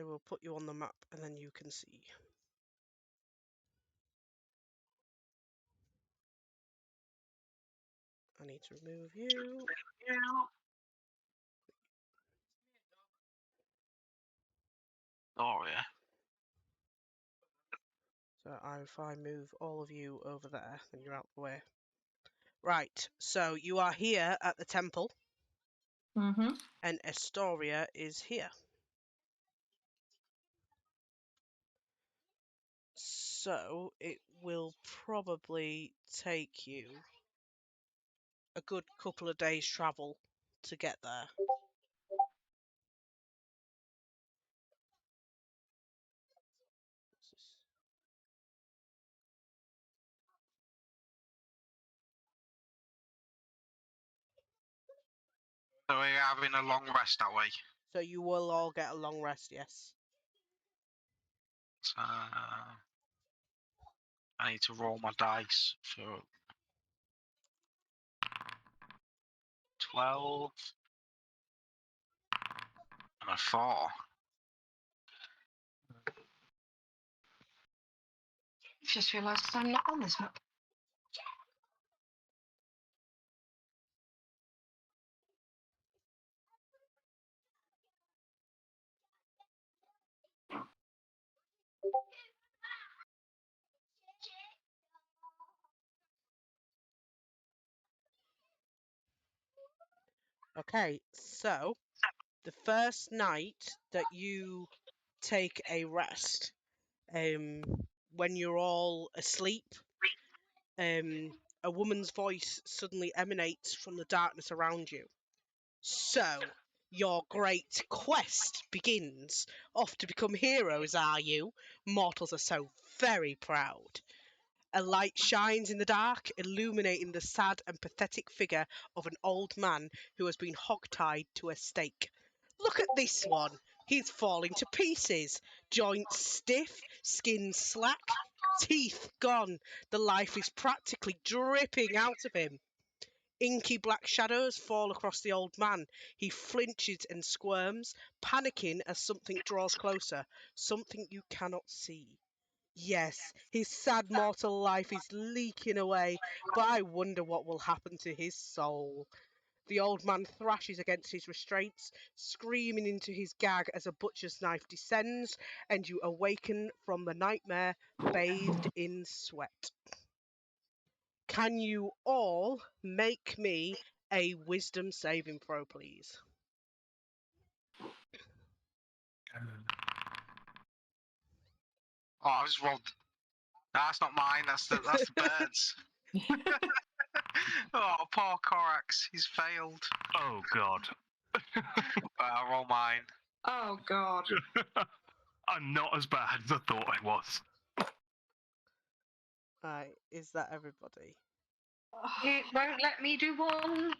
I will put you on the map and then you can see. I need to remove you. Oh, yeah. So if I move all of you over there, then you're out the way. Right, so you are here at the temple. Mm-hmm. And Astoria is here. So it will probably take you a good couple of days travel to get there. So we're having a long rest that way. So you will all get a long rest, yes. So, I need to roll my dice for 12 and a 4. Just realised I'm not on this map. Okay, so the first night that you take a rest, when you're all asleep, a woman's voice suddenly emanates from the darkness around you. So, your great quest begins. Off to become heroes, are you? Mortals are so very proud. A light shines in the dark, illuminating the sad and pathetic figure of an old man who has been hogtied to a stake. Look at this one. He's falling to pieces. Joints stiff, skin slack, teeth gone. The life is practically dripping out of him. Inky black shadows fall across the old man. He flinches and squirms, panicking as something draws closer, something you cannot see. Yes, his sad mortal life is leaking away, but I wonder what will happen to his soul. The old man thrashes against his restraints, screaming into his gag as a butcher's knife descends, and you awaken from the nightmare, bathed in sweat. Can you all make me a wisdom saving throw, please? Oh, I just rolled. That's not mine. That's the birds. Oh, poor Corax. He's failed. Oh, God. I'll roll mine. Oh, God. I'm not as bad as I thought I was. Right, is that everybody? It won't let me do one.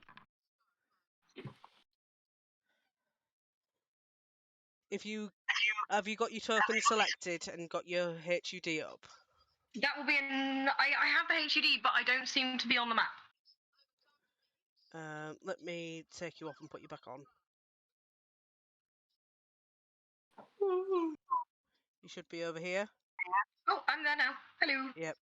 Have you got your token selected and got your HUD up? That will be I have the HUD, but I don't seem to be on the map. Let me take you off and put you back on. You should be over here. Oh, I'm there now. Hello. Yep.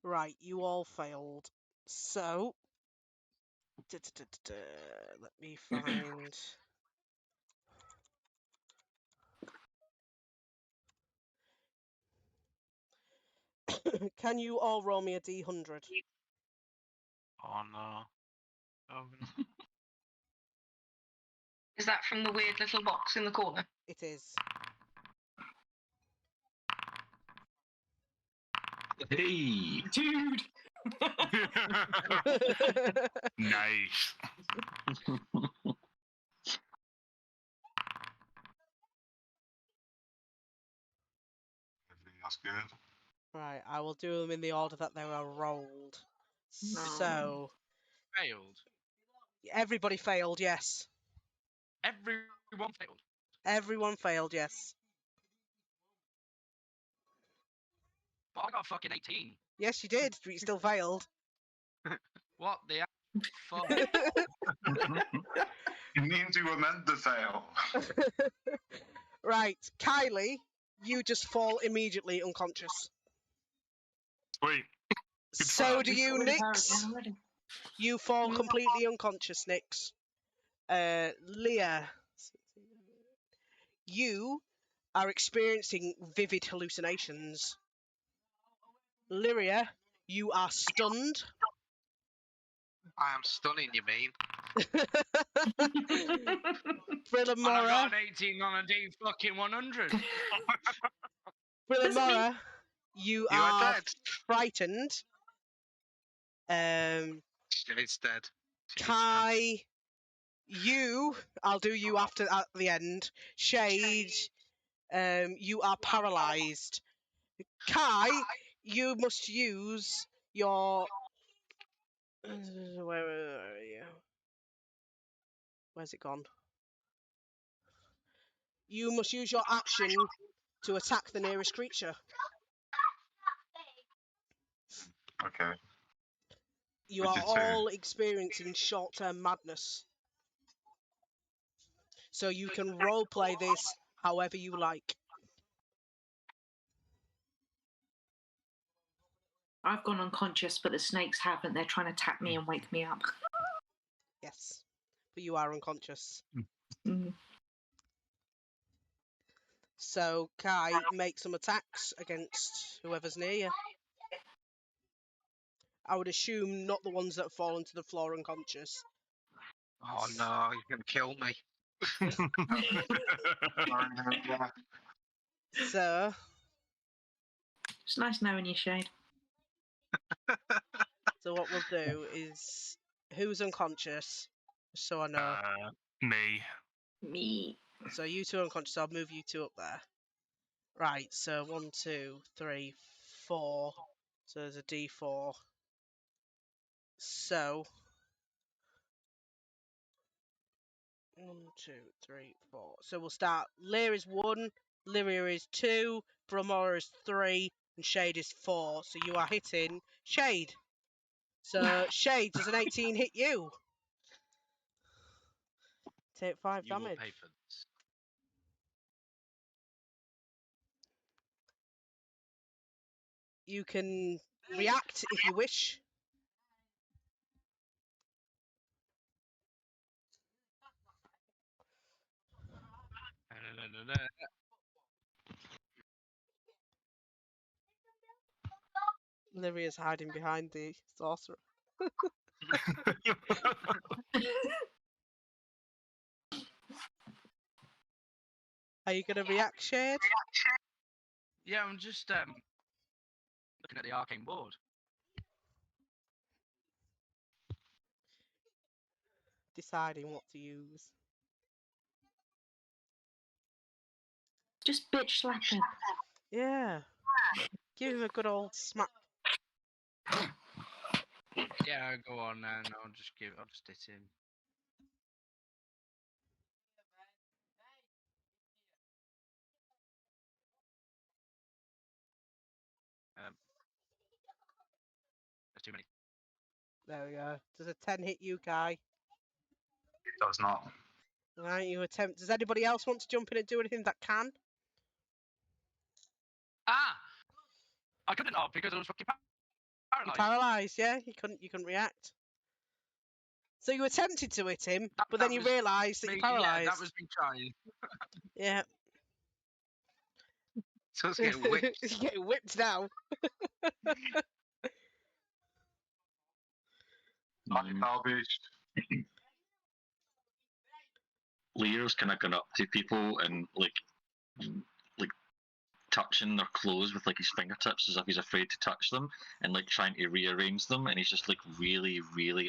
Right, you all failed. So, let me find. Can you all roll me a D100? Oh, no. Oh, no. Is that from the weird little box in the corner? It is. Hey! Dude! Nice. That's good. Right, I will do them in the order that they were rolled. No. So, Failed. everybody failed, yes. Everyone failed. Everyone failed, yes. But I got fucking 18. Yes, you did, but you still failed. What the Fuck. It means you were meant to fail. Right, Kylie, you just fall immediately unconscious. Sweet. Good So start. do you, Got rid of her Nix. again already. You fall completely unconscious, Nix. Leah, you are experiencing vivid hallucinations. Lyria, you are stunned. I am stunning, you mean? Oh, Brillamora, And I got an 18 on a D fucking 100. Brillamora, you You are are dead. frightened. It's dead. She's dead. Kai, you, I'll do you after at the end. Shade, you are paralysed. Kai, you must use your. Where are you? Where's it gone? You must use your action to attack the nearest creature. Okay. You We are did two. all experiencing short-term madness. So you can roleplay this however you like. I've gone unconscious, but the snakes haven't. They're trying to attack me and wake me up. Yes. But you are unconscious. Mm. So Kai, make some attacks against whoever's near you. I would assume not the ones that have fallen to the floor unconscious. Oh no, he's gonna kill me. So, It's nice knowing you, Shade. so what we'll do is, who's unconscious? So I know. Me. Me. So you two are unconscious. I'll move you two up there. Right. So 1, 2, 3, 4. So there's a D4. So 1, 2, 3, 4. So we'll start. Lear is 1, Lyria is 2, Bromora is 3, and Shade is 4. So you are hitting Shade. So Shade, does an 18 hit you? Take 5 You will damage. pay for this. You can react if you wish. Lyria's hiding behind the sorcerer. Are you going to react, Shade? Yeah, I'm just looking at the arcane board. Deciding what to use. Just bitch slap him. Yeah. Give him a good old smack. Yeah, go on then. I'll just hit him. There's too many. There we go. Does a 10 hit you, Kai? It does not. Right, you attempt. Does anybody else want to jump in and do anything that can? Ah! I couldn't have because I was fucking You're paralyzed. paralysed, yeah? You couldn't react. So you attempted to hit him, but That then you was realised that you're Yeah, paralysed. that was me trying. Yeah. So it's getting whipped. He's getting whipped now. Salvaged. Lear's kind of gone up to people and like touching their clothes with like his fingertips as if he's afraid to touch them and like trying to rearrange them, and he's just like really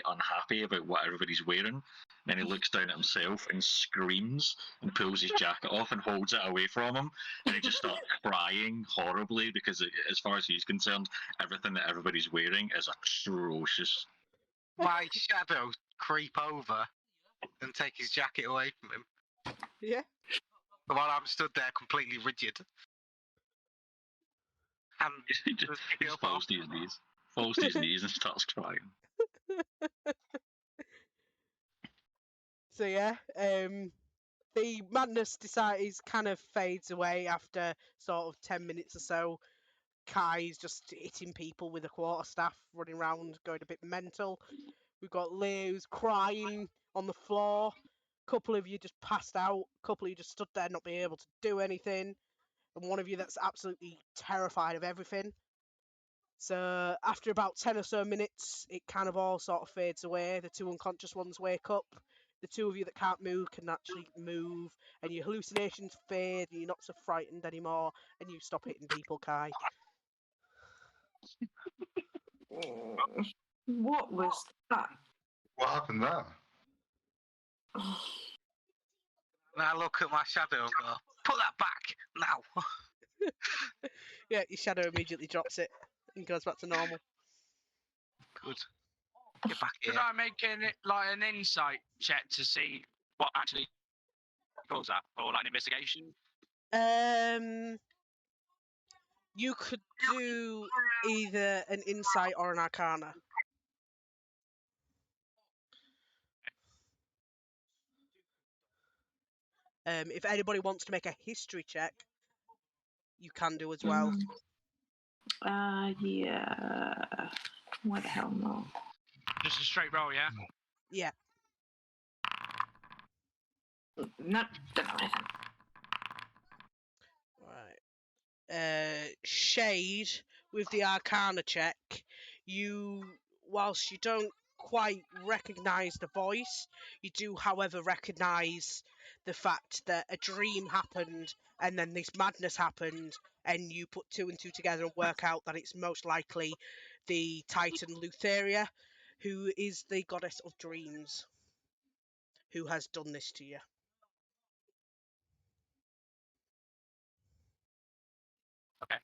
unhappy about what everybody's wearing. And he looks down at himself and screams and pulls his jacket off and holds it away from him, and he just starts crying horribly because as far as he's concerned, everything that everybody's wearing is atrocious. My shadow creep over and take his jacket away from him Yeah. while I'm stood there completely rigid. And He just falls to his knees. Falls to his knees and starts crying. So yeah, the madness is kind of fades away after sort of 10 minutes or so. Kai's just hitting people with a quarterstaff, running around, going a bit mental. We've got Leah who's crying on the floor. A couple of you just passed out. A couple of you just stood there not being able to do anything. And one of you that's absolutely terrified of everything. So after about 10 or so minutes, it kind of all sort of fades away. The two unconscious ones wake up. The two of you that can't move can actually move, and your hallucinations fade, and you're not so frightened anymore, and you stop hitting people, Kai. What was that? What happened there? And I look at my shadow and go, put that back now. Yeah, your shadow immediately drops it and goes back to normal. Good. Get back here. Could I make an insight check to see what actually caused that, or like an investigation? You could do either an insight or an arcana. If anybody wants to make a history check, you can do as well. Yeah. Why the hell not? Just a straight roll, yeah? Yeah. No, don't know anything. Right. Shade, with the arcana check, whilst you don't quite recognise the voice, you do, however, recognise the fact that a dream happened and then this madness happened, and you put two and two together and work out that it's most likely the Titan Lutheria, who is the goddess of dreams, who has done this to you. Okay.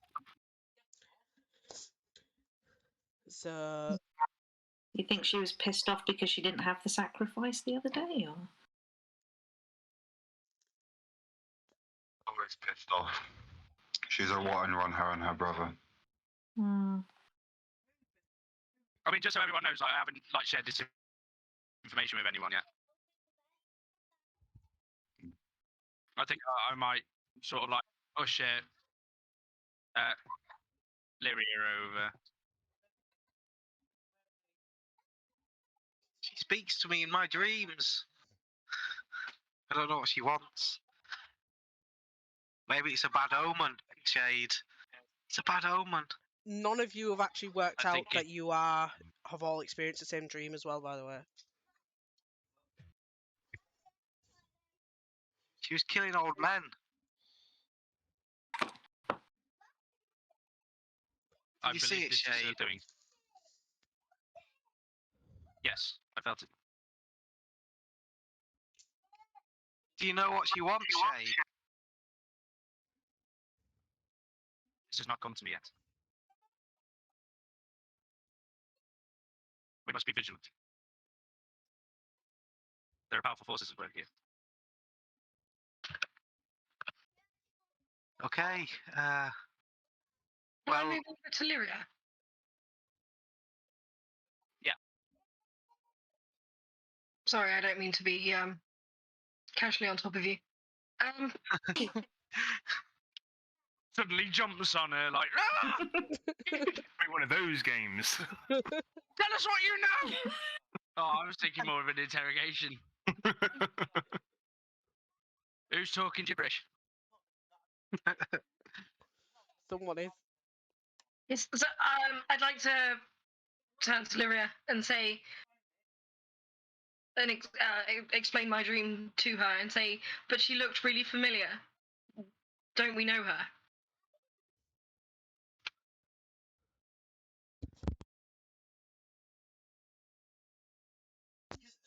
So You think she was pissed off because she didn't have the sacrifice the other day, or? Always pissed off. She's a wanting on her and her brother. I mean, just so everyone knows, I haven't shared this information with anyone yet. I think I might sort of usher Lyria over. She speaks to me in my dreams. I don't know what she wants. Maybe it's a bad omen, Shade. It's a bad omen. None of you have actually worked I out think that you have all experienced the same dream as well, by the way. She was killing old men. I you see believe it, this is her Shade? doing. Yes, I felt it. Do you know what she wants, Shade? This has not come to me yet. We must be vigilant. There are powerful forces at work here. Okay. Can I Well, move over to Lyria? Yeah. Sorry, I don't mean to be casually on top of you. Suddenly jumps on her like, ah! Like one of those games. Tell us what you know! Oh, I was thinking more of an interrogation. Who's talking gibberish? Someone is. Yes, so, I'd like to turn to Lyria and say, and explain my dream to her and say, but she looked really familiar. Don't we know her?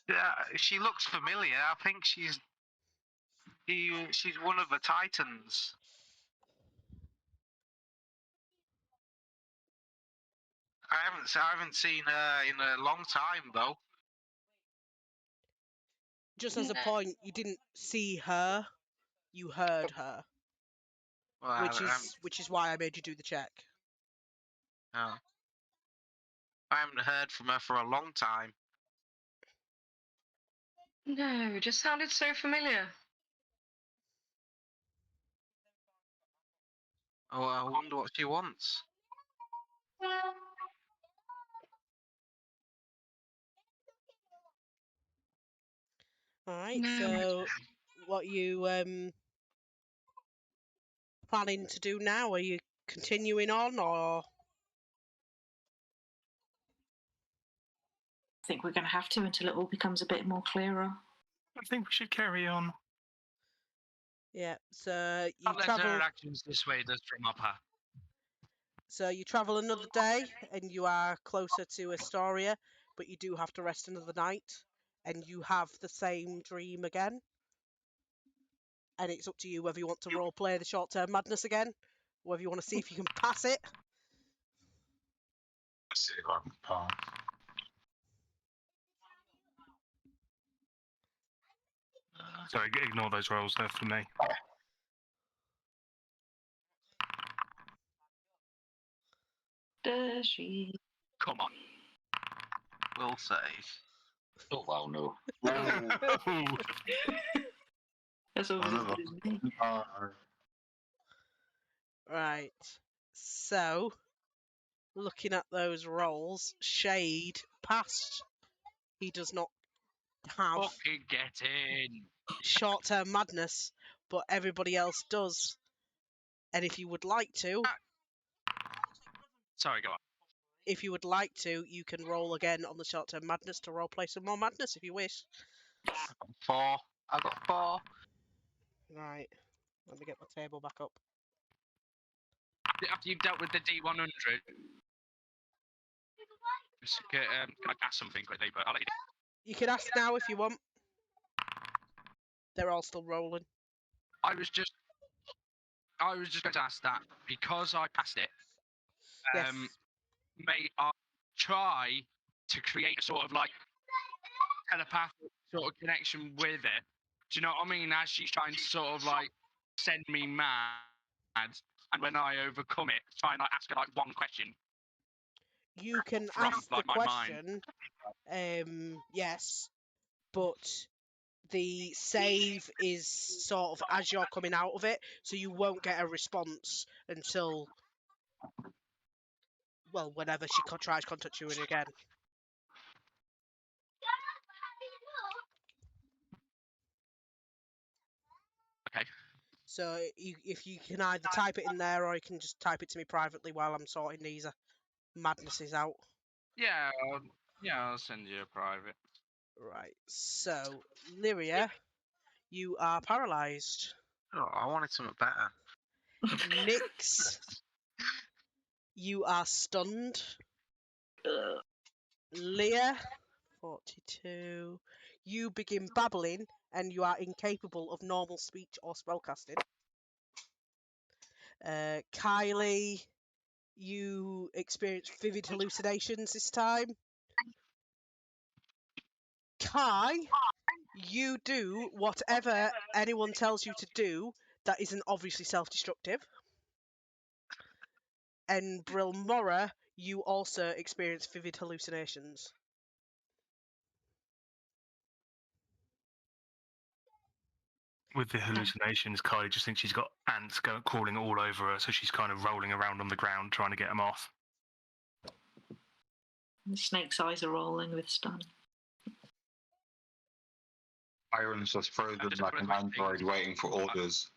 yeah, she looks familiar. I think she's one of the Titans. I haven't seen her in a long time though. Just as a point, you didn't see her, you heard her, Well, which is why I made you do the check. I haven't heard from her for a long time. No, just sounded so familiar. Oh, I wonder what she wants. All right. No. So, what you planning to do now? Are you continuing on, or I think we're going to have to until it all becomes a bit more clearer. I think we should carry on. yeah? So you Not let travel. her actions dissuade us from our path. So you travel another day, and you are closer to Astoria, but you do have to rest another night, and you have the same dream again. And it's up to you whether you want to role play the short-term madness again, whether you want to see if you can pass it. Let's see if I can pass. Sorry, ignore those rolls there for me. Does she? Come on. Will save. Oh wow, no. That's always as Another. good as me. Right. So, looking at those rolls, Shade passed. He does not have Fucking get in. short-term madness, but everybody else does. And if you would like to, Sorry, go on. you can roll again on the short-term madness to roleplay some more madness if you wish. Four. I got 4. Right. Let me get my table back up. After you've dealt with the D100, can I ask something quickly? But I'll let you do. You can ask now if you want. They're all still rolling. I was just going to ask that because I passed it. Yes. May I try to create a sort of like telepathic sort of connection with it? Do you know what I mean? As she's trying to sort of like send me mad, and when I overcome it, try and like ask her like one question. You can From, ask the like, my mind. question. Yes, but the save is sort of as you're coming out of it, so you won't get a response until, well, whenever she tries contact you again. Okay. So if you can either type it in there or you can just type it to me privately while I'm sorting these madnesses out. Yeah. I'll send you a private. Right. So Lyria, you are paralysed. Oh, I wanted something better. Nyx, you are stunned. Leah, 42. You begin babbling and you are incapable of normal speech or spellcasting. Kylie, you experience vivid hallucinations this time. Kai, you do whatever anyone tells you to do that isn't obviously self-destructive. And Brilmora, you also experience vivid hallucinations. With the hallucinations, Kylie just thinks she's got ants crawling all over her, so she's kind of rolling around on the ground trying to get them off. The snake's eyes are rolling with stun. Iron's just frozen just like put an my android things- waiting for orders.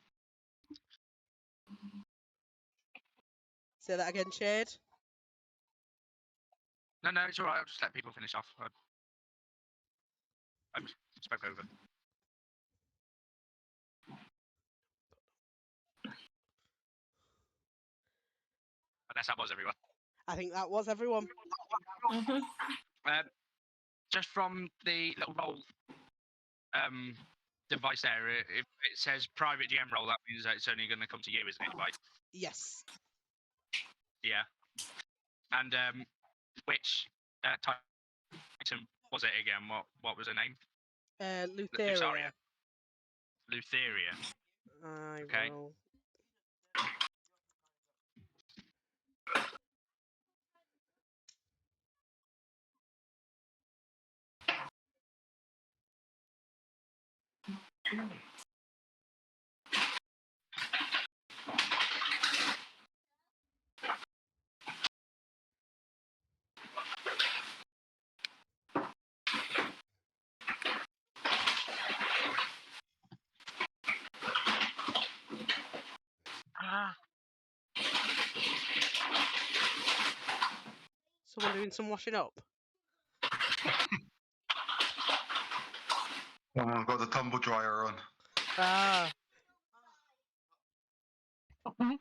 Say that again, Shade. No, it's all right. I'll just let people finish off. I spoke over. Unless that was everyone. I think that was everyone. Just from the little roll device there, if it says private GM roll, that means that it's only going to come to you, isn't it? Right? Yes. Yeah. And which Titan was it again? What was her name? Lutheria. Lutheria. I Okay. will. Someone doing some washing up? I've got the tumble dryer on. Ah. I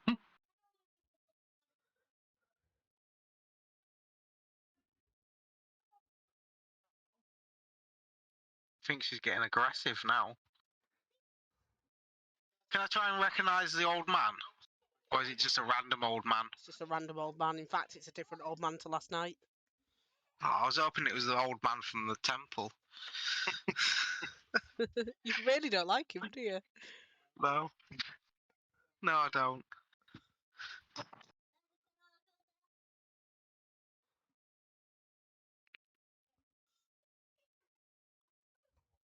think she's getting aggressive now. Can I try and recognise the old man? Or is it just a random old man? It's just a random old man. In fact, it's a different old man to last night. Oh, I was hoping it was the old man from the temple. You really don't like him, do you? No. No, I don't.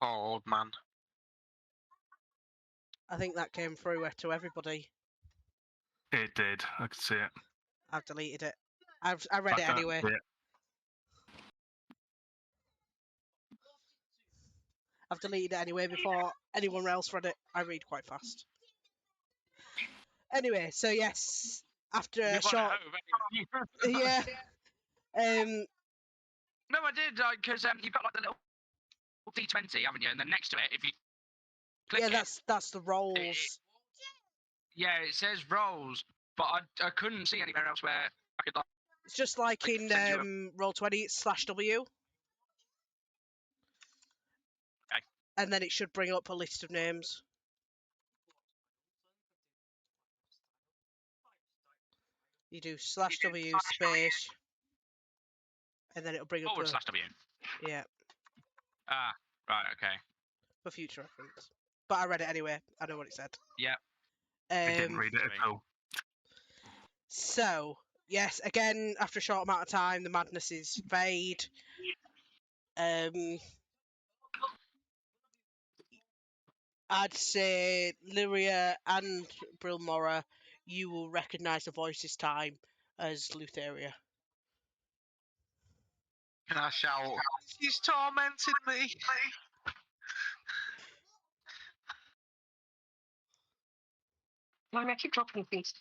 Oh, old man. I think that came through to everybody. It did. I could see it. I've deleted it. I read it can't anyway. see it. I've deleted it anyway before anyone else read it. I read quite fast. Anyway, so yes, after a You've gone short, home, yeah, No, I did, because you've got like the little D20, haven't you? And then next to it, if you click yeah, it, that's the rolls. yeah, it says rolls, but I couldn't see anywhere else where I could like. It's just like Like, in send you Roll20, it's /W. Okay. And then it should bring up a list of names. You do /W space, and then it'll bring up /W. yeah, Ah, right, okay. for future reference. But I read it anyway. I know what it said. Yeah. I didn't read it at all. So, yes, again, after a short amount of time, the madnesses fade. I'd say Lyria and Brilmora, you will recognise the voice this time as Lutheria. Can I shout, she's tormenting me? I keep dropping things.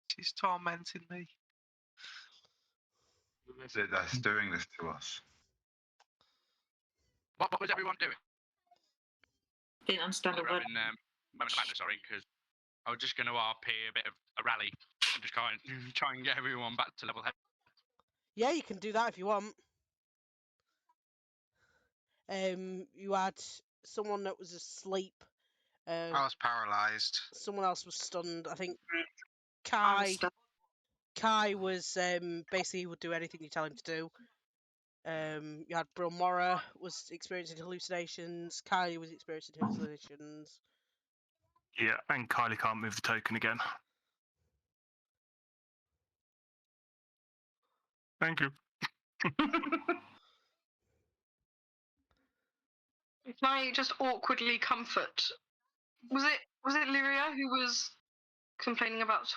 She's tormenting me. Who is it that's doing this to us? What was everyone doing? Didn't understand We're a word. having moment of madness, sorry, because I was just going to RP a bit of a rally and just try and get everyone back to level head. Yeah, you can do that if you want. You had someone that was asleep. I was paralysed. Someone else was stunned. I think I was Kai. stuck. Kai was basically he would do anything you tell him to do. You had Brilmora was experiencing hallucinations. Kylie was experiencing hallucinations. Yeah, and Kylie can't move the token again. Thank you. Can I just awkwardly comfort? Was it Lyria who was complaining about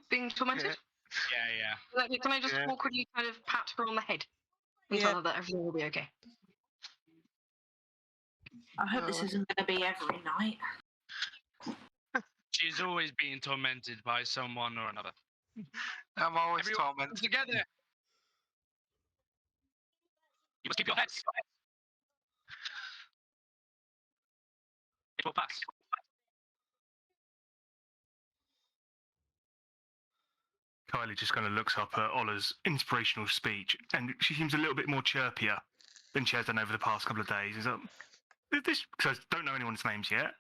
being tormented? Yeah. Like, can I just Yeah. awkwardly kind of pat her on the head and tell her that everything will be okay? I hope this isn't going to be every night. She's always being tormented by someone or another. I'm always Everyone tormented. together. You must keep your heads. It will pass. Kylie just kind of looks up at Ola's inspirational speech, and she seems a little bit more chirpier than she has done over the past couple of days. Is this? Because I don't know anyone's names yet.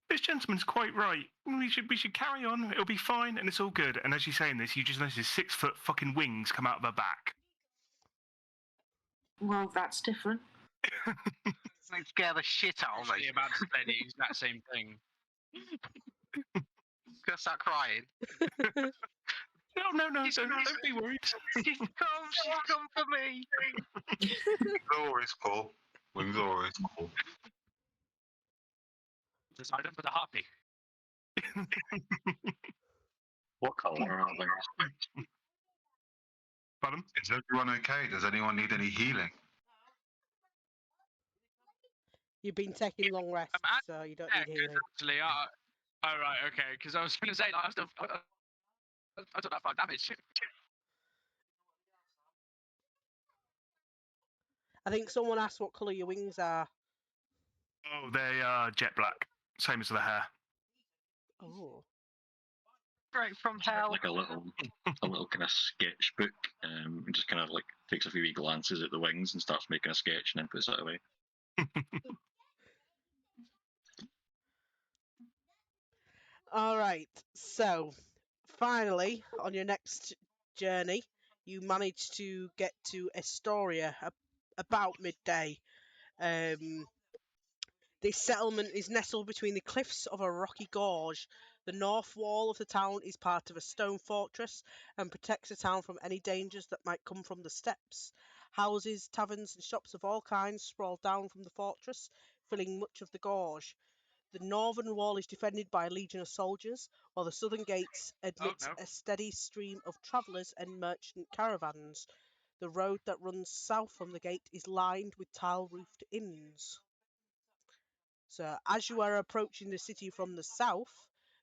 This gentleman's quite right. We should carry on. It'll be fine, and it's all good. And as she's saying this, you just notice 6-foot fucking wings come out of her back. Well, that's different. They scare the shit out of I was me. about to say the exact same thing. Gonna start crying. No, don't be worried. She's come for me. Wings are always cool. Wings are always cool. Decided for the happy. What colour are they? Pardon? Is everyone okay? Does anyone need any healing? You've been taking long rests, at- so you don't Yeah, need 'cause healing. actually, oh right, okay. Because I was going to say, like, I took that 5 damage. I think someone asked what colour your wings are. Oh, they are jet black, same as the hair. Oh. Straight from hell. Like a little kind of sketchbook, and just kind of like takes a few wee glances at the wings and starts making a sketch and then puts it away. All right. So, finally, on your next journey, you managed to get to Astoria about midday. This settlement is nestled between the cliffs of a rocky gorge. The north wall of the town is part of a stone fortress and protects the town from any dangers that might come from the steppes. Houses, taverns, and shops of all kinds sprawl down from the fortress, filling much of the gorge. The northern wall is defended by a legion of soldiers, while the southern gates admit no. a steady stream of travellers and merchant caravans. The road that runs south from the gate is lined with tile-roofed inns. So, as you are approaching the city from the south,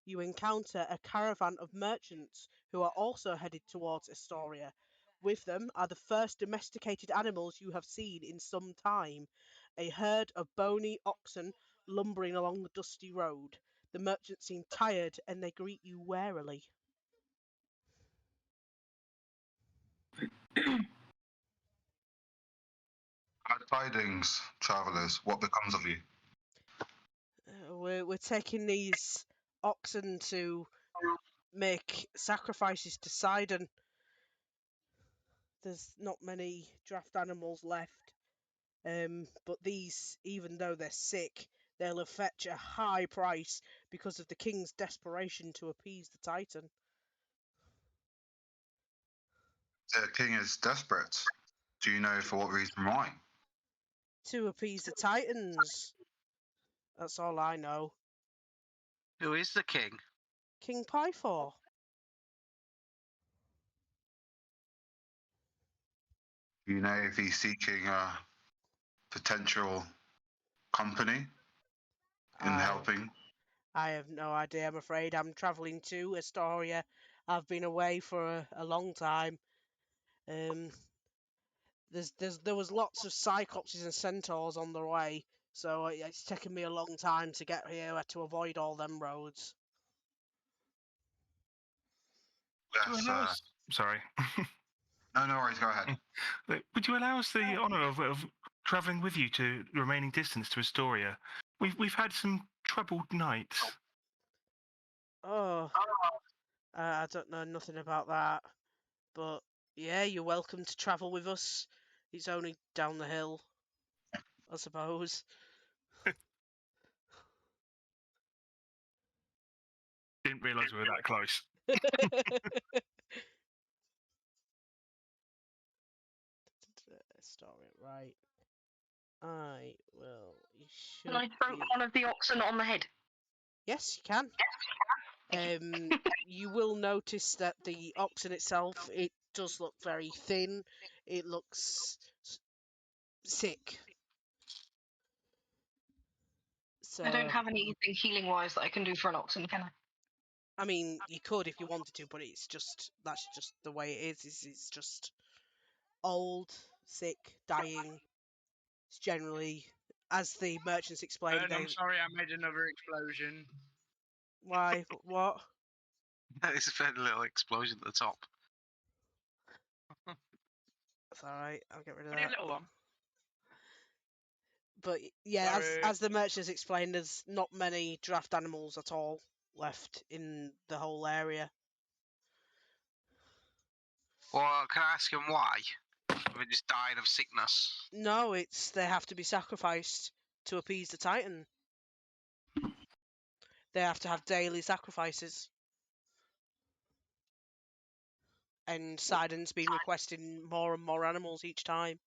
you encounter a caravan of merchants who are also headed towards Astoria. With them are the first domesticated animals you have seen in some time, a herd of bony oxen lumbering along the dusty road. The merchants seem tired and they greet you warily. Bad tidings, travellers. What becomes of you? We're taking these oxen to make sacrifices to Sidon. There's not many draft animals left. But these, even though they're sick, they'll fetch a high price because of the king's desperation to appease the Titan. The king is desperate. Do you know for what reason why? To appease the Titans. That's all I know. Who is the king? King Pythor. Do you know if he's seeking a potential company in helping? I have no idea, I'm afraid. I'm travelling to Astoria. I've been away for a long time. There was lots of cyclopses and centaurs on the way, so it's taken me a long time to get here. I had to avoid all them roads. Yes, Sorry. no worries, go ahead. Would you allow us the honour of travelling with you to the remaining distance to Astoria? We've had some troubled nights. Oh, I don't know nothing about that, but yeah, you're welcome to travel with us. It's only down the hill, I suppose. Didn't realise we were that close. Story, right. I will. You should. Can I throw one of the oxen on the head? Yes, you can. You will notice that the oxen itself, it does look very thin. It looks sick. So, I don't have anything healing wise that I can do for an oxen, can I? I mean, you could if you wanted to, but that's just the way it is. It's just old, sick, dying. It's generally, as the merchants explained, And I'm sorry I made another explosion. why? What? It's a little explosion at the top. That's all right. I'll get rid of Only a that. little one. But yeah, Sorry. as the merchants explained, there's not many draft animals at all left in the whole area. Well, can I ask him why? Have they just died of sickness? No, it's they have to be sacrificed to appease the Titan. They have to have daily sacrifices. and Sidon's been requesting more and more animals each time.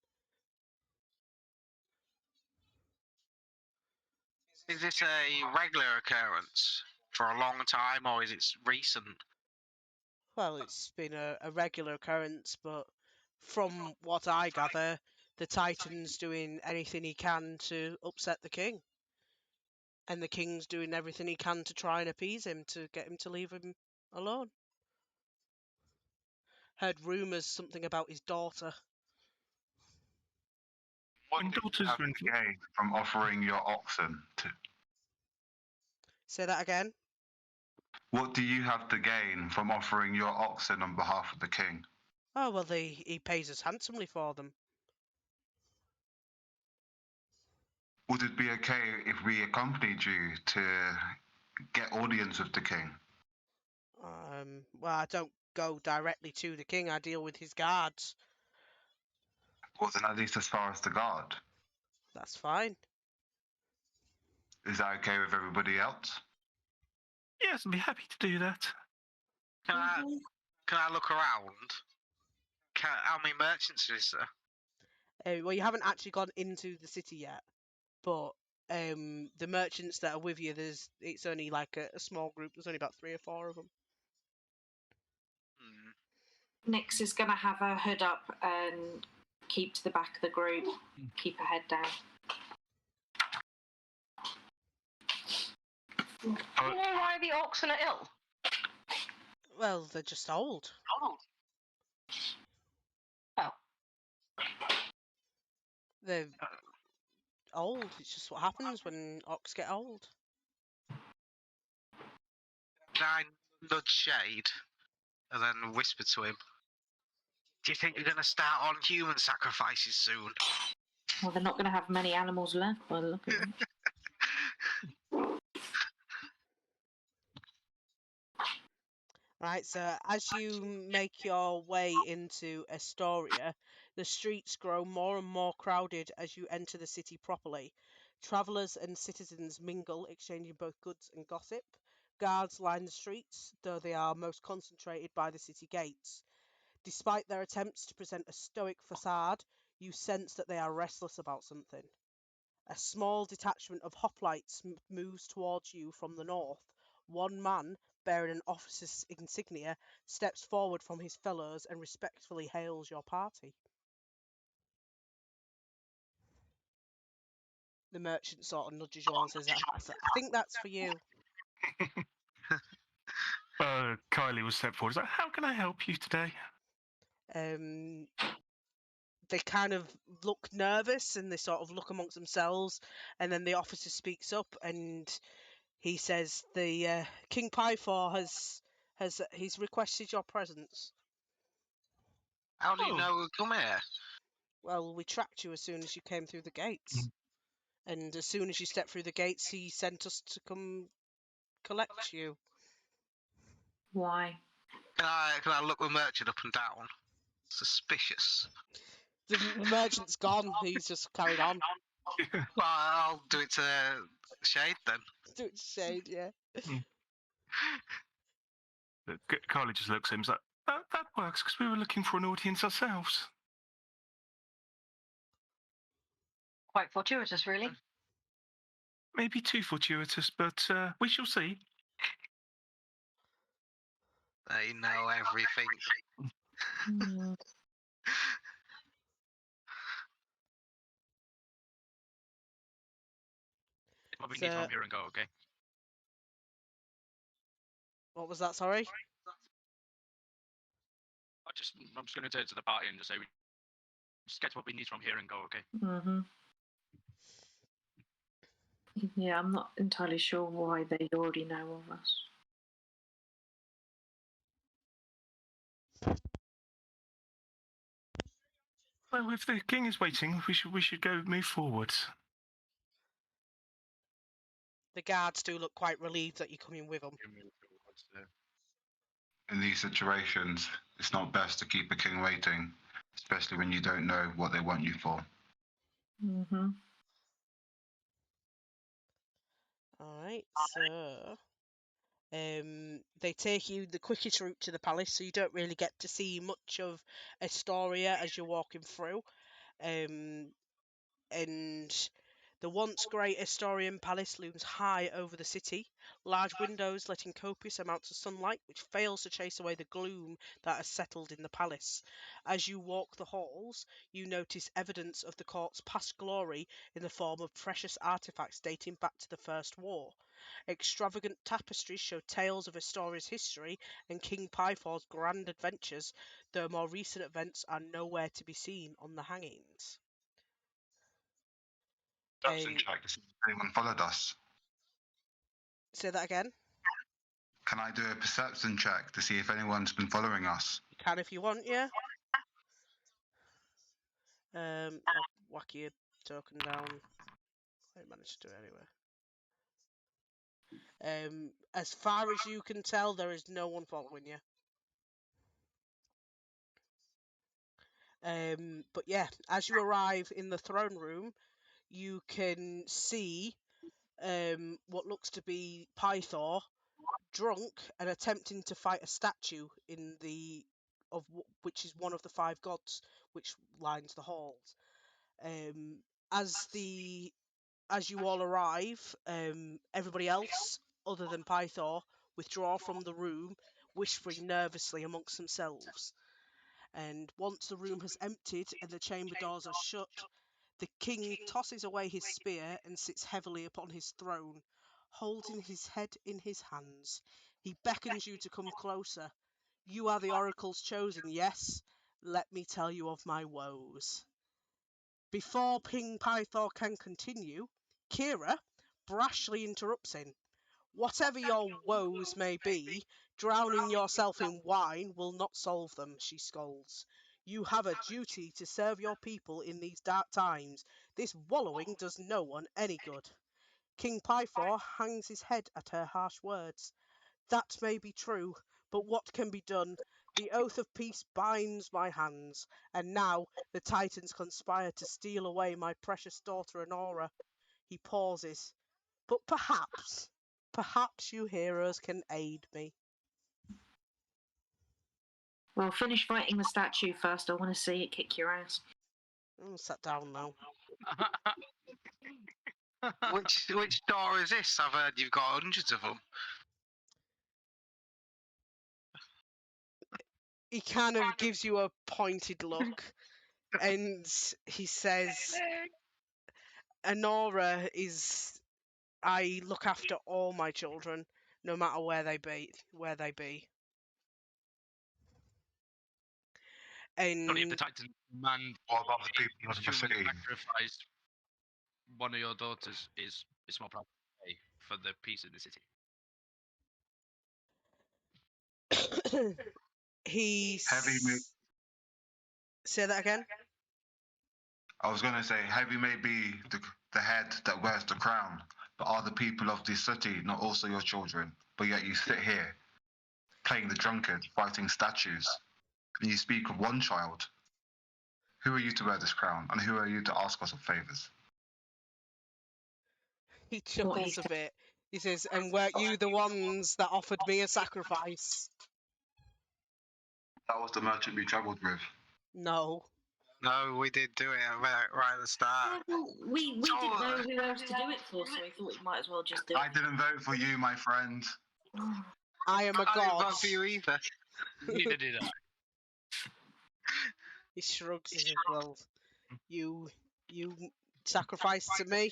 Is this a regular occurrence for a long time, or is it recent? Well, it's been a regular occurrence, but from what I gather, the Titan's doing anything he can to upset the king. And the king's doing everything he can to try and appease him, to get him to leave him alone. Heard rumours something about his daughter. What And do you daughters have are to gain from offering your oxen to? Say that again? What do you have to gain from offering your oxen on behalf of the king? Oh, well, he pays us handsomely for them. Would it be okay if we accompanied you to get audience with the king? Well, I don't go directly to the king. I deal with his guards. Well, then at least as far as the guard. That's fine. Is that okay with everybody else? Yes, I'd be happy to do that. Can I look around? How many merchants is there? Well, you haven't actually gone into the city yet, but the merchants that are with you, it's only like a small group. There's only about 3 or 4 of them. Nyx is going to have her hood up and keep to the back of the group, keep her head down. Do you know why the oxen are ill? Well, they're just old. Oh. They're old. It's just what happens when ox get old. Can I nudge Shade and then whisper to him? Do you think you're going to start on human sacrifices soon? Well, they're not going to have many animals left by the look of it. Right, so as you make your way into Astoria, the streets grow more and more crowded as you enter the city properly. Travellers and citizens mingle, exchanging both goods and gossip. Guards line the streets, though they are most concentrated by the city gates. Despite their attempts to present a stoic facade, you sense that they are restless about something. A small detachment of hoplites moves towards you from the north. One man, bearing an officer's insignia, steps forward from his fellows and respectfully hails your party. The merchant sort of nudges you and says, I think that's for you. Kylie will step forward. He's like, how can I help you today? They kind of look nervous and they sort of look amongst themselves, and then the officer speaks up and he says the King Pythor he's requested your presence. How do you know we'll come here? Well, we tracked you as soon as you came through the gates. And as soon as you stepped through the gates, he sent us to come collect you. Why? Can I look the merchant up and down? Suspicious. The merchant's gone. He's just carried on. Well, I'll do it to Shade then. Do it to Shade, yeah. Kylie just looks at him and is like, that works because we were looking for an audience ourselves. Quite fortuitous, really. Maybe too fortuitous, but we shall see. They know everything. What we need from here and go, okay? What was that, sorry? I'm just going to turn to the party and just say, just get what we need from here and go, okay? Mm-hmm. Yeah, I'm not entirely sure why they already know of us. Well, if the king is waiting, we should go move forward. The guards do look quite relieved that you're coming with them. In these situations, it's not best to keep a king waiting, especially when you don't know what they want you for. Mm-hmm. Alright, so They take you the quickest route to the palace, so you don't really get to see much of Astoria as you're walking through. And the once great Astorian palace looms high over the city, large windows letting copious amounts of sunlight, which fails to chase away the gloom that has settled in the palace. As you walk the halls, you notice evidence of the court's past glory in the form of precious artifacts dating back to the First War. Extravagant tapestries show tales of Astoria's history and King Pythor's grand adventures, though more recent events are nowhere to be seen on the hangings. Perception check to see if anyone followed us. Say that again. Can I do a perception check to see if anyone's been following us? You can if you want, yeah. I'll whack your token down. I managed to do it anyway. As far as you can tell, there is no one following you. But yeah, as you arrive in the throne room, you can see what looks to be Pythor drunk and attempting to fight a statue in which is one of the 5 gods which lines the halls. As you all arrive, everybody else other than Pythor withdraw from the room, whispering nervously amongst themselves. And once the room has emptied and the chamber doors are shut, the king tosses away his spear and sits heavily upon his throne, holding his head in his hands. He beckons you to come closer. You are the oracle's chosen, yes? Let me tell you of my woes. Before King Pythor can continue, Kira brashly interrupts him. Whatever your woes may be, drowning yourself in wine will not solve them, she scolds. You have a duty to serve your people in these dark times. This wallowing does no one any good. King Pythor hangs his head at her harsh words. That may be true, but what can be done? The oath of peace binds my hands, and now the Titans conspire to steal away my precious daughter Honora. He pauses. But perhaps you heroes can aid me. Well, finish fighting the statue first. I want to see it kick your ass. I'm sat down now. Which door is this? I've heard you've got hundreds of them. He kind of gives you a pointed look, and he says, Honora is... I look after all my children, no matter where they be. Only if the And Titans demand What about the people of the human city? sacrifice one of your daughters is a small problem for the peace in the city. Say that again? I was going to say, heavy may be the head that wears the crown, but are the people of this city not also your children? But yet you sit here, playing the drunkard, fighting statues, and you speak of one child. Who are you to wear this crown, and who are you to ask us of favours? He chuckles a bit. He says, and weren't you the ones that offered me a sacrifice? That was the merchant we travelled with. No. No, we did do it right at the start. Yeah, well, we didn't know who else to do it for, so we thought we might as well just do it. I didn't vote for you, my friend. I am a I didn't god. vote for you either. Neither did I. He shrugs as if, well, you sacrificed to me.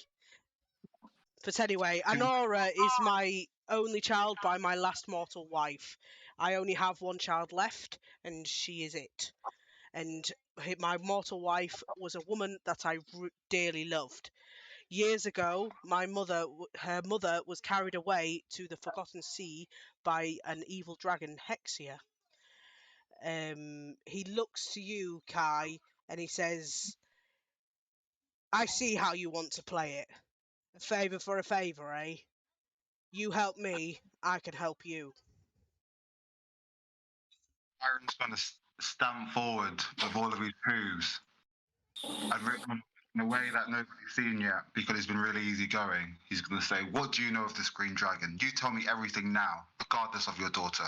But anyway, Honora is my only child by my last mortal wife. I only have one child left, and she is it. And my mortal wife was a woman that I dearly loved. Years ago, her mother was carried away to the Forgotten Sea by an evil dragon, Hexia. He looks to you, Kai, and he says, I see how you want to play it. A favour for a favour, eh? You help me, I can help you. Aaron's going to stamp forward with all of his hooves and rip them in a way that nobody's seen yet, because it's been really easygoing. He's going to say, "What do you know of this green dragon? You tell me everything now, regardless of your daughter."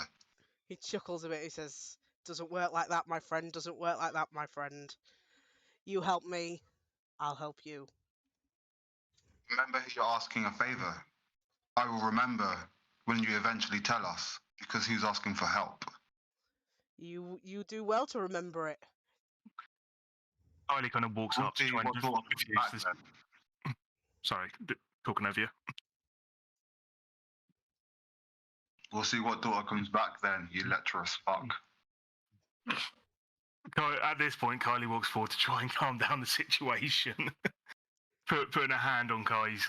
He chuckles a bit. He says, "Doesn't work like that, my friend. Doesn't work like that, my friend. You help me, I'll help you." Remember who you're asking a favor. I will remember when you eventually tell us, because who's asking for help? You do well to remember it. Kylie kind of walks We'll up to see try and what daughter comes diffuse back this. then. Sorry, talking over you. We'll see what daughter comes back then, you lecherous fuck. At this point, Kylie walks forward to try and calm down the situation. Putting a hand on Kylie's,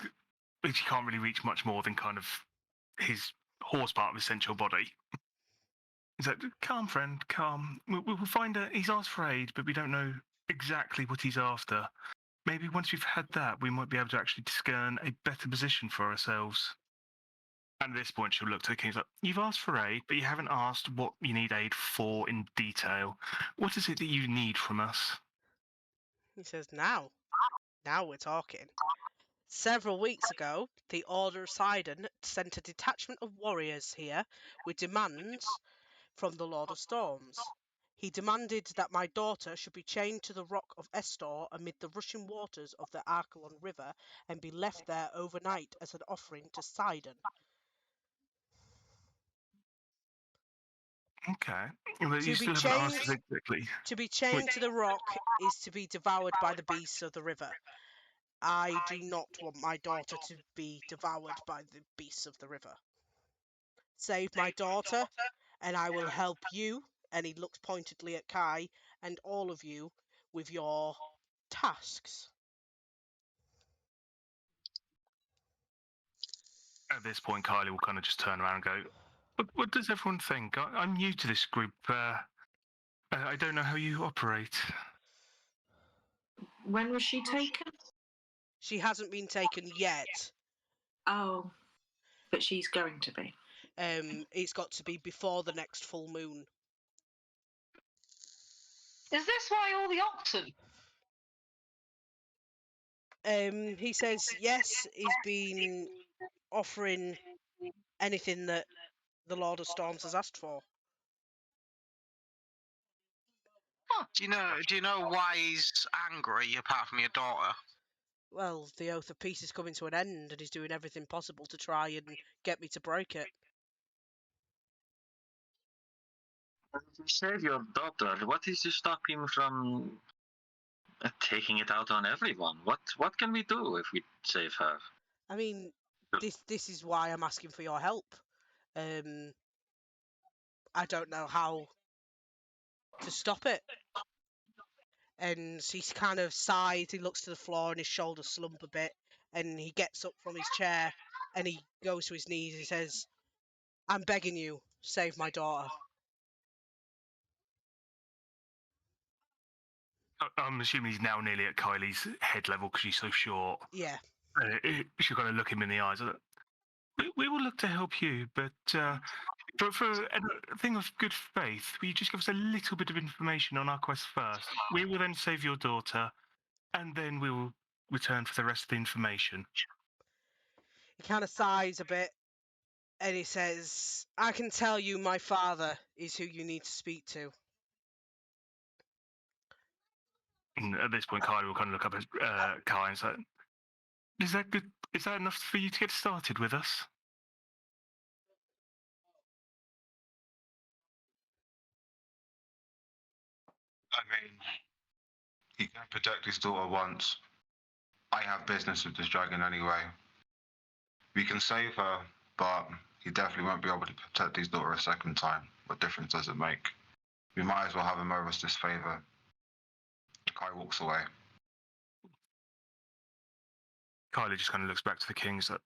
which he can't really reach much more than kind of his horse part of his central body. He's like, "Calm, friend, calm. We'll find out. He's asked for aid, but we don't know exactly what he's after. Maybe once we've had that, we might be able to actually discern a better position for ourselves." And at this point, she'll look to the king. He's like, "You've asked for aid, but you haven't asked what you need aid for in detail. What is it that you need from us?" He says, Now we're talking. Several weeks ago, the Order of Sidon sent a detachment of warriors here with demands from the Lord of Storms. He demanded that my daughter should be chained to the rock of Estor amid the rushing waters of the Archelon River and be left there overnight as an offering to Sidon. Okay. Well, To you be still haven't asked chained- us exactly. To be chained to the rock is to be devoured by the beasts of the river. I do not want my daughter to be devoured by the beasts of the river. Save my daughter, and I will help you, and he looks pointedly at Kai, and all of you with your tasks. At this point, Kylie will kind of just turn around and go, What does everyone think? I'm new to this group. I don't know how you operate." When was she taken? She hasn't been taken yet. Oh, but she's going to be. It's got to be before the next full moon. Is this why all the oxen? He says yes, he's been offering anything that the Lord of Storms has asked for. Do you know why he's angry apart from your daughter? Well, the Oath of Peace is coming to an end, and he's doing everything possible to try and get me to break it. Save your daughter. What is to stop him from taking it out on everyone? What can we do if we save her? I mean, this is why I'm asking for your help. I don't know how to stop it. And he's kind of sighs, he looks to the floor and his shoulders slump a bit, and he gets up from his chair and he goes to his knees. He says, "I'm begging you, save my daughter." I'm assuming he's now nearly at Kylie's head level because she's so short. Yeah. She'll kind of look him in the eyes. We will look to help you, but for a thing of good faith, will you just give us a little bit of information on our quest first? We will then save your daughter, and then we will return for the rest of the information. He kind of sighs a bit and he says, "I can tell you my father is who you need to speak to." And at this point, Kylie will kind of look up at Kai and say, "Is that good? Is that enough for you to get started with us?" I mean, he can protect his daughter once. I have business with this dragon anyway. We can save her, but he definitely won't be able to protect his daughter a second time. What difference does it make? We might as well have him over as this favor. Kai walks away. Kylie just kind of looks back to the king and says,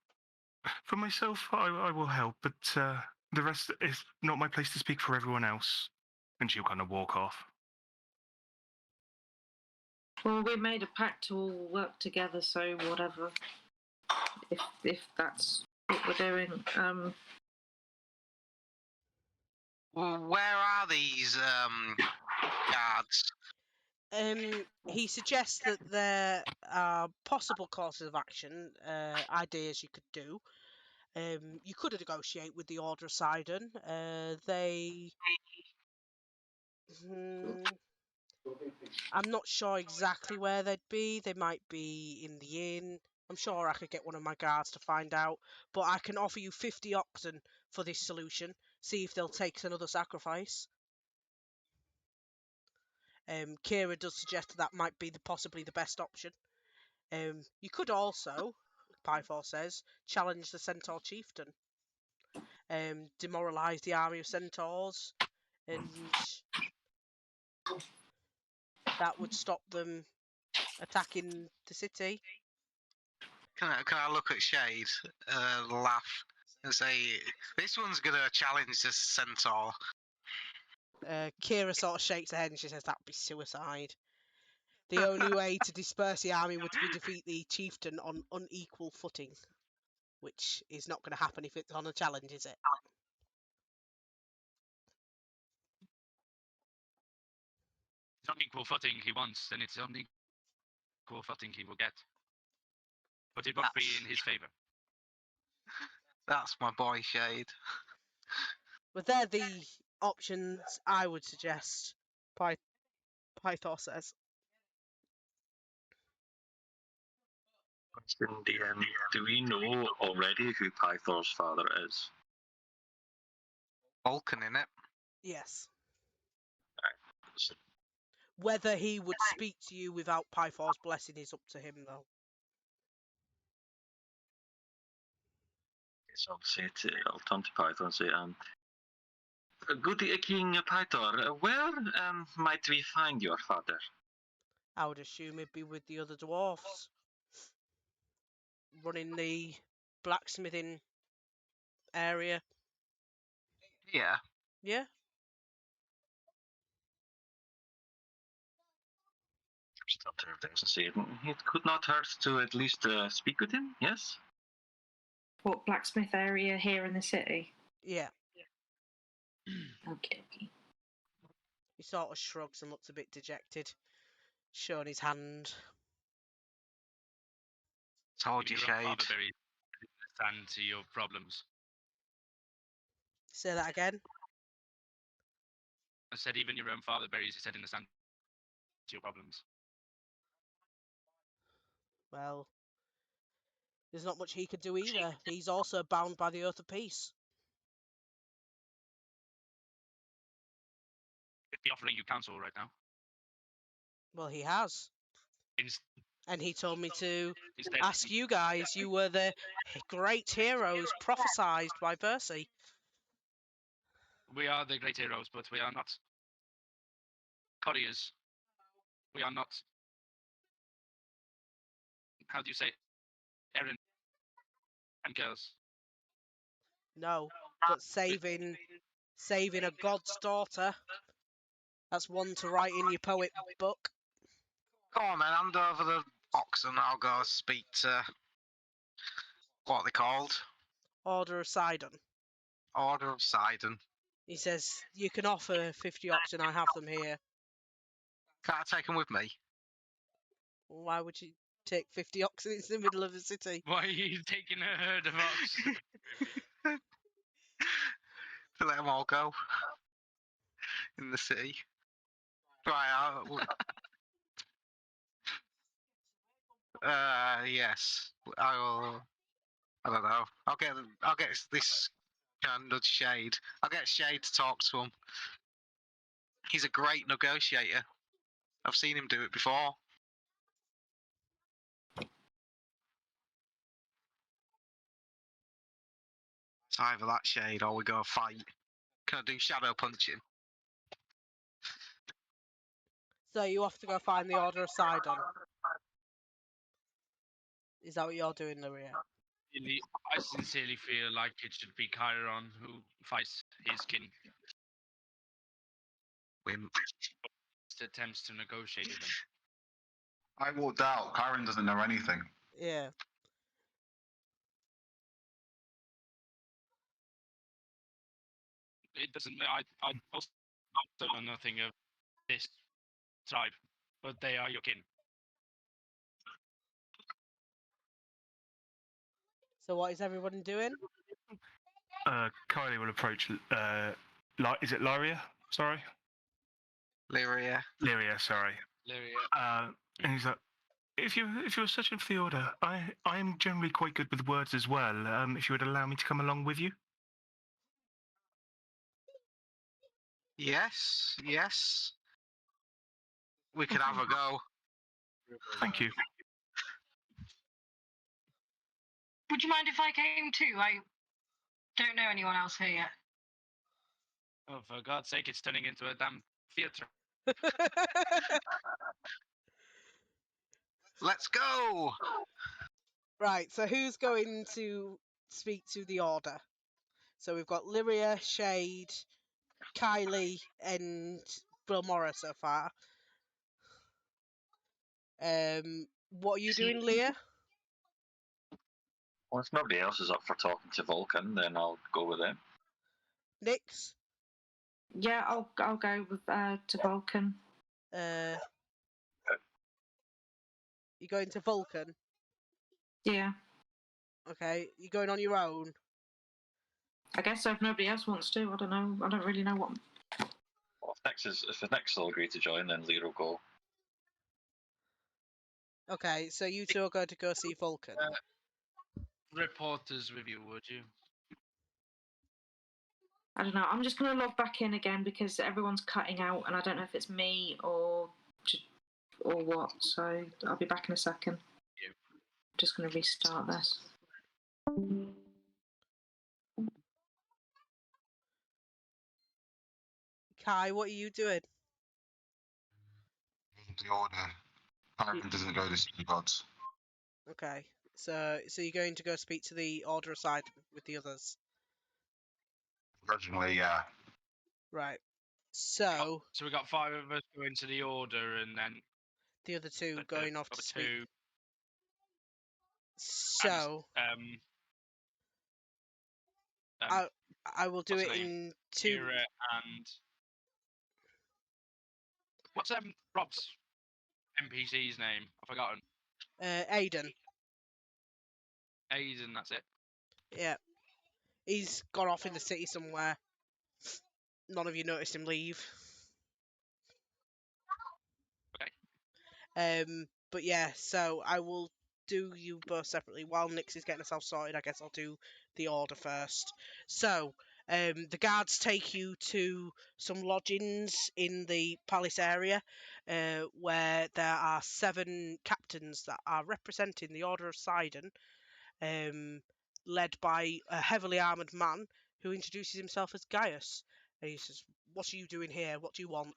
"For myself, I will help, but the rest is not my place to speak for everyone else." And she'll kind of walk off. Well, we made a pact to all work together, so whatever. If that's what we're doing. Well, where are these guards? He suggests that there are possible courses of action, ideas you could do. You could negotiate with the Order of Sidon. I'm not sure exactly where they'd be. They might be in the inn. I'm sure I could get one of my guards to find out. But I can offer you 50 oxen for this solution. See if they'll take another sacrifice. Kira does suggest that might be possibly the best option. You could also, Pythor says, challenge the Centaur Chieftain. Demoralise the army of Centaurs, and that would stop them attacking the city. Can I look at Shade, laugh, and say, this one's going to challenge this centaur? Kira sort of shakes her head and she says that'd be suicide. The only way to disperse the army would be to defeat the chieftain on unequal footing, which is not going to happen if it's on a challenge, is it? It's on equal footing he wants, and it's on equal footing he will get. But it won't be in his favour. That's my boy, Shade. But they're the options I would suggest, Pythor says. Question, DM. Do we know already who Pythor's father is? Vulcan in it. Yes. So Whether he would speak to you without Pythor's blessing is up to him, though. I'll say I'll turn to Pythor and say, good King Pythor, where might we find your father? I would assume he'd be with the other dwarfs, running the blacksmithing area. Yeah. Yeah. Just turn to everything and say, it could not hurt to at least speak with him, yes? What blacksmith area here in the city? Yeah. Okay. He sort of shrugs and looks a bit dejected, showing his hand. Told you, Your own Shade. father very understand to your problems. Say that again. I said even your own father buries his head in the sand to your problems. Well, there's not much he could do either. He's also bound by the Oath of Peace. He'd be offering you counsel right now. Well, he has. And he told me to Instead, ask you guys. You were the great heroes prophesied by Percy. we are the great heroes, but we are not couriers. We are not. How do you say? Errand and girls. No, but saving a god's daughter. That's one to write in your poet book. Go on, then, hand over the oxen. I'll go speak to what are they called? Order of Sidon. Order of Sidon. He says, you can offer 50 oxen, I have them here. Can't I take them with me? Why would you take 50 oxen? It's in the middle of the city. Why are you taking a herd of oxen? To let them all go in the city. Right. Yes. I will. I don't know. I'll get this nudge Shade. I'll get Shade to talk to him. He's a great negotiator. I've seen him do it before. It's either that Shade or we go fight. Can I do shadow punching? So you have to go find the Order of Sidon. Is that what you're doing, Luria? I sincerely feel like it should be Chiron who fights his kin. Wimp. Attempts to negotiate with him. I walked out. Kyron doesn't know anything. Yeah. It doesn't. I also know nothing of this tribe. but they are your kin. So what is everyone doing? Kylie will approach. Is it Lyria? Sorry, Lyria. Lyria. Sorry. Lyria. And he's like, if you're searching for the order, I am generally quite good with words as well. If you would allow me to come along with you. Yes, yes. We could have a go. Thank you. Would you mind if I came too? I don't know anyone else here yet. Oh, for God's sake, it's turning into a damn theatre. Let's go. Right, so who's going to speak to the order? So we've got Lyria, Shade, Kylie, and Bilmora so far. What are you doing, Leah? Well, if nobody else is up for talking to Vulcan, then I'll go with them. Nix? Yeah, I'll go with to Vulcan. You going to Vulcan? Yeah, Okay, you going on your own? I guess so. If nobody else wants to, I don't know. I don't really know what. Well, if Nix will agree to join, then Lear will go. Okay, so you two are going to go see Vulcan. Reporters with you, would you? I don't know. I'm just going to log back in again because everyone's cutting out, and I don't know if it's me or what. So I'll be back in a second. Yeah. Just going to restart this. Kai, what are you doing? The order. Pyramid doesn't go to see gods. Okay, so you're going to go speak to the Order aside with the others, Originally, yeah. right? So So we got 5 of us going to the order, and then the other two the going off other to speak. 2. So I will do what's it her name? in two. Kira and what's Rob's NPC's name? I've forgotten. Aiden. Aiden, that's it. Yeah, he's gone off in the city somewhere. None of you noticed him leave. Okay. But yeah, so I will do you both separately. While Nix is getting herself sorted, I guess I'll do the order first. So, the guards take you to some lodgings in the palace area, where there are 7 captains that are representing the Order of Sidon, led by a heavily armoured man who introduces himself as Gaius. And he says, "What are you doing here? What do you want?"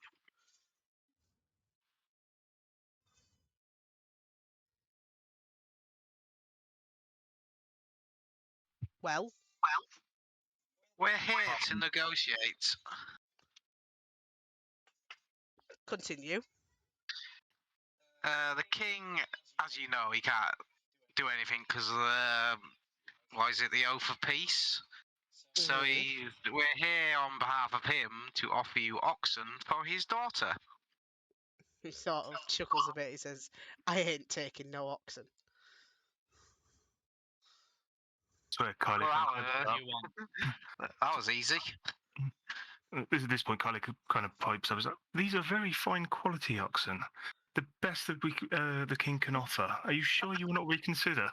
Well, We're here to negotiate. continue. The king, as you know, he can't do anything because of what is it, the oath of peace? So we're here on behalf of him to offer you oxen for his daughter. He sort of chuckles a bit. He says, "I ain't taking no oxen." That's where Kylie That was easy. At this point, Kylie kind of pipes up. Like, these are very fine quality oxen. The best that the king can offer. Are you sure you will not reconsider?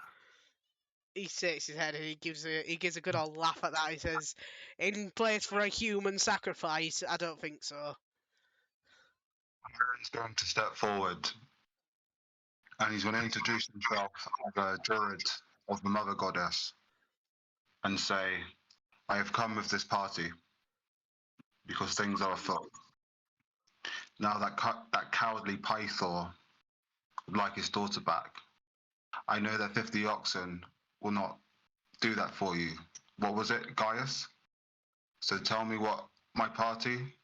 He shakes his head and he gives a good old laugh at that. He says, "In place for a human sacrifice, I don't think so." Aaron's going to step forward, and he's going to introduce himself as a druid of the Mother Goddess, and say, "I have come with this party because things are afoot. Now that cowardly Pythor would like his daughter back. I know that 50 oxen will not do that for you. What was it, Gaius? So tell me what my party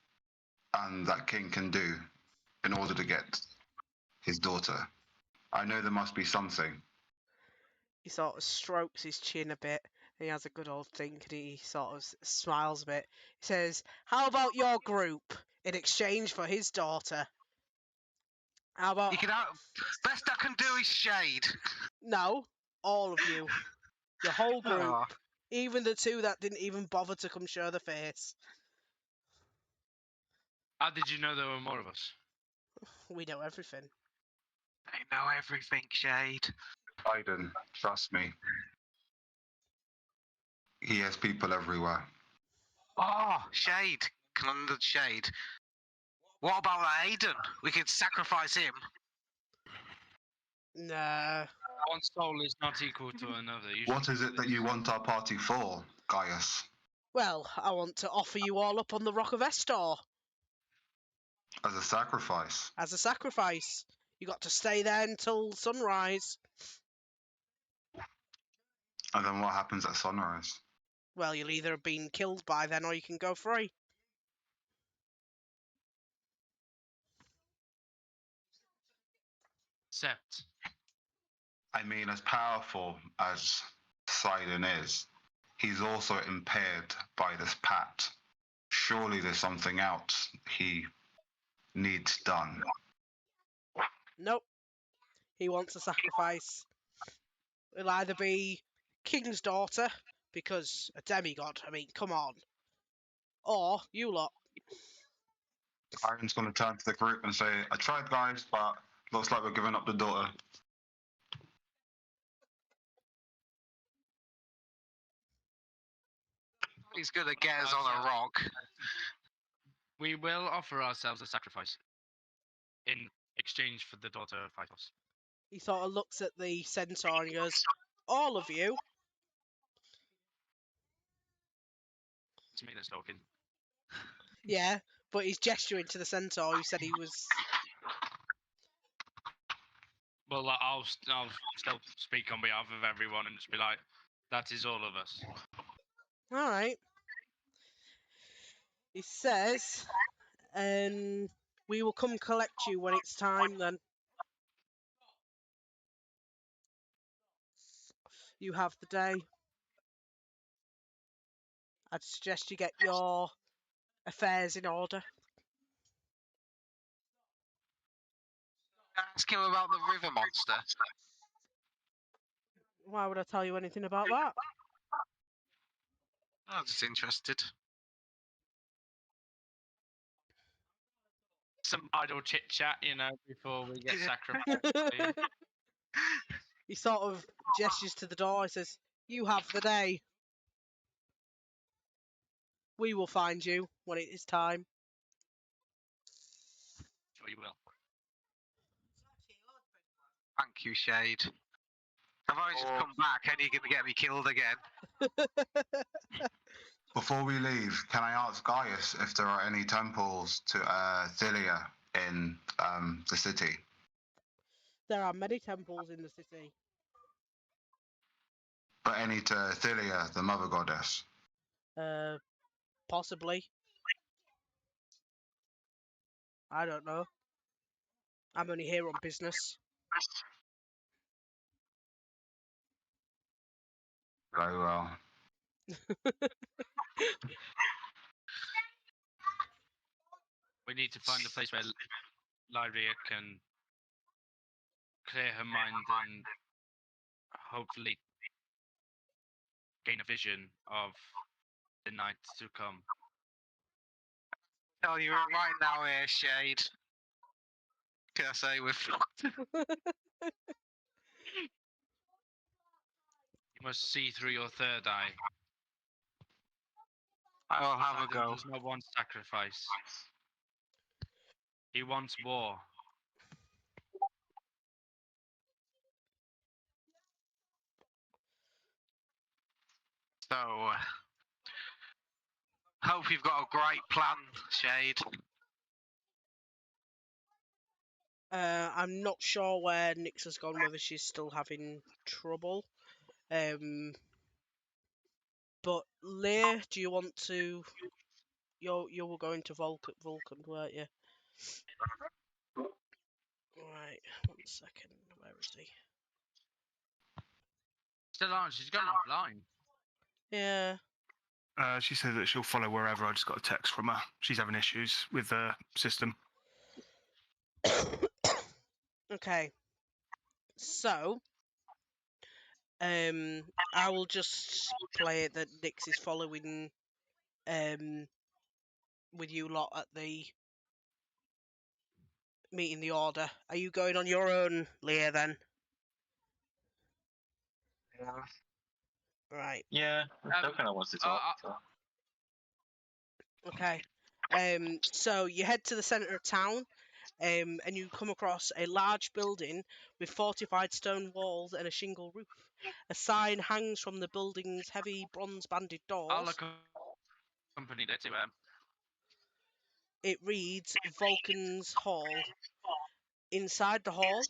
and that king can do in order to get his daughter. I know there must be something." He sort of strokes his chin a bit. And he has a good old think, and he sort of smiles a bit. He says, "How about your group in exchange for his daughter?" How about You can out. Best I can do is shade. no? All of you, your whole group, Oh. even the two that didn't even bother to come show their face. How did you know there were more of us? We know everything. They know everything, Shade. Biden, trust me. He has people everywhere. Oh, Shade. Conundred Shade. What about Aiden? We could sacrifice him. Nah. One soul is not equal to another. What is it that you want our party for, Gaius? Well, I want to offer you all up on the Rock of Estor As a sacrifice? as a sacrifice. You got to stay there until sunrise. And then what happens at sunrise? Well, you'll either have been killed by then or you can go free. Except, I mean, as powerful as Poseidon is, he's also impaired by this pact. Surely there's something else he needs done. Nope. He wants a sacrifice. It'll either be King's daughter, because a demigod, I mean, come on. Or you lot. Iron's going to turn to the group and say, I tried, guys, but looks like we're giving up the daughter. He's gonna get us on a rock. we will offer ourselves a sacrifice in exchange for the daughter of Phytos. He sort of looks at the centaur and goes, all of you? It's me that's talking. Yeah, but he's gesturing to the centaur who said he was... Well, I'll still speak on behalf of everyone and just be like, that is all of us. Alright. He says, and we will come collect you when it's time then. You have the day. I'd suggest you get your affairs in order. Ask him about the river monster. Why would I tell you anything about that? I'm just interested. Some idle chit chat, before we get sacrificed. He sort of gestures to the door. He says, you have the day. We will find you when it is time. Sure you will. Thank you, Shade. I've only just come back and you're going to get me killed again. Before we leave, can I ask Gaius if there are any temples to Thylia in the city? There are many temples in the city. But any to Thylia, the mother goddess? Possibly. I don't know. I'm only here on business. Very well. We need to find a place where Lyria can clear her mind and hopefully gain a vision of the night to come. Tell you right now here, Shade. Can I say we're fucked? You must see through your third eye. I will have a Poseidon go. does not want sacrifice. He wants war. So, hope you've got a great plan, Shade. I'm not sure where Nyx has gone, whether she's still having trouble. But Lear, do you want to... You were going to Vulcan, weren't you? Right, 1 second. Where is he? Still on, she's gone offline. Yeah. She said that she'll follow wherever. I just got a text from her. She's having issues with the system. Okay. So, I will just play it that Nix is following with you lot at the meeting the order. Are you going on your own, Leah, then? Right. Yeah, still kind of wants to talk. So. Okay. So you head to the centre of town, and you come across a large building with fortified stone walls and a shingle roof. A sign hangs from the building's heavy bronze-banded I'll doors. accompany it to him. It reads Vulcan's Hall. Inside the hall,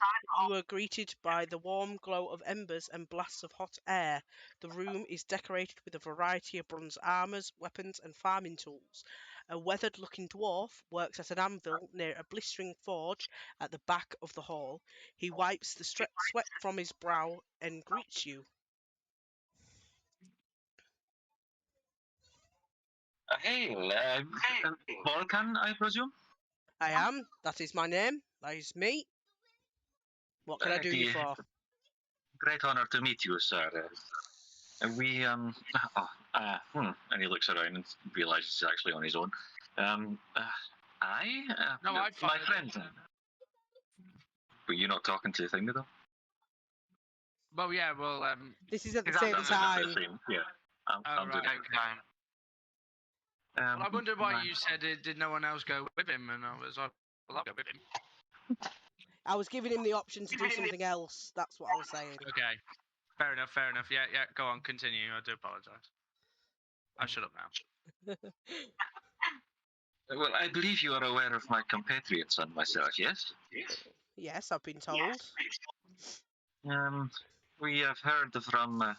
you are greeted by the warm glow of embers and blasts of hot air. The room is decorated with a variety of bronze armours, weapons, and farming tools. A weathered-looking dwarf works at an anvil near a blistering forge at the back of the hall. He wipes the sweat from his brow and greets you. Hail, Vulcan, I presume? I am. That is my name. That is me. What can I do you for? Great honor to meet you, sir. We, and he looks around and realizes he's actually on his own. No, I my followed friend. But you're not talking to the thing, though? Well, yeah, well, This is at the Is that same the- time. Yeah. I'm doing right, it. okay. Well, I wonder why you said did no one else go with him, and I was like, well, I'll go with him. I was giving him the option to do something else. That's what I was saying. Okay, fair enough, fair enough. Yeah, yeah, go on, continue. I do apologise. I'll shut up now. Well, I believe you are aware of my compatriots and myself, yes? Yes, I've been told. We have heard from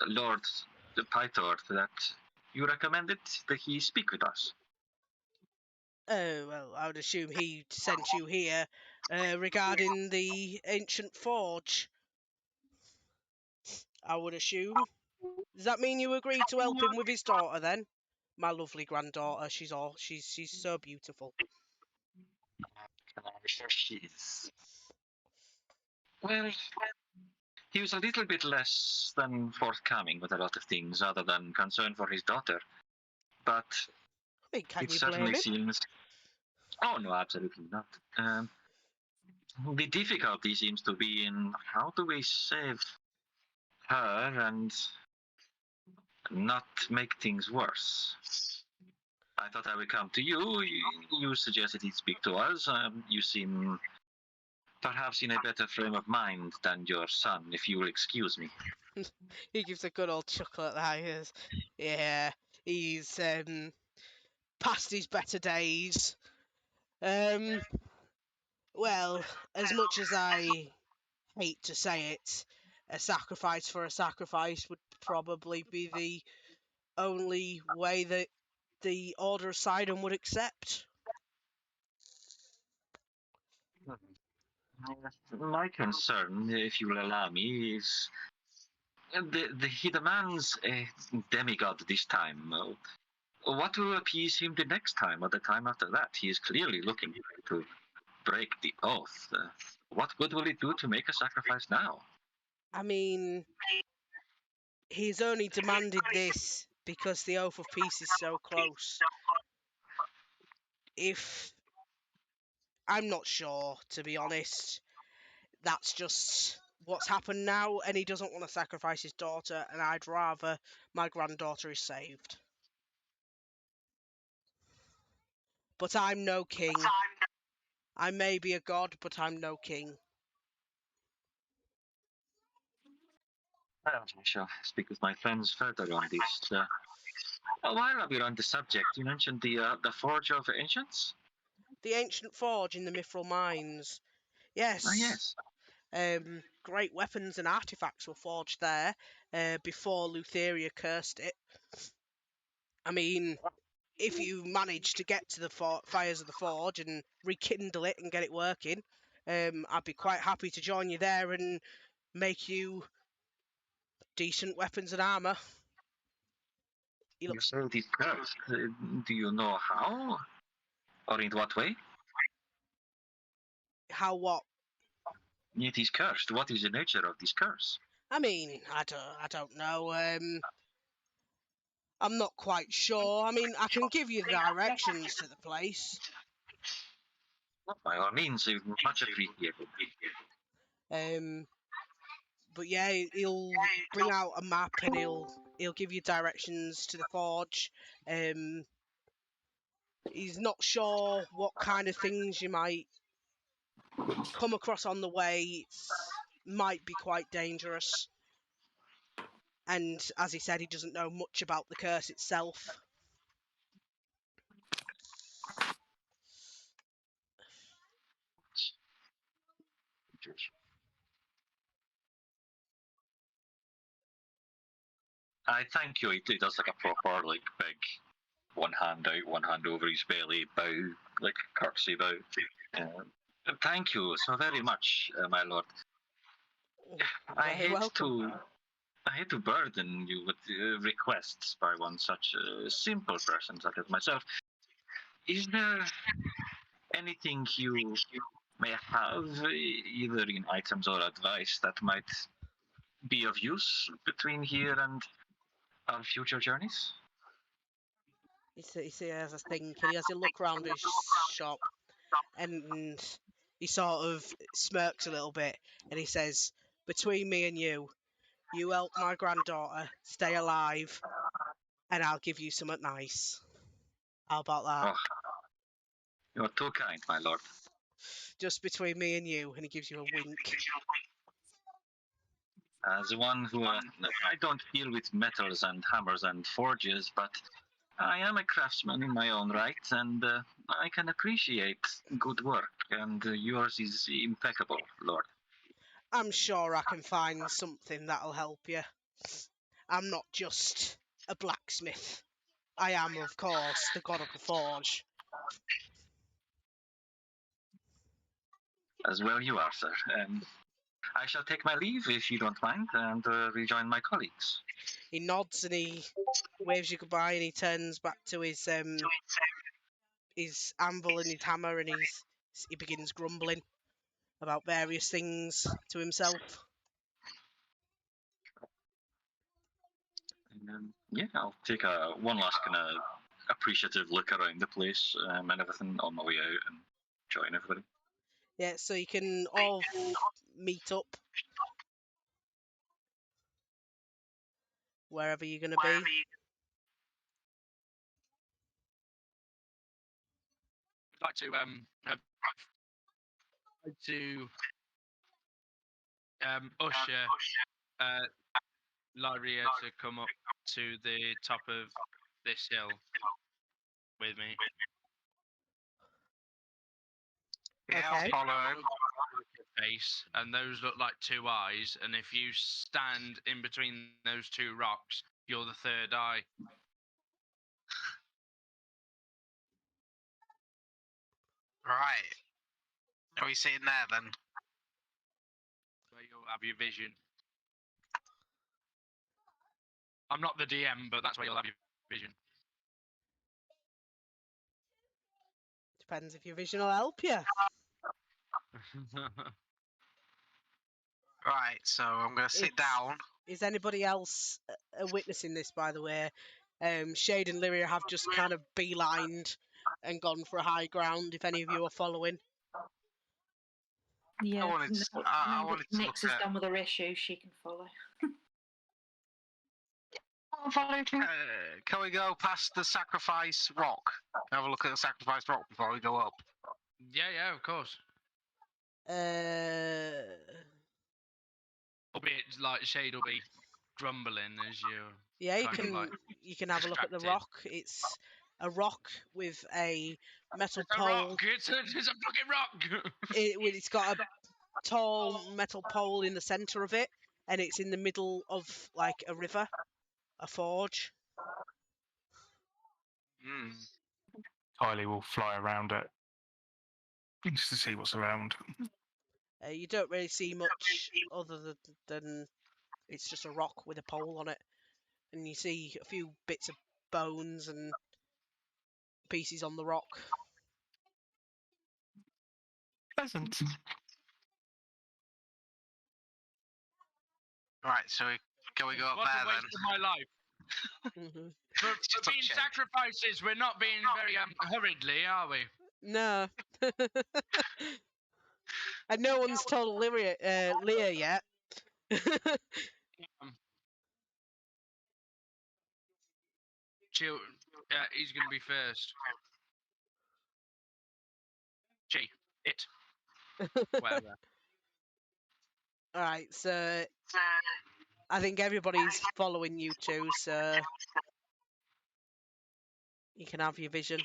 Lord Pytor that you recommended that he speak with us. Oh, well, I would assume he sent you here regarding the ancient forge. I would assume. Does that mean you agreed to help him with his daughter then? My lovely granddaughter. She's so beautiful. Sure she is. Well, he was a little bit less than forthcoming with a lot of things other than concern for his daughter. But I mean, can it you certainly blame him? seems... Oh, no, absolutely not. The difficulty seems to be in how do we save her and not make things worse. I thought I would come to you. You suggested he'd speak to us. You seem perhaps in a better frame of mind than your son, if you will excuse me. He gives a good old chuckle at that. He goes, yeah, he's past his better days. Well, as much as I hate to say it, a sacrifice for a sacrifice would probably be the only way that the Order of Sidon would accept. My concern, if you will allow me, is he demands a demigod this time. What will appease him the next time or the time after that? He is clearly looking to break the oath. What good will it do to make a sacrifice now? I mean, he's only demanded this because the Oath of Peace is so close. If... I'm not sure, to be honest. That's just what's happened now, and he doesn't want to sacrifice his daughter, and I'd rather my granddaughter is saved. But I'm no king. I may be a god, but I'm no king. Well, I shall speak with my friends further on this. While we're on the subject, you mentioned the Forge of Ancients? The ancient forge in the Mithril Mines. Yes. Yes. Great weapons and artifacts were forged there before Lutheria cursed it. I mean, if you manage to get to the fires of the forge and rekindle it and get it working, I'd be quite happy to join you there and make you decent weapons and armour. You said it cursed. Do you know how? Or in what way? How what? It is cursed. What is the nature of this curse? I mean, I don't know. I'm not quite sure. I mean, I can give you directions to the place. By all means, much appreciated. But yeah, he'll bring out a map and he'll give you directions to the forge. He's not sure what kind of things you might come across on the way. It's might be quite dangerous. And as he said, he doesn't know much about the curse itself. I thank you. He does like a proper, like, big one hand out, one hand over his belly, bow, like curtsy bow. Thank you so very much, my lord. I Very welcome. hate to burden you with requests by one such simple person such as myself. Is there anything you may have, either in items or advice, that might be of use between here and our future journeys? He has a think, and he has a look around his shop, and he sort of smirks a little bit, and he says, "Between me and you help my granddaughter stay alive, and I'll give you something nice. How about that? Oh, you're too kind, my lord. Just between me and you," and he gives you a wink. As one who, I don't deal with metals and hammers and forges, but I am a craftsman in my own right, and I can appreciate good work, and yours is impeccable, Lord. I'm sure I can find something that'll help you. I'm not just a blacksmith. I am, of course, the god of the forge. As well you are, sir. I shall take my leave, if you don't mind, and rejoin my colleagues. He nods and he waves you goodbye, and he turns back to his anvil and his hammer, and he begins grumbling about various things to himself. And, yeah, I'll take one last kind of appreciative look around the place and everything on my way out and join everybody. Yeah, so you can all meet up wherever you're going to be. I'd like to usher Lyria to come up to the top of this hill with me. Yeah, Okay. I'll follow him. Face, and those look like two eyes, and if you stand in between those two rocks, you're the third eye. Right. Are we sitting there then? Where you'll have your vision. I'm not the DM, but that's where you'll have your vision. Depends if your vision will help you. Right, so I'm going to sit down. Is anybody else witnessing this, by the way? Shade and Lyria have just kind of beelined and gone for a high ground, if any of you are following. Yeah, wanted to- I wanted to Nix look is at- done with her issue. She can follow. I'll follow too. Can we go past the sacrifice rock? Have a look at the sacrifice rock before we go up. yeah, of course. Albeit, like, Shade will be grumbling as you. Yeah, you kind of can like have a look at the distracted. rock. It's a rock with a metal It's a pole. rock. It's a fucking rock. It's got a tall metal pole in the center of it, and it's in the middle of like a river, a forge. Kylie will fly around it just to see what's around. You don't really see much other than it's just a rock with a pole on it, and you see a few bits of bones and pieces on the rock. Pleasant. Right, so can we go up What there a waste of my life. Mhm. For Just being check. sacrifices, we're not being very hurriedly, are we? No. And no one's told Leah yet. He's going to be first. Whatever. All right, so I think everybody's following you two, so you can have your vision.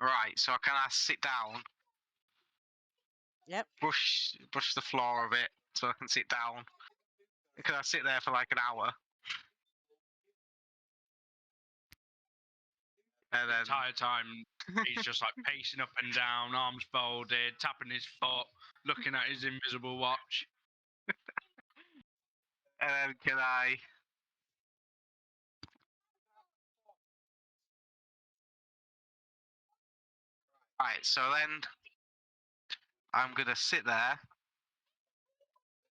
Right, so can I sit down? Yep. Brush the floor a bit so I can sit down. Can I sit there for like an hour? And The then entire time, he's just like pacing up and down, arms folded, tapping his foot, looking at his invisible watch. and then can I Right, so then I'm gonna sit there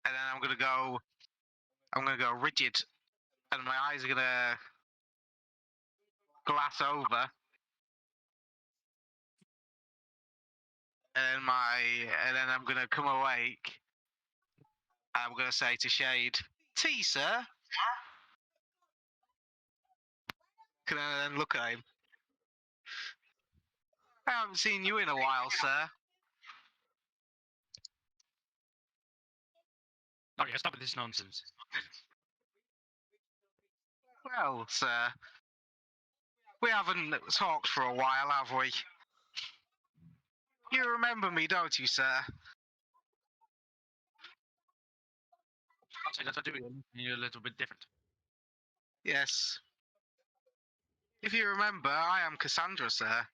and then I'm gonna go rigid and my eyes are gonna glass over and then I'm gonna come awake and I'm gonna say to Shade, "Tea, sir." Can I then look at him? I haven't seen you in a while, sir. Oh yeah, stop with this nonsense. Well, sir, we haven't talked for a while, have we? You remember me, don't you, sir? I'll say that I do. You're a little bit different. Yes. If you remember, I am Cassandra, sir.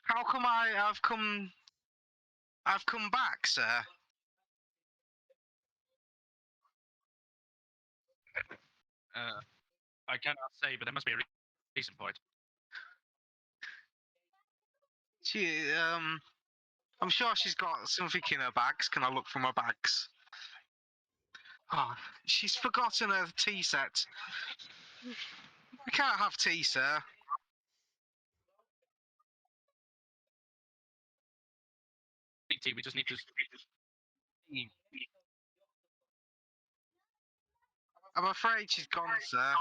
How come I've come back, sir? I cannot say, but there must be a reason for it. I'm sure she's got something in her bags. Can I look from her bags? Oh, she's forgotten her tea set. We can't have tea, sir. We just need to. I'm afraid she's gone, sir.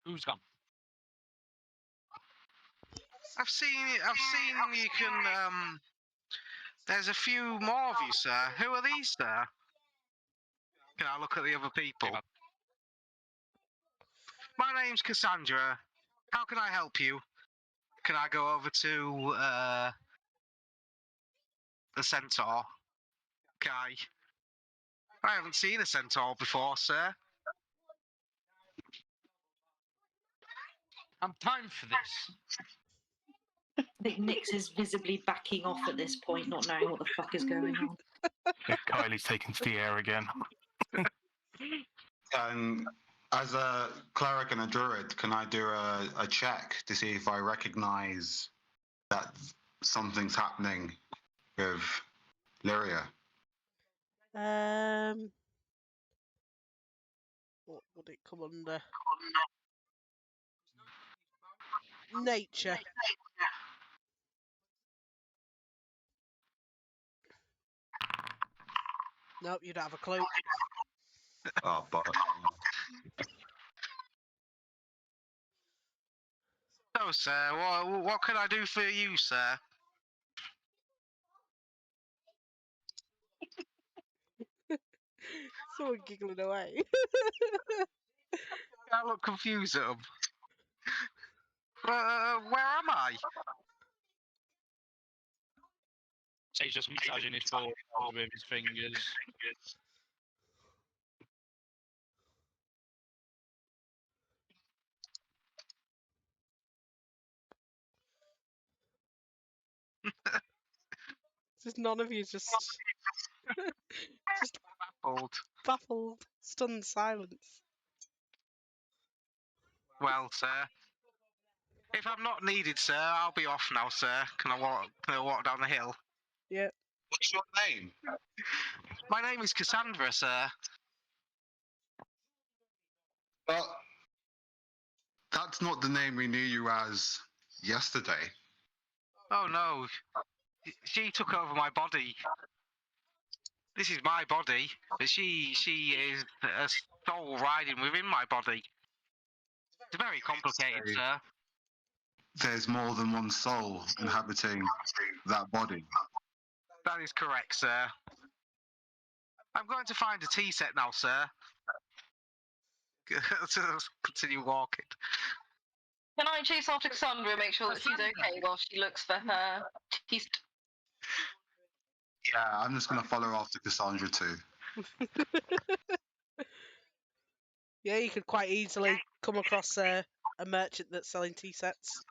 Who's gone? I've seen you can. There's a few more of you, sir. Who are these, sir? Can I look at the other people? My name's Cassandra. How can I help you? Can I go over to the centaur? Guy. I haven't seen a centaur before, sir. I'm time for this. I think Nix is visibly backing off at this point, not knowing what the fuck is going on. Yeah, Kylie's taken to the air again. As a cleric and a druid, can I do a check to see if I recognize that something's happening with Lyria? What would it come under? Nature. Nope, you don't have a clue. Oh, but So, sir, what can I do for you, sir? Someone giggling away. I look confused at him. Where am I? So he's just massaging his forehead with his fingers. Just none of you just Just Baffled. baffled, stunned silence. Well, sir. If I'm not needed, sir, I'll be off now, sir. Can I walk down the hill? Yeah. What's your name? My name is Cassandra, sir. But that's not the name we knew you as yesterday. Oh no. She took over my body. This is my body, but she is a soul riding within my body. It's very complicated, Say sir. There's more than one soul inhabiting that body. That is correct, sir. I'm going to find a tea set now, sir. Continue walking. Can I chase after Cassandra and make sure that she's okay while she looks for her teeth? Yeah, I'm just gonna follow after Cassandra too. Yeah, you could quite easily come across a merchant that's selling tea sets.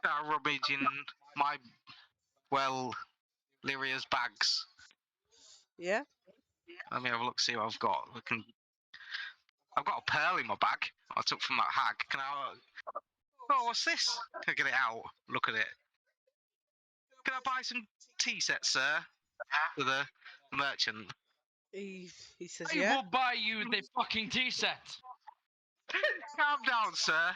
I rummage in my, Lyria's bags. Yeah. Let me have a look, see what I've got. I've got a pearl in my bag I took from that hag. Can I... Oh, what's this? Can I get it out? Look at it. Can I buy some tea sets, sir? For the merchant. He says, I yeah. will buy you the fucking tea set. Calm down, sir.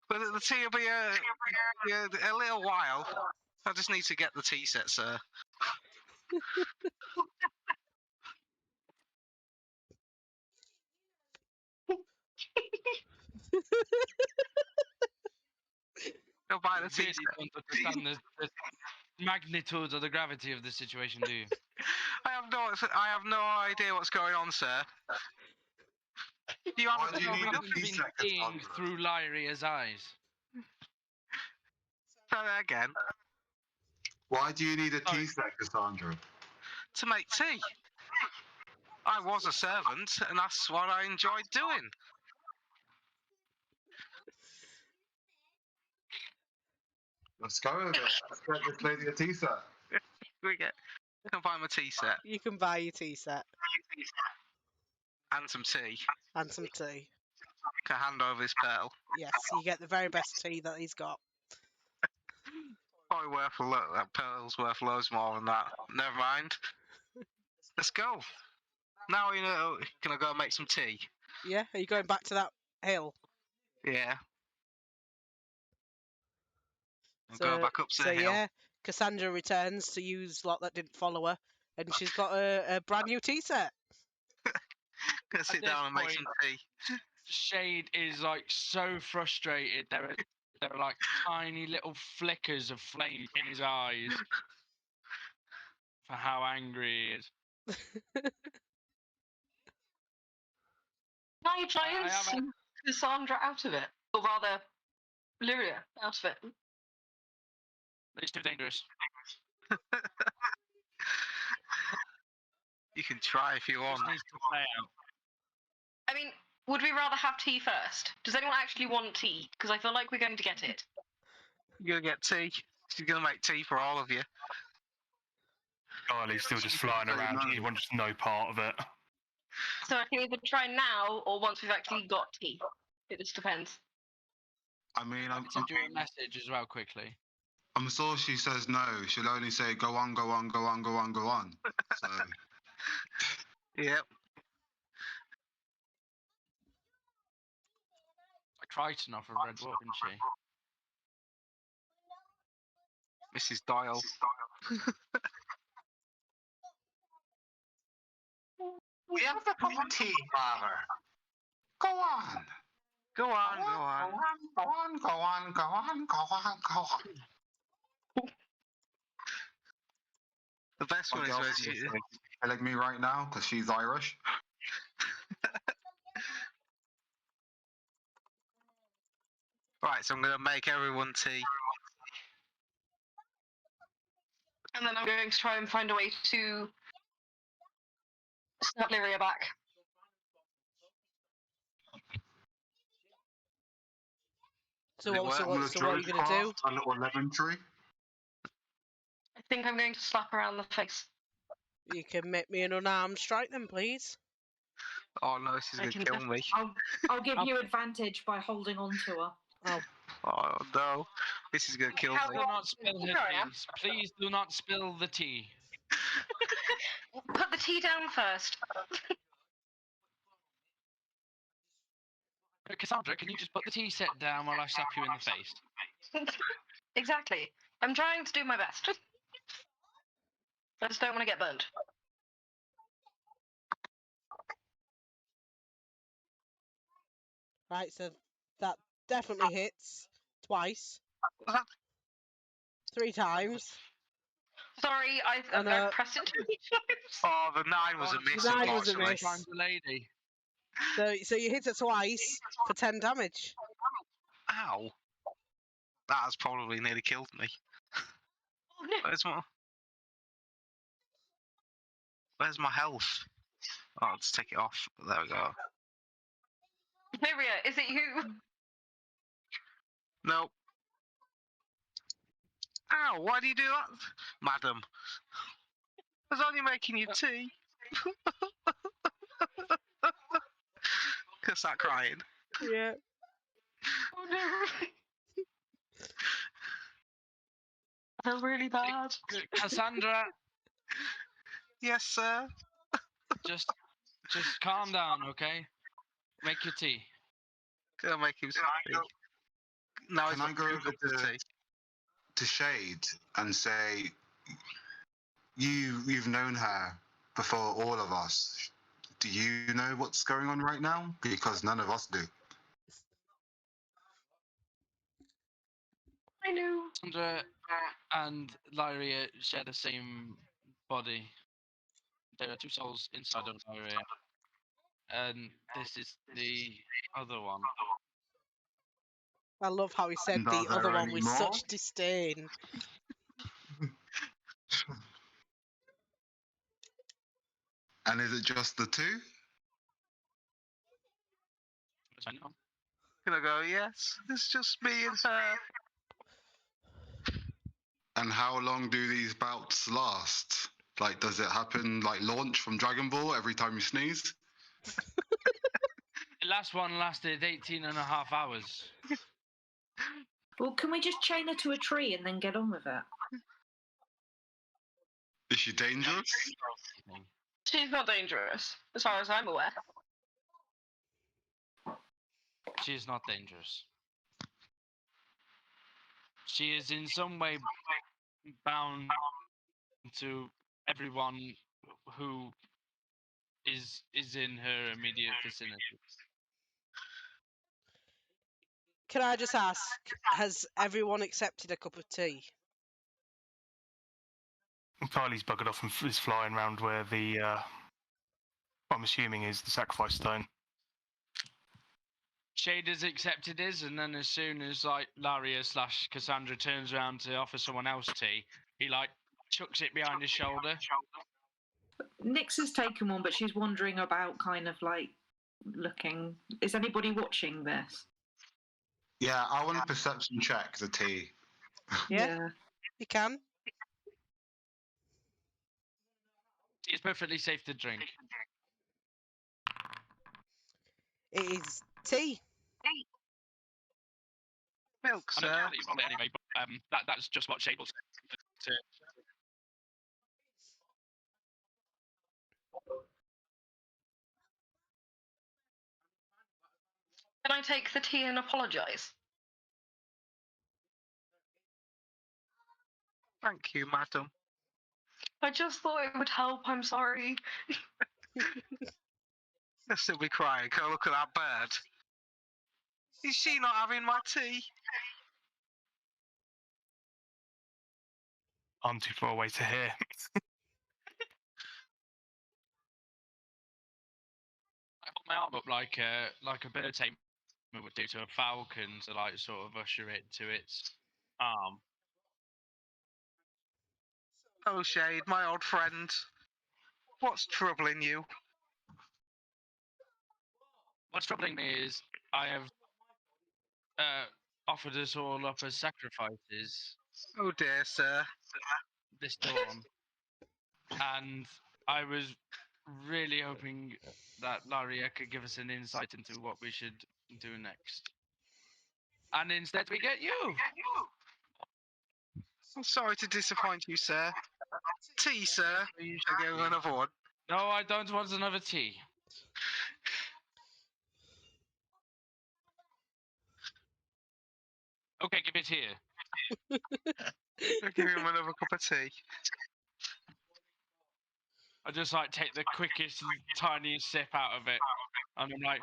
But the tea will be a little while. I just need to get the tea set, sir. Go buy the tea Really set. don't understand the magnitude of the gravity of the situation, do you? I have no idea what's going on, sir. You Why haven't do you told me need a nothing. tea Been set, seeing Cassandra? through Lyria's eyes. Say that again. Why do you need a Sorry. tea set, Cassandra? To make tea. I was a servant, and that's what I enjoyed doing. Let's go with it. Let's get this lady a tea set. I can buy my tea set You can buy your tea set and some tea. and some tea. Can I hand over this pearl? Yes, you get the very best tea that he's got. Probably worth a lot. That pearl's worth loads more than that. Never mind. Let's go. Now you know. Can I go and make some tea? Yeah, are you going back to that hill? Yeah. I'll So, go back up to the hill. yeah, Cassandra returns to use lot that didn't follow her, and she's got a brand new tea set. Gonna sit this down and make some point- tea. Shade is like so frustrated. There are like tiny little flickers of flame in his eyes for how angry he is. Can I try and I have sneak Cassandra out of it? Or rather, Lyria out of it? It's too dangerous. You can try if you This want. needs to play out. I mean, would we rather have tea first? Does anyone actually want tea? Because I feel like we're going to get it. You're gonna get tea. She's gonna make tea for all of you. Charlie's still just flying Say around. no. He wants no part of it. So I can either try now or once we've actually got tea. It just depends. I mean, I'm Send you a message as well quickly. sure she says no. She'll only say go on, go on, go on, go on, go on. So Yep. Triton off of Red Dwarf, isn't she? Mrs. Doyle. we have a cup of tea, Father. Go on. Go on, go on. Go on, go on, go on, go on, go on. The best one is where she. Like me right now, because she's Irish. Right, so I'm gonna make everyone tea. And then I'm going to try and find a way to snap Lyria back. So Did it what? work? So I'm what? So what are you gonna do? A little lemon tree. I think I'm going to slap her around the face. You can make me an unarmed strike then, please. Oh no, this is I gonna can kill me. I'll give you advantage by holding on to her. Oh, Oh no, this is gonna kill How me. Do not spill her Here I am. tea. Please do not spill the tea. Put the tea down first. Cassandra, can you just put the tea set down while I slap you in the face? Exactly. I'm trying to do my best. I just don't want to get burned. right. So that definitely hits twice, Was that- 3 times. Sorry, I Oh, no. pressed it too many times. Oh, the 9 was a miss, The 9 was a unfortunately. miss. Find the lady. So you hit it twice for 10 damage. Ow. That has probably nearly killed me. Oh no. Where's my health? Oh, let's take it off. There we go. Lyria, is it you? Nope. Ow, why do you do that? Madam. I was only making you tea. Cause that crying. Yeah. Oh no. I feel really bad. Cassandra, Yes, sir. just calm down, okay? Make your tea. Gonna make him some tea. Now he's Can I got go 2 over cups of tea. to Shade and say, you've known her before all of us. Do you know what's going on right now? Because none of us do. I know. Cassandra and Lyria share the same body. There are 2 souls inside of Lyria. And this is the other one. I love how he said And are the other there one any with more? such disdain. And is it just the 2? Gonna go, yes, it's just me and her. And how long do these bouts last? Like, does it happen like launch from Dragon Ball every time you sneeze? The last one lasted 18 and a half hours. Well, can we just chain her to a tree and then get on with it? Is she dangerous? She's not dangerous, as far as I'm aware. She is not dangerous. She is in some way bound to everyone who is in her immediate vicinity. Can I just ask, has everyone accepted a cup of tea? Kylie's buggered off and is flying around where the, what I'm assuming is the sacrifice stone. Shade has accepted his, and then as soon as like Laria / Cassandra turns around to offer someone else tea, he like chucks it behind his shoulder. Nyx has taken one, but she's wandering about, kind of like looking. Is anybody watching this? Yeah, I want to perception check the tea. Yeah. You can. It's perfectly safe to drink. It is tea. Milk, I don't sir. know you roll it anyway, but that's just what Shade will say. Can I take the tea and apologise? Thank you, madam. I just thought it would help. I'm sorry. They'll still be crying. Go look at that bird. Is she not having my tea? I'm too far away to hear. I put my arm up like a bird taming would do to a falcon to like sort of usher it to its arm. Oh, Shade, my old friend. What's troubling you? What's troubling me is I have offered us all up as sacrifices. Oh dear, sir. this dawn, and I was really hoping that Laria could give us an insight into what we should do next. And instead, we get you. I'm sorry to disappoint you, sir. Tea, sir. I get another one. No, I don't want another tea. Okay, give it here. I'll give him another cup of tea. I just like take the quickest and tiniest sip out of it, and I'm like,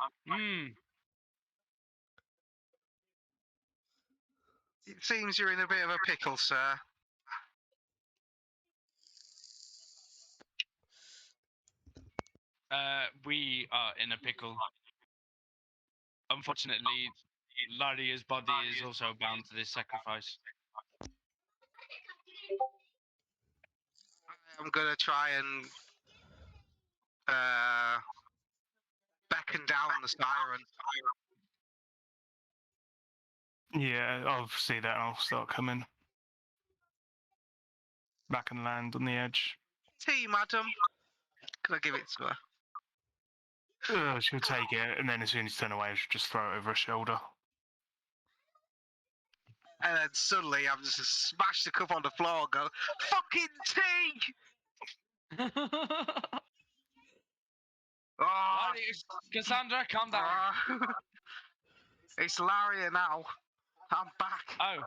It seems you're in a bit of a pickle, sir. We are in a pickle. Unfortunately, Laria's body is also bound to this sacrifice. I'm gonna try and beckon down the siren. Yeah, I'll see that and I'll start coming. Back and land on the edge. Tea, madam. Can I give it to her? She'll take it, and then as soon as you turn away, she'll just throw it over her shoulder. And then suddenly I'm just smash the cup on the floor and go, fucking tea! Oh, Cassandra, calm down. It's Laria now. I'm back. Oh,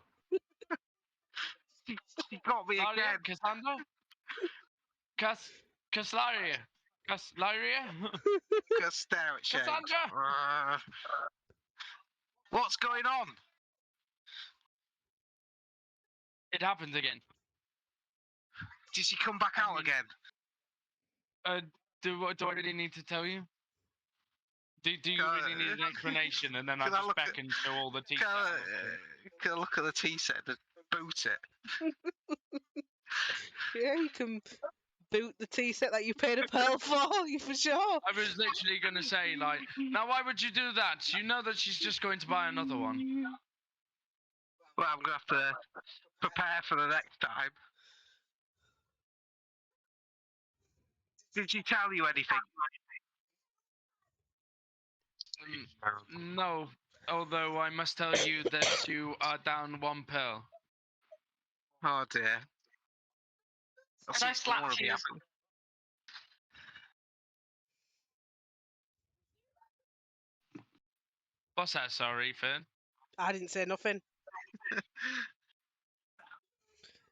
She got me Laria, again. Cassandra? Laria? Just stare at Shane. Cassandra! What's going on? It happened again. Did she come back out again? Do I really need to tell you? Do you really need an explanation? And then I can I just look at- beckon to all the tea Can I, set. can I look at the tea set and boot it? Yeah, you can boot the tea set that you paid a pearl for, you for sure. I was literally going to say, like, now why would you do that? You know that she's just going to buy another one. Well, I'm going to have to prepare for the next time. Did she tell you anything? No, although I must tell you that you are down one pearl. Oh dear. I'll Can I see slap more of you? you happen. What's that, sorry, Fern? I didn't say nothing.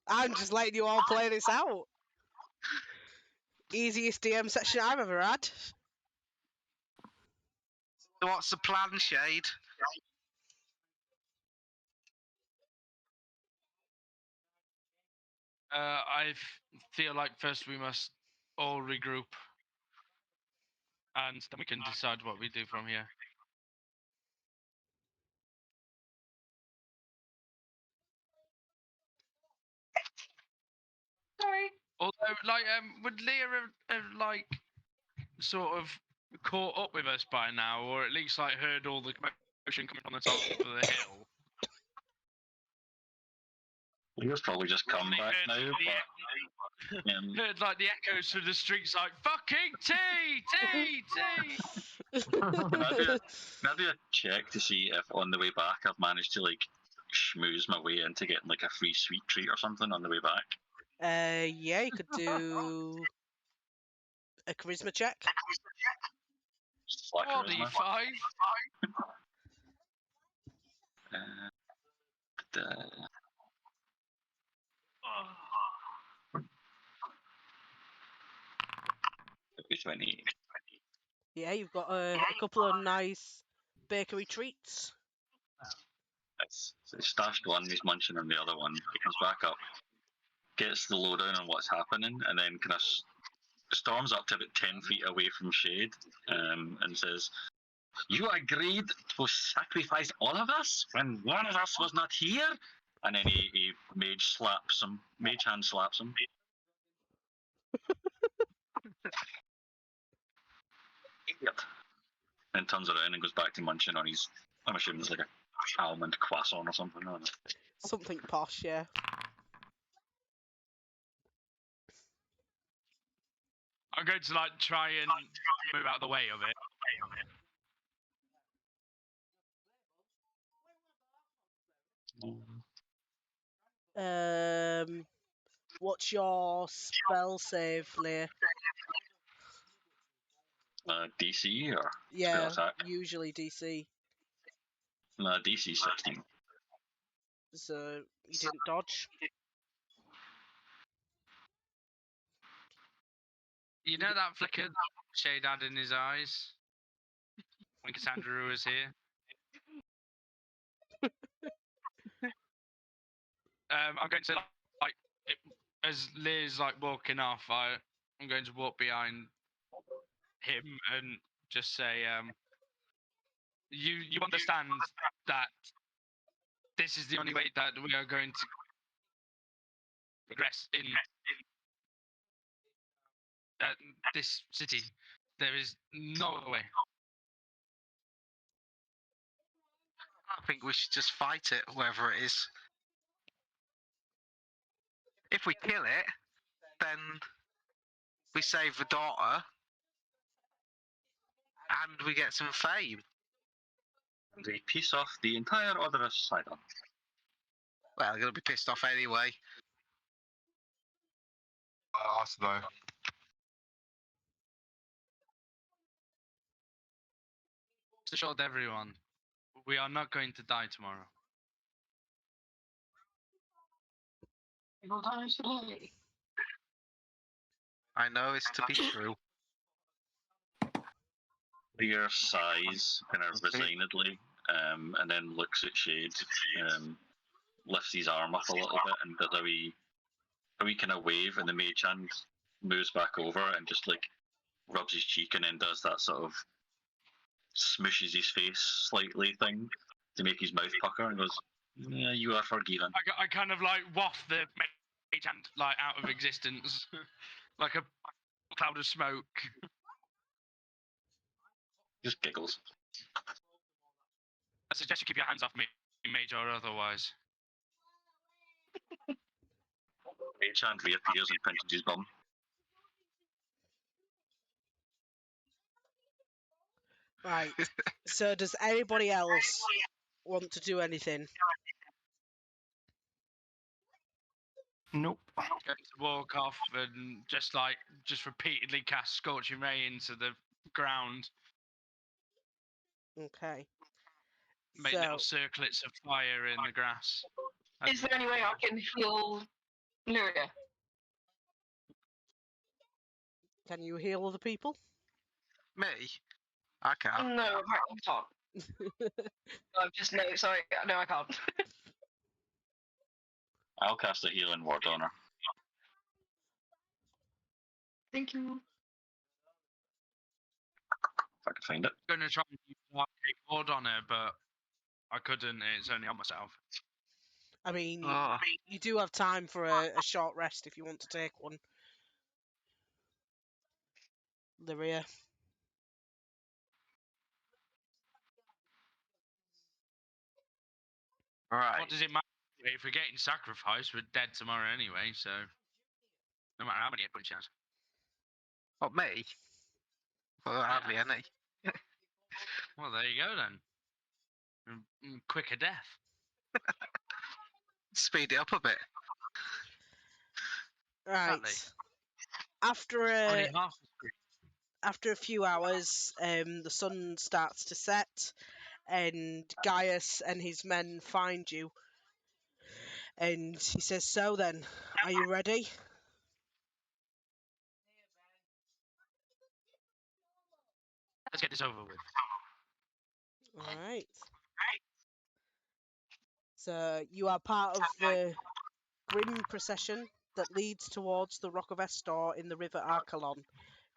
I'm just letting you all play this out. Easiest DM session I've ever had. So what's the plan, Shade? I feel like first we must all regroup. And then we can decide what we do from here. Sorry. Although, like, would Leah have, like, sort of caught up with us by now, or at least, like, heard all the commotion coming from the top of the hill? Leah's probably just come back now, but Heard, like, the echoes through the streets, like, fucking tea! can I do a check to see if on the way back I've managed to like schmooze my way into getting like a free sweet treat or something on the way back? Yeah, you could do a charisma check. Flat charisma. 45? Maybe 20. Yeah, you've got a couple of nice bakery treats. So he stashed one, he's munching on the other one. He comes back up, gets the lowdown on what's happening, and then kind of storms up to about 10 feet away from Shade and says, "You agreed to sacrifice all of us when one of us was not here?" And then he mage hand slaps him. Idiot. And turns around and goes back to munching on his, I'm assuming it's like a almond croissant or something. I don't know. Something posh, yeah. I'm going to like try and move out of the way of it. What's your spell save, Lear? DC or Yeah, spell attack? usually DC. DC 16. So you didn't dodge. You know that flicker that Shade had in his eyes when Cassandra was here? I'm going to like as Lear's like walking off, I'm going to walk behind him and just say, you understand that this is the only way that we are going to progress in this city. There is no other way. I think we should just fight it, whoever it is. If we kill it, then we save the daughter and we get some fame. They piece off the entire Odorous Sidon. Well, they're going to be pissed off anyway. Us though. To show everyone, we are not going to die tomorrow. People die today. I know it's to be true. Lear sighs kind of resignedly, and then looks at Shade, lifts his arm up a little bit, and does a wee kind of wave, and the mage hand moves back over and just like rubs his cheek, and then does that sort of smooshes his face slightly thing to make his mouth pucker, and goes, "Yeah, you are forgiven." I kind of like waft the mage hand like out of existence, like a cloud of smoke. Just giggles. I suggest you keep your hands off me, mage, or otherwise. Mage hand reappears and pinches his bum. Right. So does anybody else want to do anything? Nope. Going to walk off and just repeatedly cast Scorching Ray into the ground, Okay. make So little circlets of fire in the grass. Is there any way I can heal Lyria? can you heal other people? Me? I can't. No, apparently I can't. I've just no. Sorry, no, I can't. I'll cast a healing word on her. Thank you. If I can find it. I'm going to try and use Arcade Ward on her, but I couldn't. It's only on myself. I mean, Oh, you do have time for a short rest if you want to take one. Lyria. right. What does it matter? If we're getting sacrificed, we're dead tomorrow anyway, so no matter how many hit points she has. What, me? Well, hardly any. Well, there you go then. Quicker death. Speed it up a bit. Right. Exactly. After Only a half as quick. after a few hours, the sun starts to set, and Gaius and his men find you. And he says, "So then, are you ready?" Let's get this over with. All right. So you are part of the grim procession that leads towards the Rock of Estor in the River Archelon.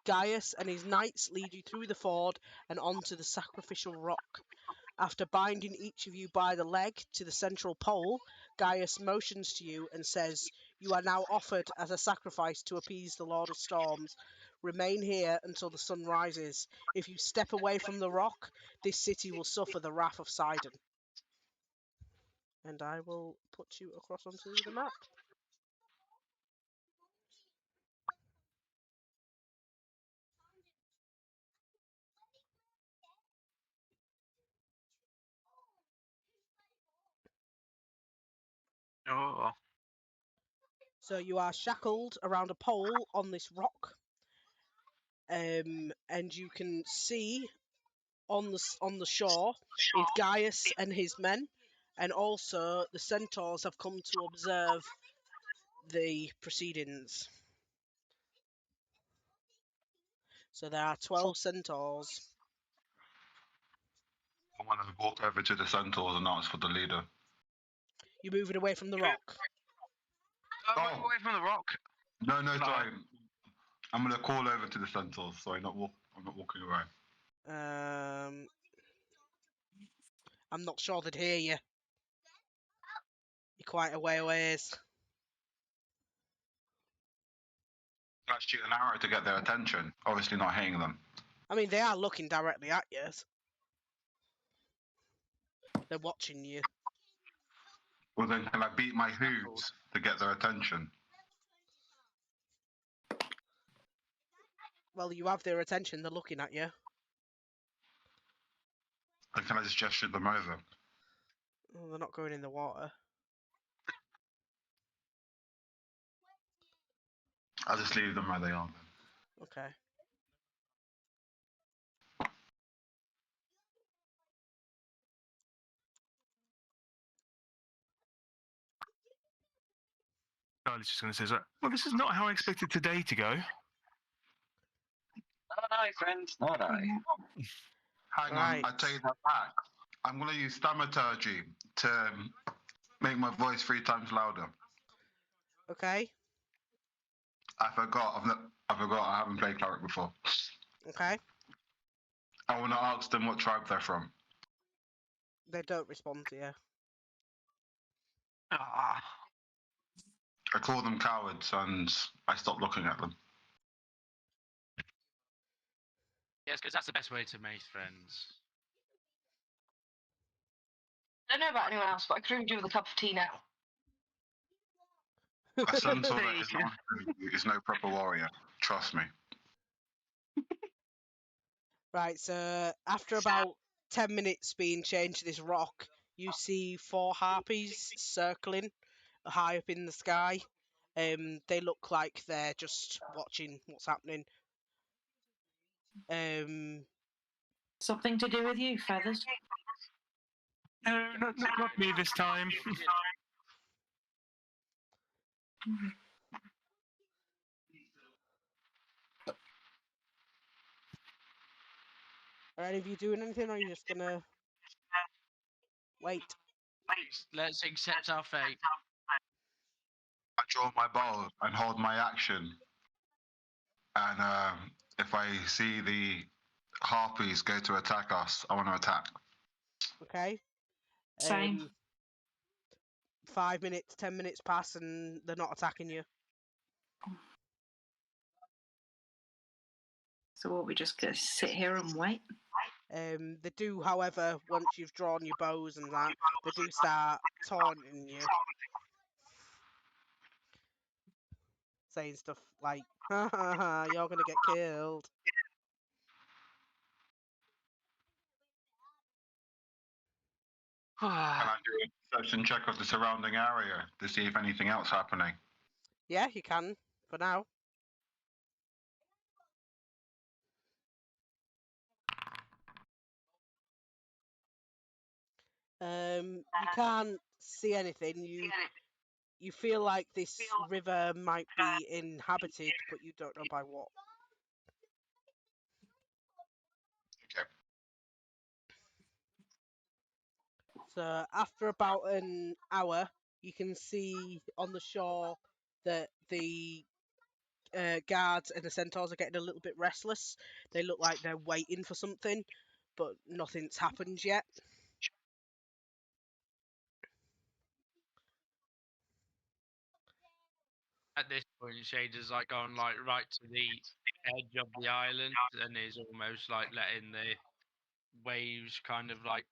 Gaius and his knights lead you through the ford and onto the sacrificial rock. After binding each of you by the leg to the central pole, Gaius motions to you and says, "You are now offered as a sacrifice to appease the Lord of Storms. Remain here until the sun rises. If you step away from the rock, this city will suffer the wrath of Sidon." And I will put you across onto the map. So you are shackled around a pole on this rock, and you can see on the shore is Gaius and his men, and also the centaurs have come to observe the proceedings. So there are 12 centaurs. I want to walk over to the centaurs and ask for the leader. You're moving away from the rock. Move away from the rock. No, No. sorry. I'm gonna call over to the centaurs. Sorry, I'm not walking away. I'm not sure they'd hear you. You're quite a way away. I shoot an arrow to get their attention. Obviously not hitting them. I mean, they are looking directly at you. They're watching you. Well, then can I beat my hooves to get their attention? Well, you have their attention. They're looking at you. And can I just gesture them over? Oh, they're not going in the water. I'll just leave them where they are then. Okay. Charlie's just going to say, well, this is not how I expected today to go. Not I, friends. Not I. Hang Right. on, I take that back. I'm going to use thaumaturgy to make my voice 3 times louder. Okay. I forgot. I haven't played cleric before. Okay. I want to ask them what tribe they're from. They don't respond to you. Ah. I call them cowards and I stop looking at them. Yes, because that's the best way to make friends. I don't know about anyone else, but I could really do with a cup of tea now. A centaur that is not is no proper warrior. Trust me. Right, so after about 10 minutes being chained to this rock, you see 4 harpies circling high up in the sky. They look like they're just watching what's happening. Something to do with you, Feathers? No, not me this time. Are any of you doing anything, or are you just gonna wait? Let's accept our fate. I draw my bow and hold my action. And if I see the harpies go to attack us, I want to attack. Okay. Same. 5 minutes, 10 minutes pass, and they're not attacking you. So what, we just gonna sit here and wait? They do, however, once you've drawn your bows and that, they do start taunting you, saying stuff like, "Ha ha ha, you're gonna get killed." Can I do a perception check of the surrounding area to see if anything else happening? Yeah, you can for now. You can't see anything. You feel like this river might be inhabited, but you don't know by what. Okay. So after about an hour, you can see on the shore that the guards and the centaurs are getting a little bit restless. They look like they're waiting for something, but nothing's happened yet. At this point, Shade is like gone like right to the edge of the island and is almost like letting the waves kind of like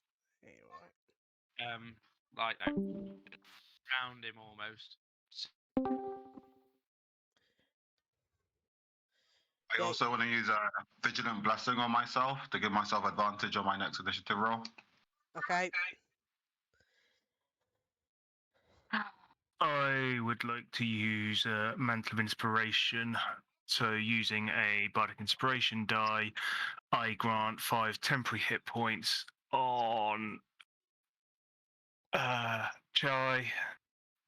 around him almost. I also want to use a vigilant blessing on myself to give myself advantage on my next initiative roll. Okay. I would like to use a Mantle of Inspiration. So, using a Bardic Inspiration die, I grant 5 temporary hit points on Chai,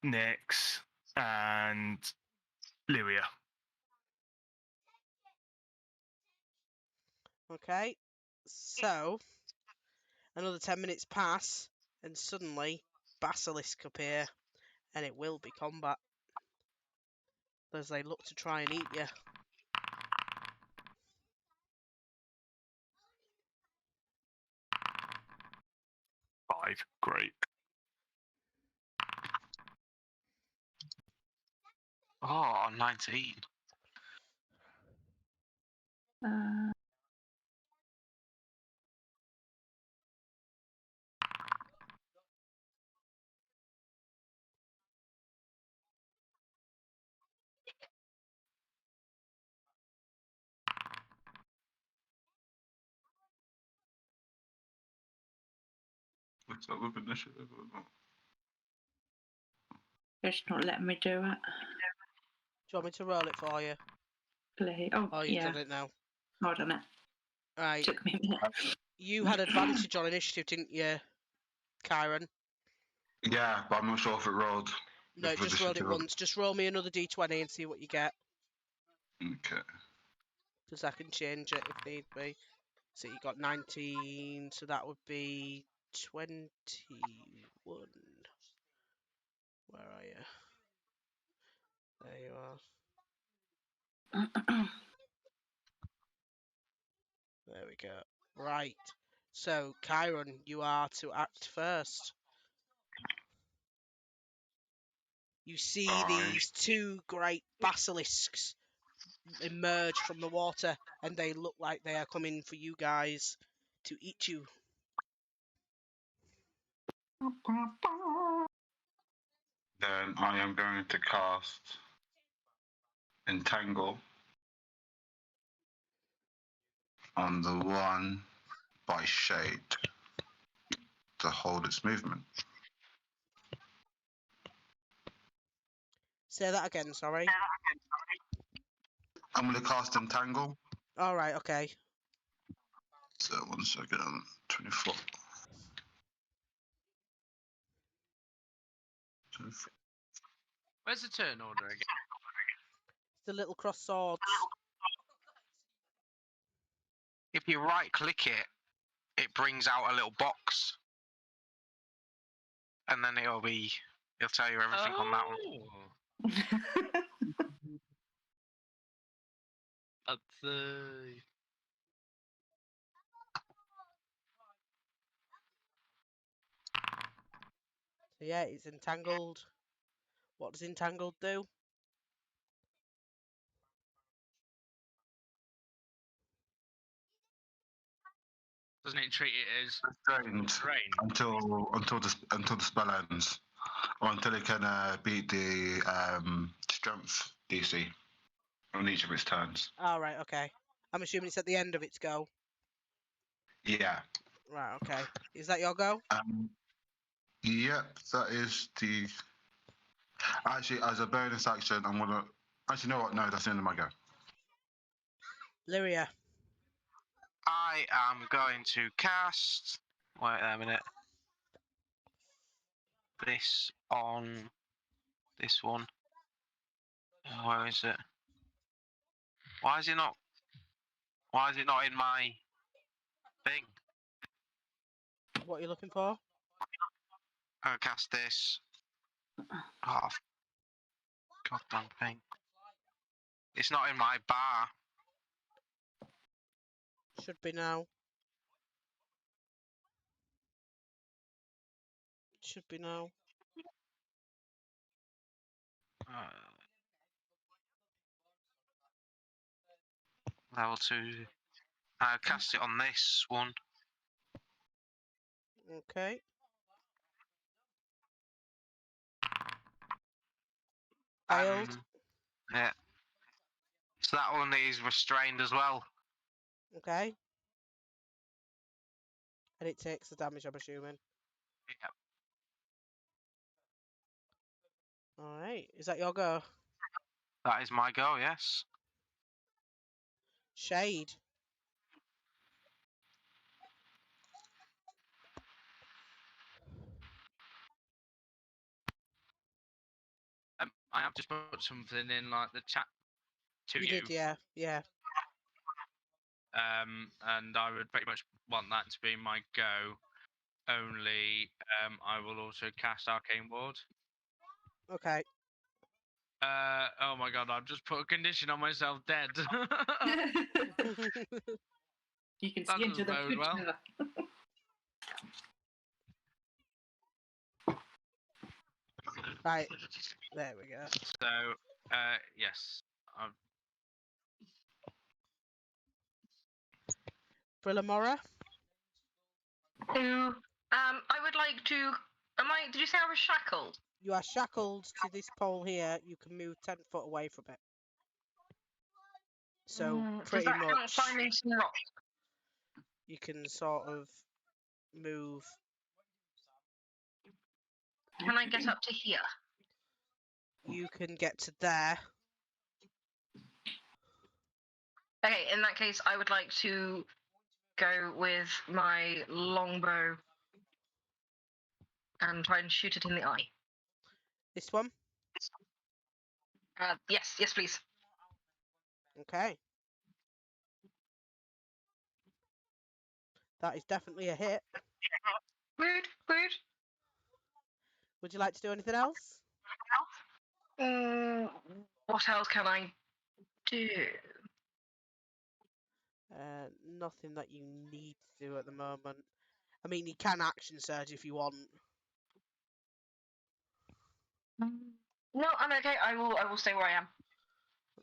Nyx, and Lyria. Okay. So, another 10 minutes pass, and suddenly, basilisk appear, and it will be combat. As they look to try and eat you. 5. Great. Oh, 19. What's up with initiative or not? It's not letting me do it. Do you want me to roll it for you? Oh, Oh, you've yeah. done it now. I've done it. Right. Took me a minute. You had advantage on initiative, didn't you, Kyron? Yeah, but I'm not sure if it rolled. No, With just rolled it initiative. once. Just roll me another d20 and see what you get. Okay. Because I can change it if need be. So you got 19, so that would be 21. Where are you? There you are. There we go. Right. So, Kyron, you are to act first. You see Alright. these two great basilisks emerge from the water, and they look like they are coming for you guys to eat you. Then I am going to cast Entangle on the one by Shade to hold its movement. Say that again, sorry. I'm going to cast Entangle. All right, okay. So 1 second. 24. 24. Where's the turn order again? The little cross swords. If you right click it, it brings out a little box. And then it'll tell you everything on that one. That's So yeah, it's entangled. What does entangled do? doesn't it treat it as Restrained rain? until the spell ends, or until it can beat the strength DC on each of its turns. All right, okay. I'm assuming it's at the end of its go. Yeah. Right, okay. Is that your go? Yep, that is the. Actually, as a bonus action, I'm gonna. Actually, you know what? No, that's the end of my go. Lyria. I am going to cast. Wait a minute. This on this one. Where is it? Why is it not in my thing? What are you looking for? I'll cast this. Oh, goddamn thing. It's not in my bar. Should be now. Should be now. Level 2. I'll cast it on this one. Okay. Failed. Yeah. So that one is restrained as well. Okay. And it takes the damage, I'm assuming. All right. Is that your go? That is my go, yes. Shade. I have just put something in like the chat to you. You did, yeah. Yeah. And I would pretty much want that to be my go. Only, I will also cast Arcane Ward. Okay. Oh my god, I've just put a condition on myself dead. You can That see into doesn't the bode well. future. Right. There we go. So, yes. Brillamora, I would like to. Did you say I was shackled? you are shackled to this pole here. You can move 10 foot away from it. So Does pretty that count much climbing some rocks? you can sort of move. Can I get up to here? You can get to there. Okay, in that case, I would like to go with my longbow and try and shoot it in the eye. This one. Yes, please. Okay. That is definitely a hit. Rude. Would you like to do anything else? What else can I do? Nothing that you need to do at the moment. I mean, you can action surge if you want. No, I'm okay. I will stay where I am.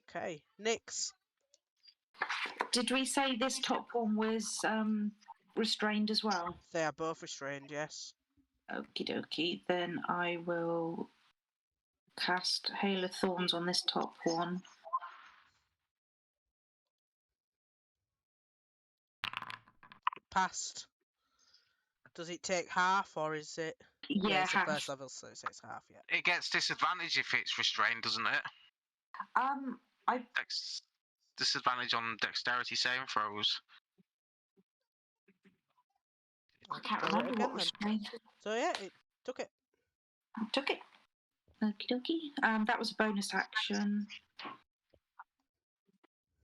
Okay. Nyx. Did we say this top one was restrained as well? They are both restrained, yes. Okie dokie. Then I will cast Hail of Thorns on this top one. Passed. Does it take half or is it? Yeah, it's the half. first level, so it takes half, yeah. It gets disadvantage if it's restrained, doesn't it? Disadvantage on dexterity saving throws. I can't Do it remember again what restrained. So yeah, it took it. I took it. Okie dokie. That was a bonus action.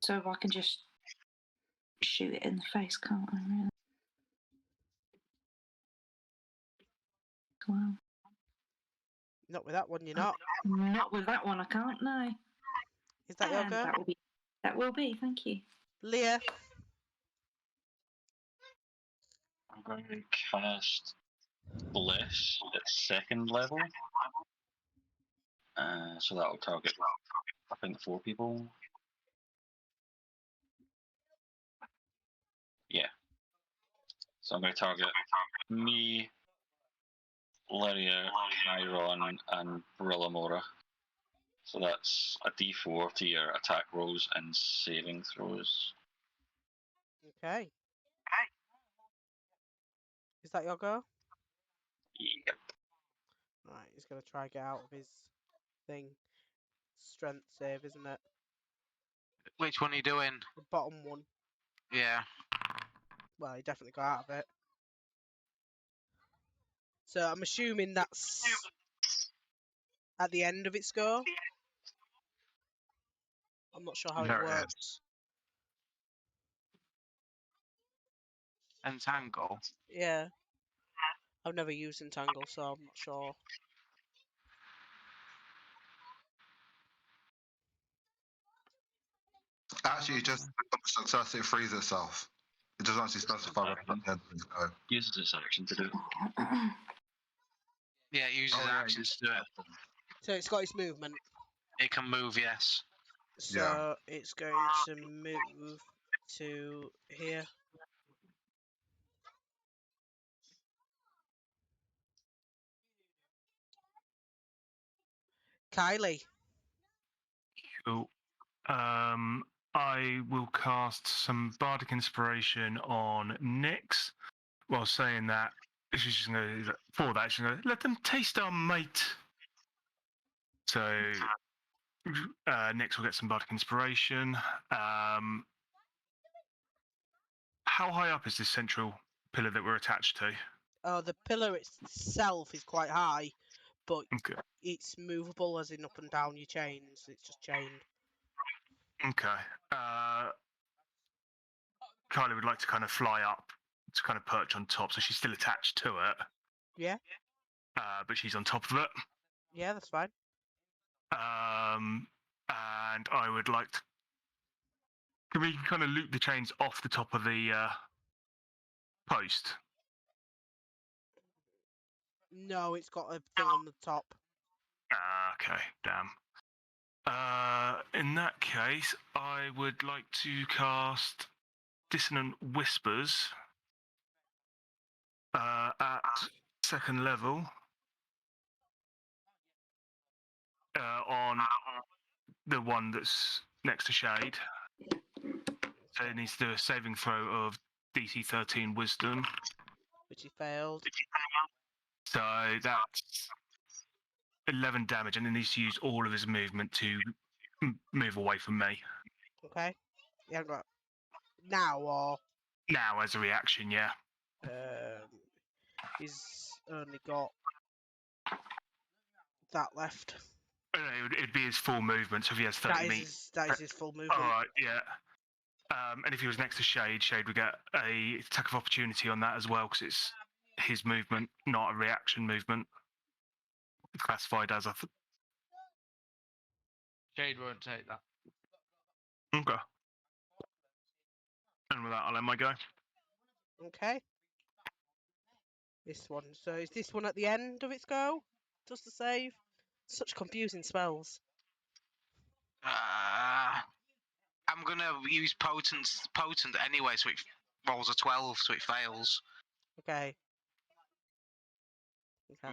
So I can just shoot it in the face, can't I, really? Wow. Not with that one, you're not. Not with that one, I can't, no. Is that your And go? that will be, thank you. Leah. I'm going to cast Bliss at 2nd level. So that'll target, I think, 4 people. Yeah. So I'm going to target me, Lyria, Chiron, and Brillamora. So that's a d4 to your attack rolls and saving throws. Okay. Is that your go? Yep. Right, he's going to try and get out of his thing. Strength save, isn't it? Which one are you doing? The bottom one. Yeah. Well, he definitely got out of it. So I'm assuming that's at the end of its go. I'm not sure how There it it is. works. Entangle. Yeah. I've never used Entangle, so I'm not sure. Actually, it just success, it frees itself. It doesn't actually specify where the end things go. Uses its action to do it. Yeah, it uses Oh, yeah, actions to do it. So it's got its movement. It can move, yes. So it's going to move to here. Kylie. Cool. I will cast some Bardic Inspiration on Nyx. While saying that, she's just going to, for that, she's going to let them taste our might. So next we'll get some bardic inspiration. How high up is this central pillar that we're attached to? Oh, the pillar itself is quite high, but Okay. it's movable as in up and down your chains. It's just chained. Okay. Kylie would like to kind of fly up to kind of perch on top, so she's still attached to it. Yeah? But she's on top of it. Yeah, that's fine. And I would like to. Can we kind of loop the chains off the top of the post? No, it's got a thing on the top. Okay, damn. In that case, I would like to cast Dissonant Whispers at second level on the one that's next to Shade. So it needs to do a saving throw of DC 13 Wisdom. Which he failed. So that's 11 damage, and it needs to use all of his movement to move away from me. Okay. You haven't got now or Now, as a reaction, yeah. he's only got that left. It'd be his full movement, so if he has 30 meters. That is his full movement. Alright, yeah. And if he was next to Shade, Shade would get a attack of opportunity on that as well, because it's his movement, not a reaction movement. It's classified as a. Shade won't take that. Okay. And with that, I'll end my go. Okay. This one. So is this one at the end of its go? Does the save? Such confusing spells. I'm gonna use potent anyway, so it rolls a 12, so it fails. Okay.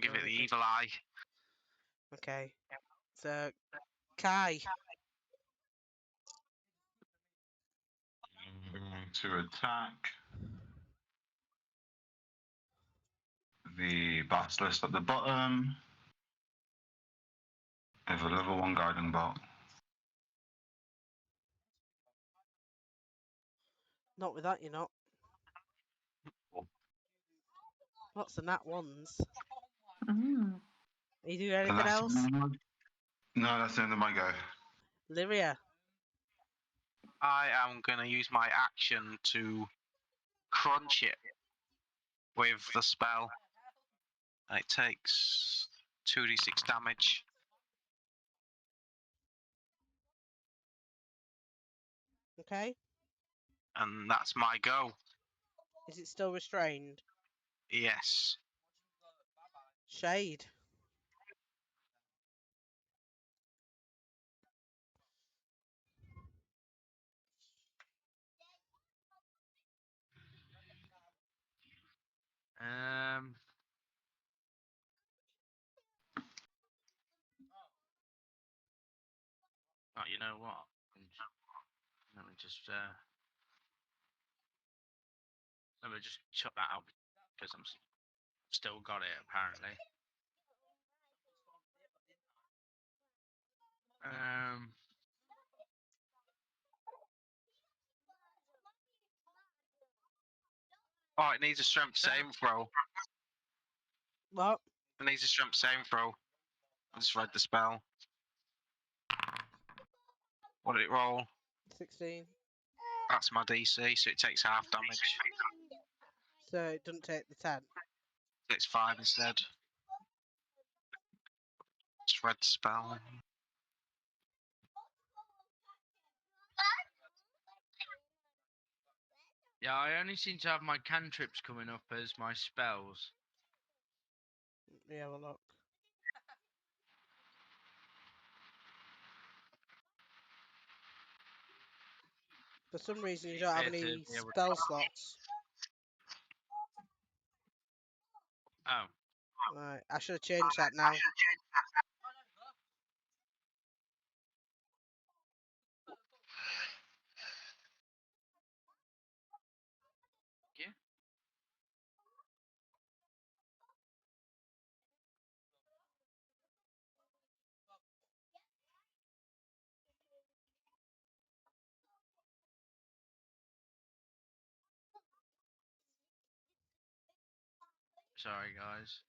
Give it the evil eye. Okay. So, Kai. To attack the basilisk at the bottom with a level 1 guiding bolt. Not with that, you're not. What's the nat ones? Mm. Are you doing anything else? No, that's the end of my go. Lyria. I am gonna use my action to crunch it with the spell. And it takes 2d6 damage. Okay. And that's my go. Is it still restrained? Yes. Shade. Oh, you know what? Let me just chuck that out because I'm still got it apparently. Oh, it needs a strength saving throw. What? It needs a strength saving throw. I just read the spell. What did it roll? 16. That's my DC, so it takes half damage. So it doesn't take the 10. It's 5 instead. Just read the spell. Yeah, I only seem to have my cantrips coming up as my spells. Yeah, well, look. For some reason, you don't have Better any be able to- spell slots. Oh, Right, I should have changed that now. yeah. Sorry, guys.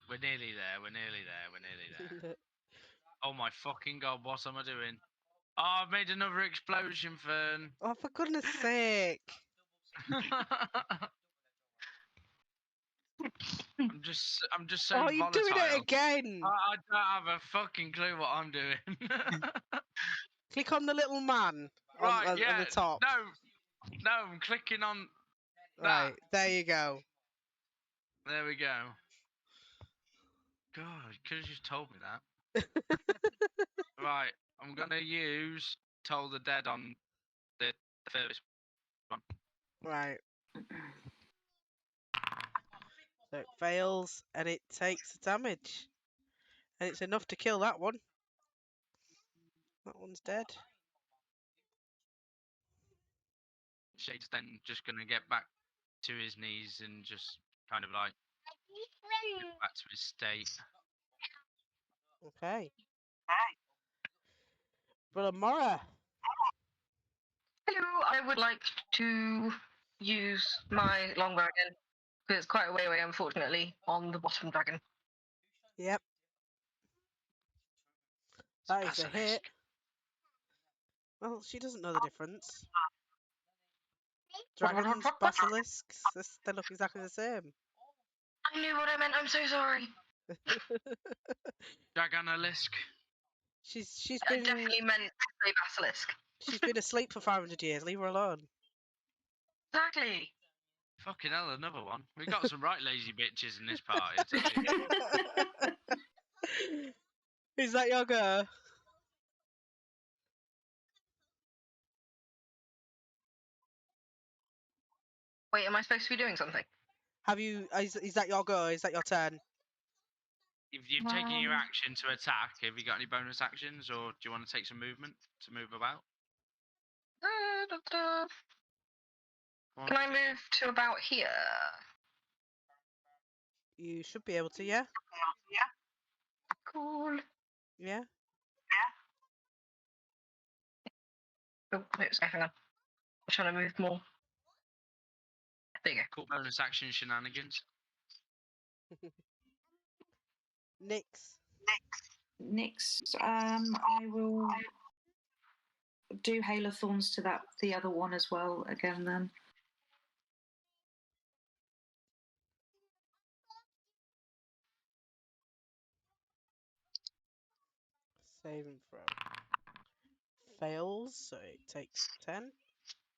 We're nearly there. We're nearly there. We're nearly there. Oh my fucking god! What am I doing? Oh, I've made another explosion, Fern. Oh, for goodness sake. I'm just so Oh, you're doing it volatile. again. I don't have a fucking clue what I'm doing. Click on the little man Right, on yeah. the top. No, I'm clicking on that. Right, there you go. There we go. God, you could have just told me that. Right, I'm gonna use Toll the Dead on the first one. Right. So it fails and it takes damage. And it's enough to kill that one. That one's dead. Shade's then just gonna get back to his knees and just kind of like get back to his state. Okay. Brother Mora. Hello, I would like to use my longbow again. Because it's quite a way away, unfortunately, on the bottom dragon. Yep. That is a hit. Basilisk. Well, she doesn't know the difference. Dragons, basilisks, they look exactly the same. I knew what I meant, I'm so sorry. Dragonalisk. She's I been definitely meant to say basilisk. she's been asleep for 500 years. Leave her alone. Exactly. Fucking hell, another one. We got some right lazy bitches in this party. I tell you. Is that your go? Wait, am I supposed to be doing something? Have you? Is that your go? Is that your turn? If you've taken your action to attack, have you got any bonus actions, or do you want to take some movement to move about? Can I move to about here? You should be able to, yeah. Cool. Yeah. Oh, wait, hang on. I'm trying to move more. There you go. Cool bonus action shenanigans. Nix. Nix, I will do Hail of Thorns to the other one as well again then. Save and throw. Fails, so it takes 10.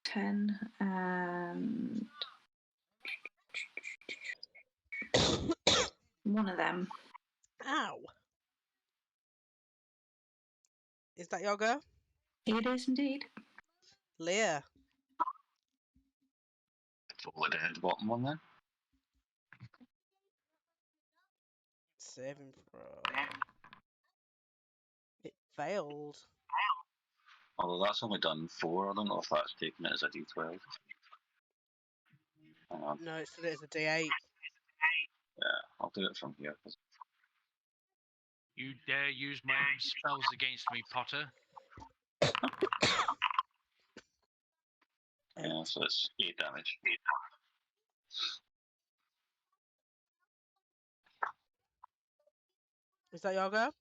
10 and one of them. Ow. Is that your go? It is indeed. Leah. Toll the Dead, bottom one then. Save and throw. It failed. Although that's only done 4, I don't know if that's taken it as a D12. Hang on. No, it's a D8. Yeah, I'll do it from here. 'Cause You dare use my own spells against me, Potter? yeah, so it's 8 damage. Is that your go?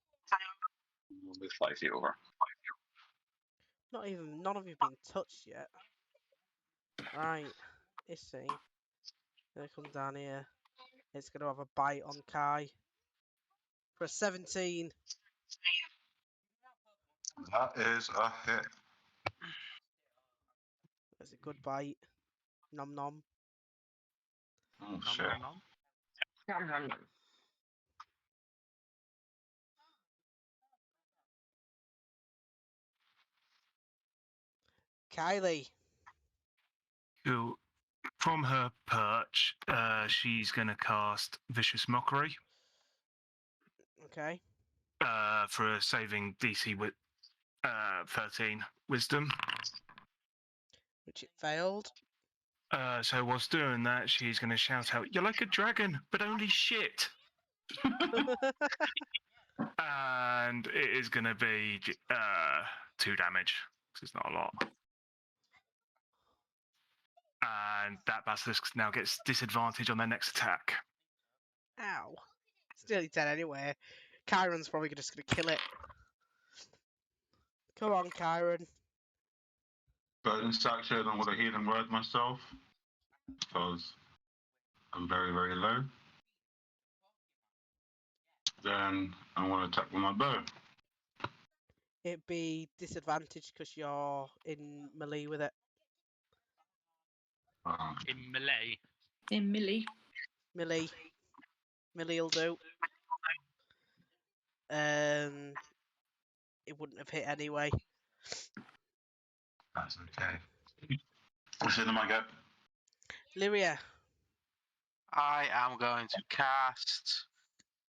We'll move 5 feet over. None of you have been touched yet. Right. Issy. Gonna come down here. It's gonna have a bite on Kai. For a 17. That is a hit. That's a good bite. Nom nom. Oh Nom, shit. nom, nom. Nom, nom, nom. Kylie. So, from her perch, she's going to cast Vicious Mockery Okay. for a saving DC with 13 Wisdom. Which it failed. So whilst doing that, she's going to shout out, "You're like a dragon, but only shit." And it is going to be 2 damage, because it's not a lot. And that basilisk now gets disadvantage on their next attack. Ow. It's nearly dead anyway. Kyron's probably just going to kill it. Come on, Kyron. Bonus action, I'm going to healing word myself. Because I'm very, very low. Then I want to attack with my bow. It'd be disadvantage because you're in melee with it. In melee. In Millie. Melee. Melee will do. It wouldn't have hit anyway. That's okay. What's in my get? Lyria. I am going to cast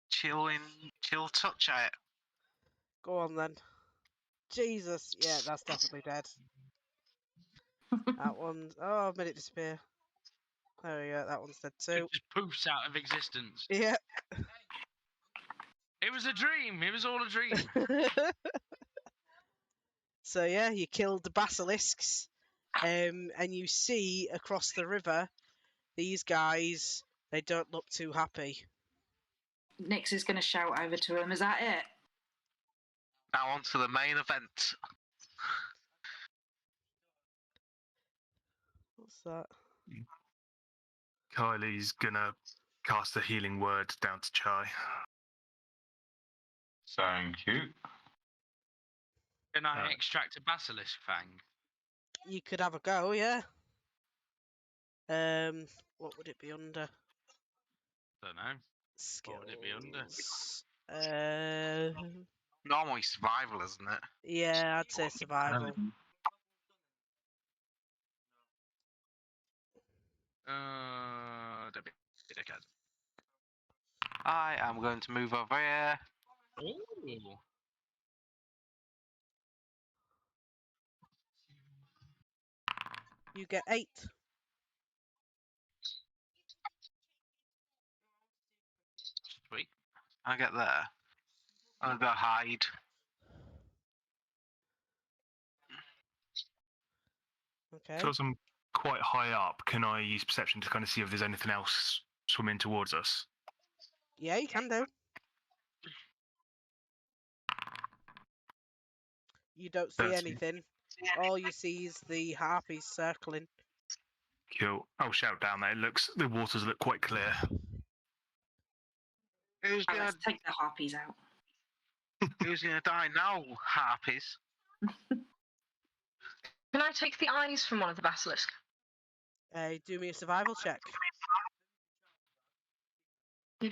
Chill Touch at it. Go on then. Jesus. Yeah, that's definitely dead. That one's... Oh, I've made it disappear. There we go. That one's dead too. It just poofs out of existence. Yeah. It was a dream. It was all a dream. So yeah, you killed the basilisks, and you see across the river, these guys, they don't look too happy. Nix is going to shout over to him. Is that it? Now on to the main event. What's that? Kylie's going to cast a healing word down to Chai. Thank you. Can I extract a basilisk fang? You could have a go, yeah. What would it be under? Don't know. Skills. What would it be under? Normally survival, isn't it? Yeah, I'd say survival. Don't be a dickhead. I am going to move over here. Ooh. You get 8. Sweet. I get there. I'll go hide. Okay. So as I'm quite high up, can I use perception to kind of see if there's anything else swimming towards us? Yeah, you can do. You don't see 13. anything. All you see is the harpies circling. Cool. I'll shout down there. The waters look quite clear. Who's Right, gonna let's take the harpies out. Who's gonna die now, harpies? Can I take the eyes from one of the basilisk? Do me a survival check. Where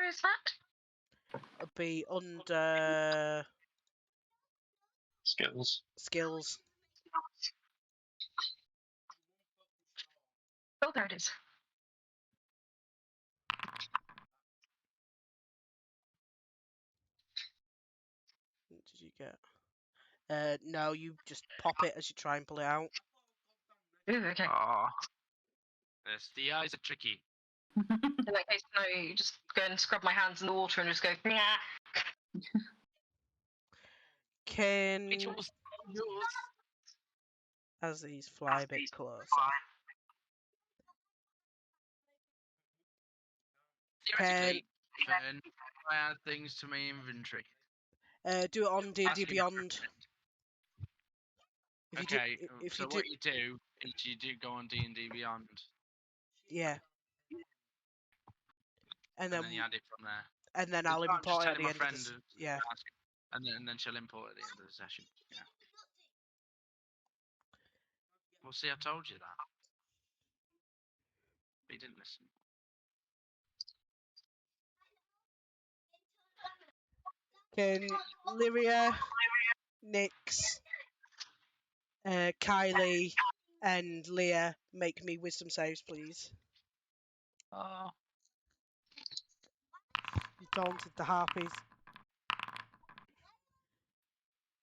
is that? It'll be under Skills. skills. Oh, there it is. What did you get? No, you just pop it as you try and pull it out. Ooh, okay. Oh, Yes, the eyes are tricky. In that case, no, you just go and scrub my hands in the water and just go, nah. Can, It's yours. as these fly a bit closer, Theoretically, can I add things to my inventory? do it on D&D Asking- Beyond. Okay, if so you do, what you do is you do go on D&D Beyond, yeah, and and then you add it from there. and then It's I'll fine, just import it at telling the my end of friend the yeah. ask, and then she'll import at the end of the session. Yeah. Well, see, I told you that. But you didn't listen. Can Lyria, Nyx, Kylie, and Leah make me wisdom saves, please? oh. You daunted the harpies.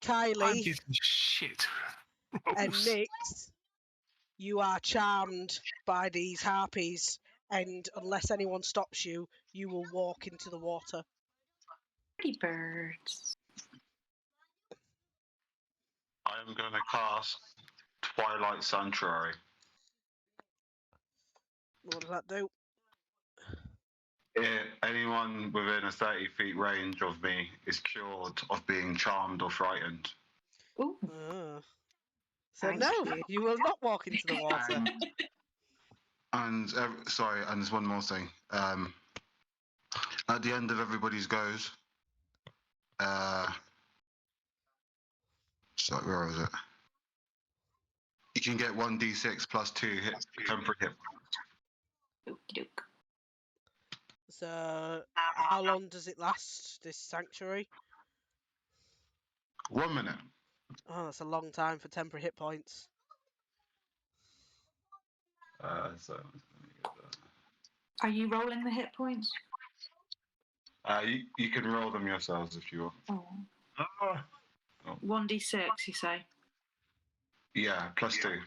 I'm Kylie getting shit. and rolls. Nyx, you are charmed by these harpies, and unless anyone stops you, you will walk into the water. Pretty birds. I am going to cast Twilight Sanctuary. What does that do? Anyone within a 30 feet range of me is cured of being charmed or frightened. Ooh. So Thank no, you. you will not walk into the water. And sorry, and there's one more thing. At the end of everybody's goes, sorry, where was it? You can get 1d6 plus 2 temporary hit. Okey-doke. So how long does it last, this sanctuary? 1 minute. Oh, that's a long time for temporary hit points. So Are you rolling the hit points? you can roll them yourselves if you want. Oh. 1d6, you say? Yeah, plus 2.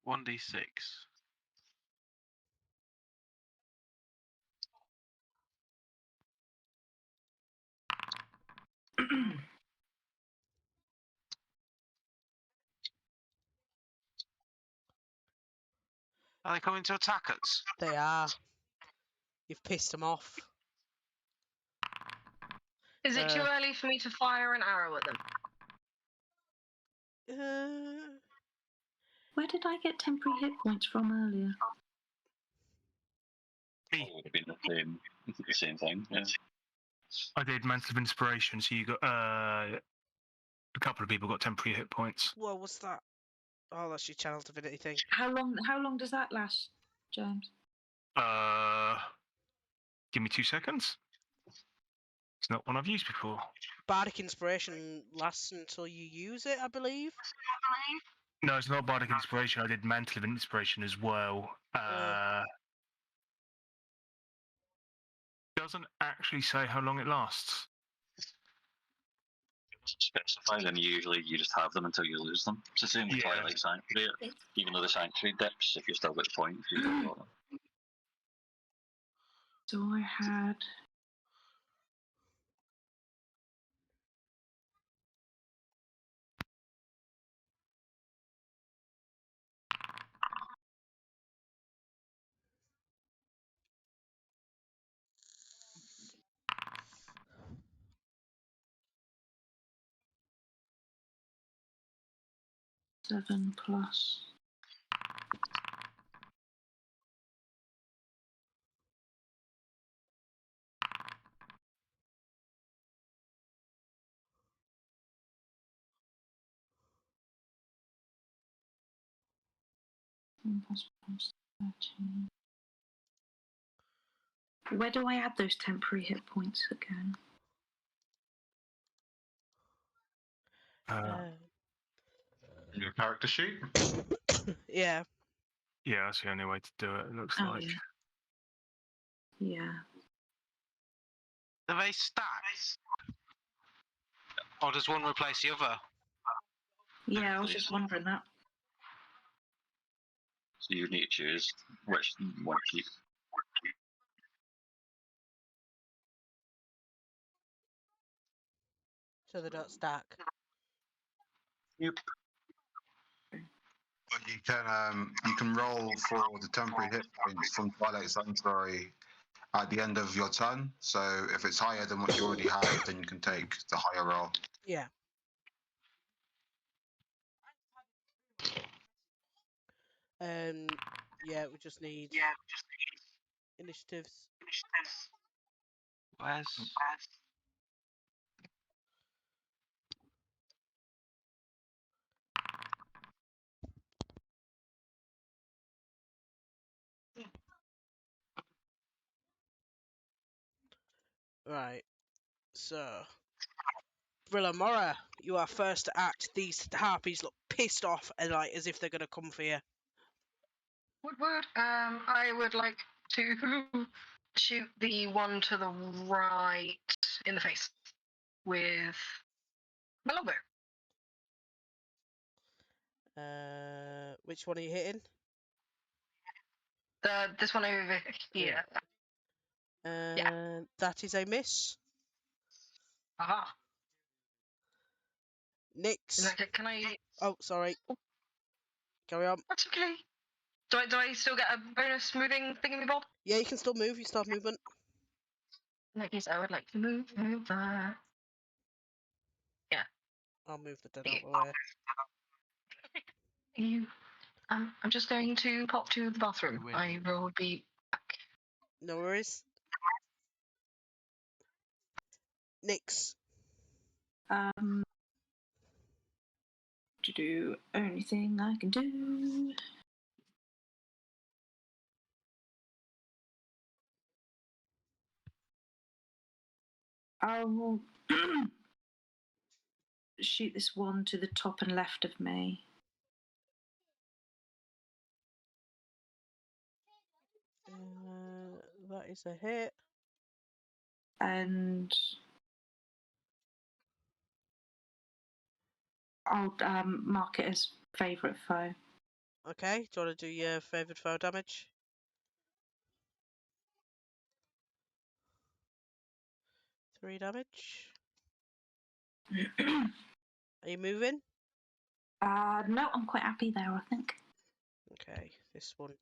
One d6. Are they coming to attack us? They are. You've pissed them off. Is it too early for me to fire an arrow at them? Where did I get temporary hit points from earlier? Me. Would have been the same thing. Yeah. I did Mantle of Inspiration, so you got a couple of people got temporary hit points. Well, what's that? Oh, that's your Channel Divinity thing. How long does that last, James? Give me 2 seconds. It's not one I've used before. Bardic Inspiration lasts until you use it, I believe. No, it's not Bardic Inspiration. I did Mantle of Inspiration as well. Doesn't actually say how long it lasts. Specify, then usually you just have them until you lose them. It's the same with Yeah. Twilight Sanctuary. Even though the Sanctuary dips, if you're still with points, you still got them. So I had... Seven plus... plus 13. Where do I add those temporary hit points again? Your character sheet? Yeah. Yeah, that's the only way to do it, it looks Oh, like. yeah. Do they stack? Or does one replace the other? Yeah, I was just wondering that. So you need to choose which one to keep. So they don't stack. Yep. But you can roll for the temporary hit points from Twilight Sanctuary at the end of your turn. So if it's higher than what you already have, then you can take the higher roll. Yeah. Yeah, we just need initiatives. Where's... Right. So, Brilla Mora, you are first to act. These harpies look pissed off and like as if they're gonna come for you. Woodward, I would like to shoot the one to the right in the face with Below Which one are you hitting? this one over here. That is a miss. Aha. Nix. Can I? Oh, sorry. Carry on. That's okay. Do I still get a bonus moving thingamabob? Yeah, you can still move. You still have movement. In that case, I would like to move. I'll move the dead Yeah. out of the way. You. I'm just going to pop to the bathroom. Win. I will be back. No worries. Nix. To do only thing I can do. I'll shoot this one to the top and left of me. That is a hit. And I'll mark it as favourite foe. Okay. Do you want to do your favoured foe damage? Three damage. Are you moving? No, I'm quite happy there, I think. Okay. This one.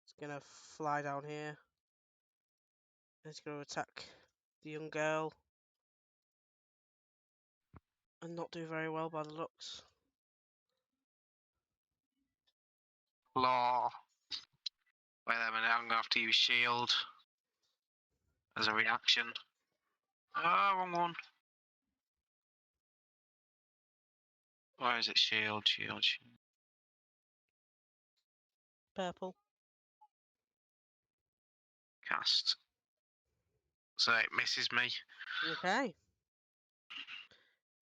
It's gonna fly down here. It's gonna attack the young girl. And not do very well by the looks. Law. Wait a minute, I'm gonna have to use shield as a reaction. Oh, wrong one. Where is it? Shield. Purple. Cast. So it misses me. Okay.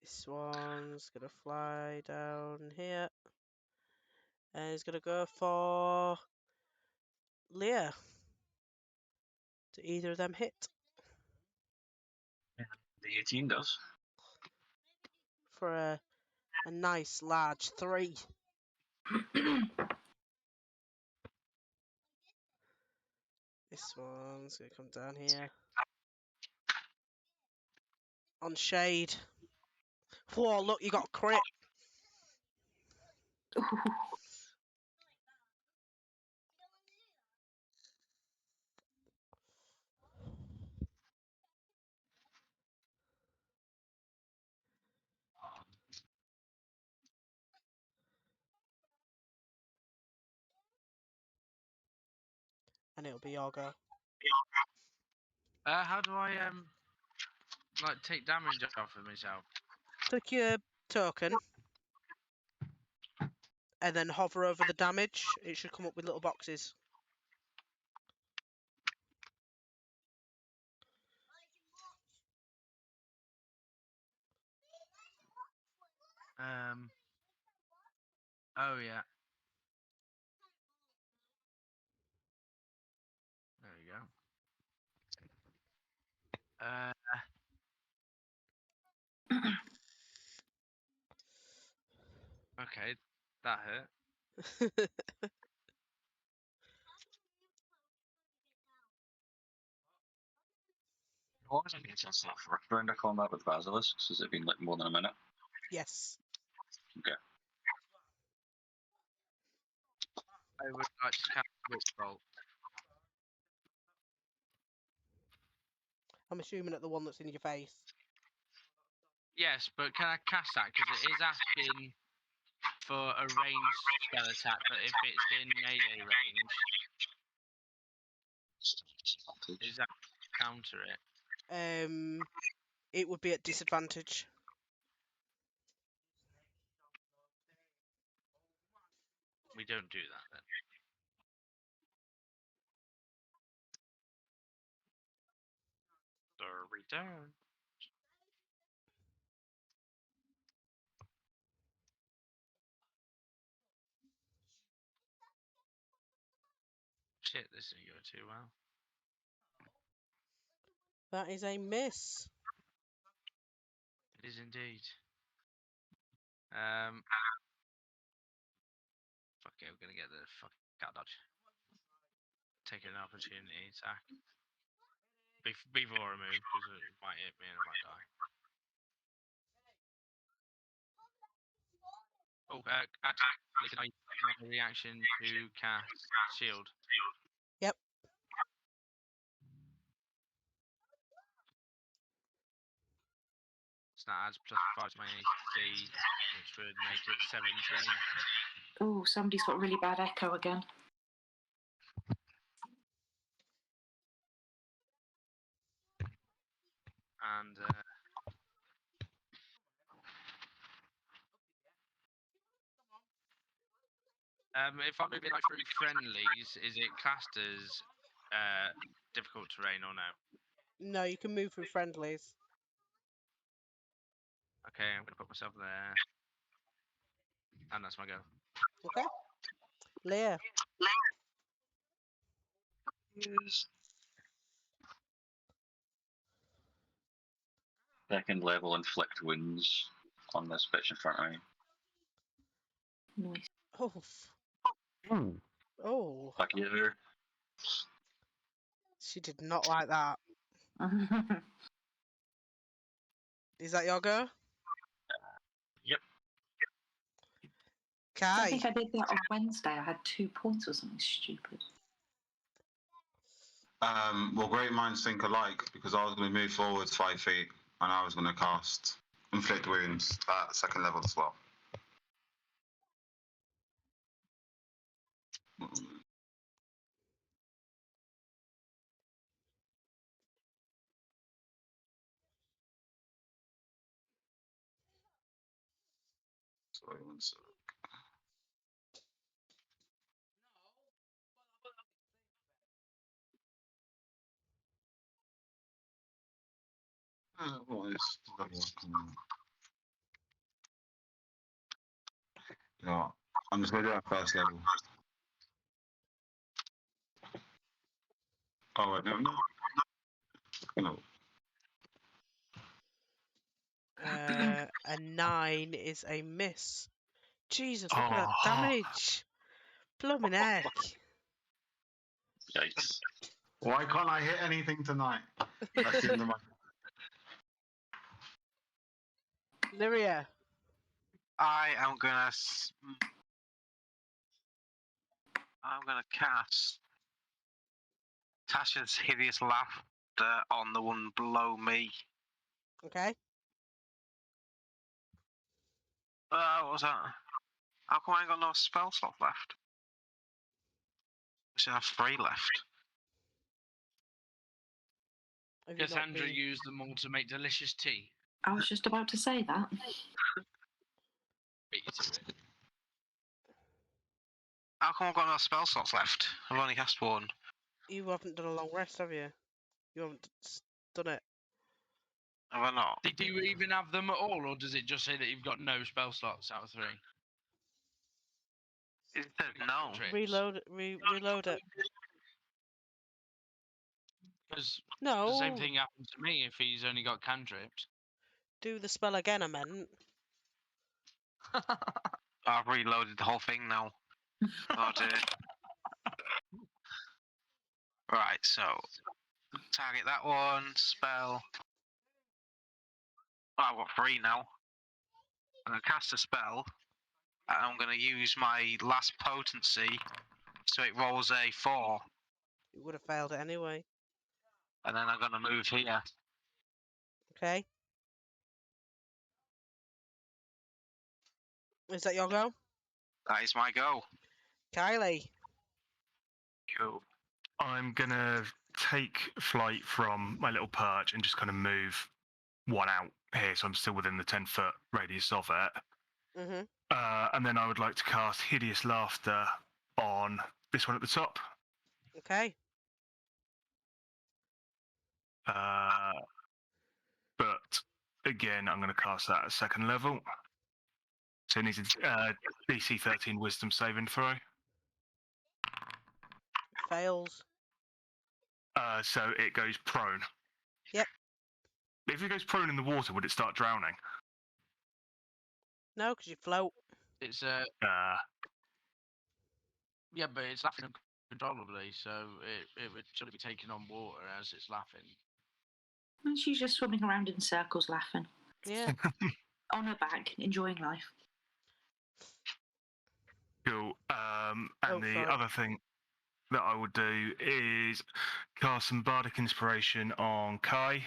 This one's gonna fly down here. And he's gonna go for Leah. Do either of them hit? The 18 does. For a nice large 3. This one's gonna come down here. On shade. Whoa, look, you got a crit. And it'll be your go. How do I like take damage off of myself? Click your token. And then hover over the damage. It should come up with little boxes. Oh yeah. There you go. Okay, that hurt. What has it been since that first round of combat with Basilisks? Has it been like more than a minute? Yes. Okay. I would like to cast Witch Bolt. I'm assuming at the one that's in your face. Yes, but can I cast that? Because it is asking for a ranged spell attack, but if it's in melee range, is that counter it? It would be at disadvantage. We don't do that then. So return. Shit, this didn't go too well. That is a miss. It is indeed. Fuck it, we're gonna get the fuck out dodge. Taking an opportunity attack. Before I move, because it might hit me and I might die. Oh, actually, can I use my reaction to cast shield? Yep. So that adds +5 to my AC, which would make it 17. Oh, somebody's got really bad echo again. And if I'm moving like through friendlies, is it classed as difficult terrain or no? No, you can move through friendlies. Okay, I'm gonna put myself there, and that's my go. Okay. Leah. Second level inflict wounds on this bitch in front of me. Nice. Oh. Oh. Fuck you. She did not like that. Is that your go? Yep. I Kai. think I did that on Wednesday. I had 2 points or something stupid. Well, great minds think alike, because I was going to move forwards 5 feet and I was going to cast inflict wounds at second level as well. Sorry, one sec. What is the level? Yeah, I'm just going to do that first level. Oh, wait, no. No. A 9 is a miss. Jesus, look at that Oh. damage. Blooming heck. Yikes. Why can't I hit anything tonight? That's the end of my... Lyria. I am gonna. I'm gonna cast Tasha's hideous laughter on the one below me. Okay. What was that? How come I ain't got no spell slot left? I should have 3 left. Have you not Cassandra been... used them all to make delicious tea. I was just about to say that. Beat you to it. How come I've got no spell slots left? I've only cast 1. You haven't done a long rest, have you? You haven't done it. Have I not? Do you even have them at all, or does it just say that you've got no spell slots out of 3? It says no. Trips? Reload it. Because No. the same thing happened to me if he's only got cantrips. Do the spell again, I meant. I've reloaded the whole thing now. Oh dear. Right, so target that one, spell. Oh, I've got 3 now. I'm going to cast a spell, and I'm going to use my last potency, so it rolls a 4, You would have failed it anyway. and then I'm going to move here. Okay. Is that your go? That is my go. Kylie. Cool. I'm gonna take flight from my little perch and just kind of move 1 out here, so I'm still within the 10-foot radius of it. Mm-hmm. And then I would like to cast Hideous Laughter on this one at the top. Okay. But again, I'm going to cast that at second level. So it needs a DC 13 Wisdom saving throw. Fails. So it goes prone. Yep. If it goes prone in the water, would it start drowning? No, because you float. It's yeah, but it's laughing uncontrollably, so it would sort of be taking on water as it's laughing. And she's just swimming around in circles, laughing Yeah. on her back, enjoying life. Cool. And Oh, the sorry. other thing that I would do is cast some bardic inspiration on Kai.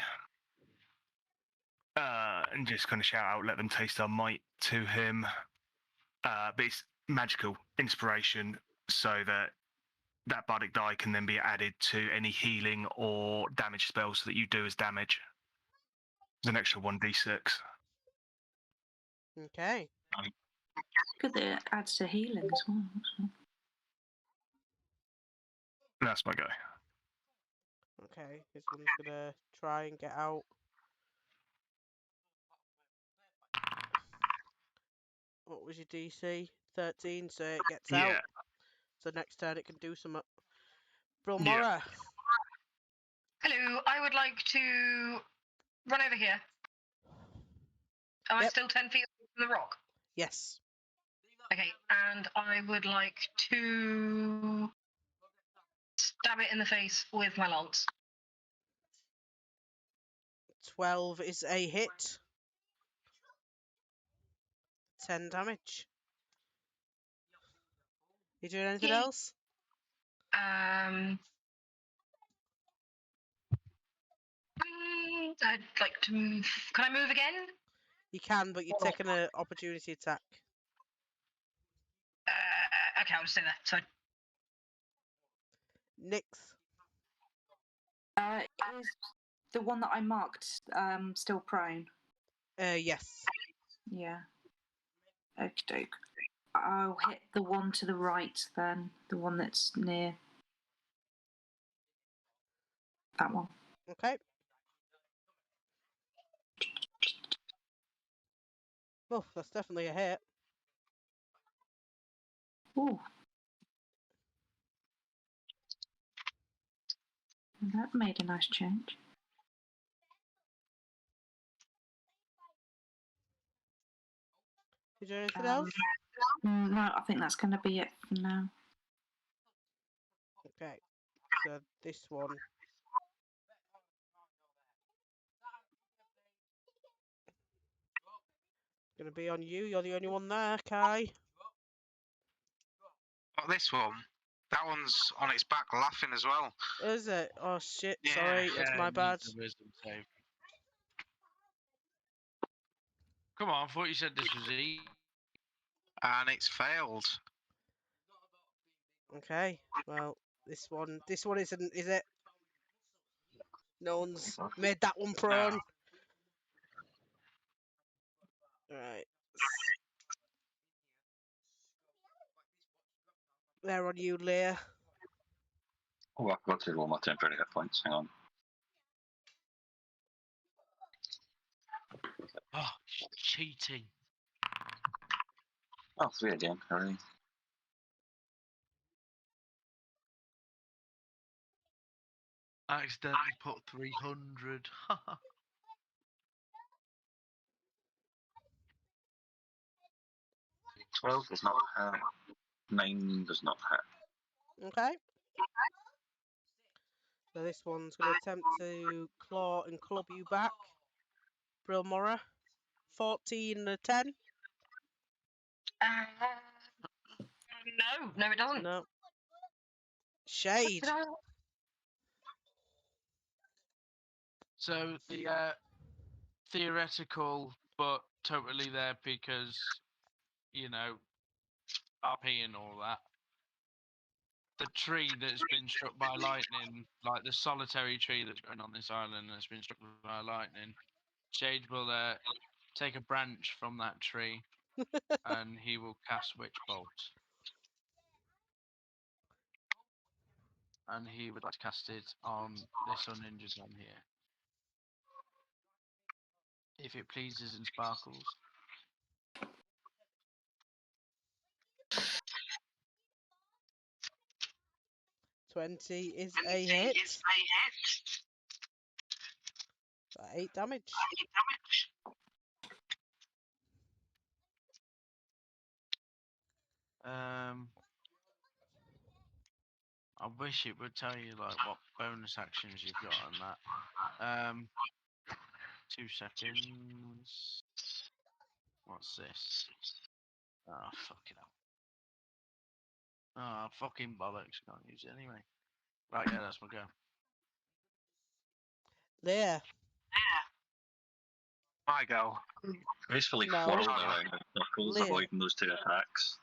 And just kind of shout out, let them taste our might to him. But it's magical inspiration, so that bardic die can then be added to any healing or damage spells that you do as damage. There's an extra 1d6. Okay. Good that it adds to healing as well. So. That's my go. Okay. This one's gonna try and get out. What was your DC? 13, so it gets out. Yeah. So next turn it can do some. Brilmora. Hello, I would like to run over here. Am I Yep. still 10 feet away from the rock? Yes. Okay, and I would like to stab it in the face with my lance. 12 is a hit. 10 damage. You doing anything Yay. else? I'd like to move. Can I move again? You can, but you're taking an opportunity attack. Okay, I'll just say that. So Nyx. Is the one that I marked still prone? Yes. Yeah. Okie doke. I'll hit the one to the right then, the one that's near that one. Okay. Oh, that's definitely a hit. Ooh. That made a nice change. You doing anything else? No, I think that's going to be it for now. Okay. So this one. Gonna be on you. You're the only one there, Kai. Oh, this one. That one's on its back laughing as well. Is it? Oh shit! Yeah, Sorry, that's my it bad. needs a wisdom save. Come on, I thought you said this was easy. And it's failed. Okay. Well, this one isn't, is it? No one's made that one prone. Right. They're on you, Leah. Oh, I've got to roll my temporary hit points. Hang on. Oh, cheating. Oh, 3 again. Hooray. I accidentally put 300. 12 does not hit. 9 does not hit. Okay. So this one's going to attempt to claw and club you back. Brilmora. 14 and a 10. no, it doesn't. No. Shade. So the theoretical, but totally there because, you know, RP and all that. The tree that's been struck by lightning, like the solitary tree that's grown on this island that's been struck by lightning, Shade will take a branch from that tree and he will cast Witch Bolt. And he would like to cast it on this uninjured one here. If it pleases and sparkles. 20 is a hit. 8 damage. I wish it would tell you like what bonus actions you've got on that. 2 seconds. What's this? Oh, fucking hell. Oh, fucking bollocks. Can't use it anyway. Right, yeah, that's my go. There. My go. Gracefully No. whirls around in circles, Leah. avoiding those 2 attacks.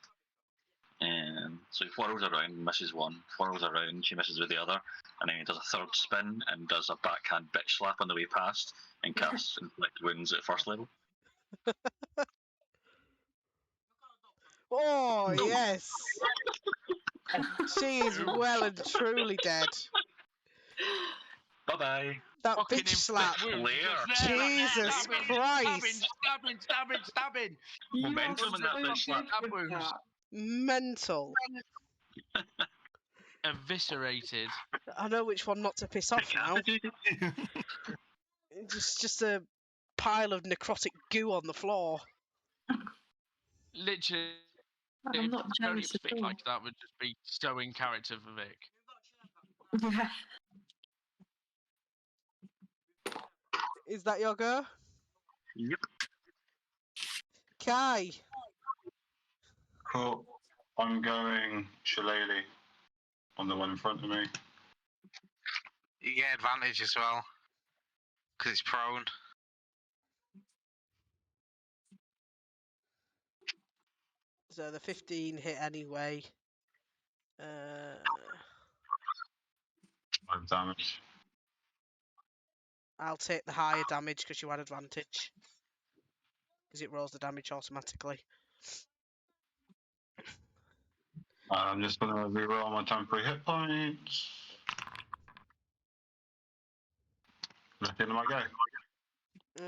And so he whirls around, misses one, whirls around, she misses with the other, and then he does a third spin and does a backhand bitch slap on the way past and casts inflict wounds at first level. Oh, yes. She is well and truly dead. Bye bye. That Fucking bitch slap. inflict wounds Lair. just there, like, Jesus stabbing, Christ. Stabbing. Momentum in that so bitch slap. Stab wounds. Mental. Eviscerated. I know which one not to piss off now. Just a pile of necrotic goo on the floor. Literally, I'm if not Tony jealous at Vic all. like that would just be so in character for Vic. Yeah. Is that your go? Yep. Kai. Cool. I'm going Shillelagh on the one in front of me. You get advantage as well. Because it's prone. So the 15 hit anyway. 5 damage. I'll take the higher damage because you had advantage. Because it rolls the damage automatically. I'm just going to reroll my temporary hit points. That's the end of my go.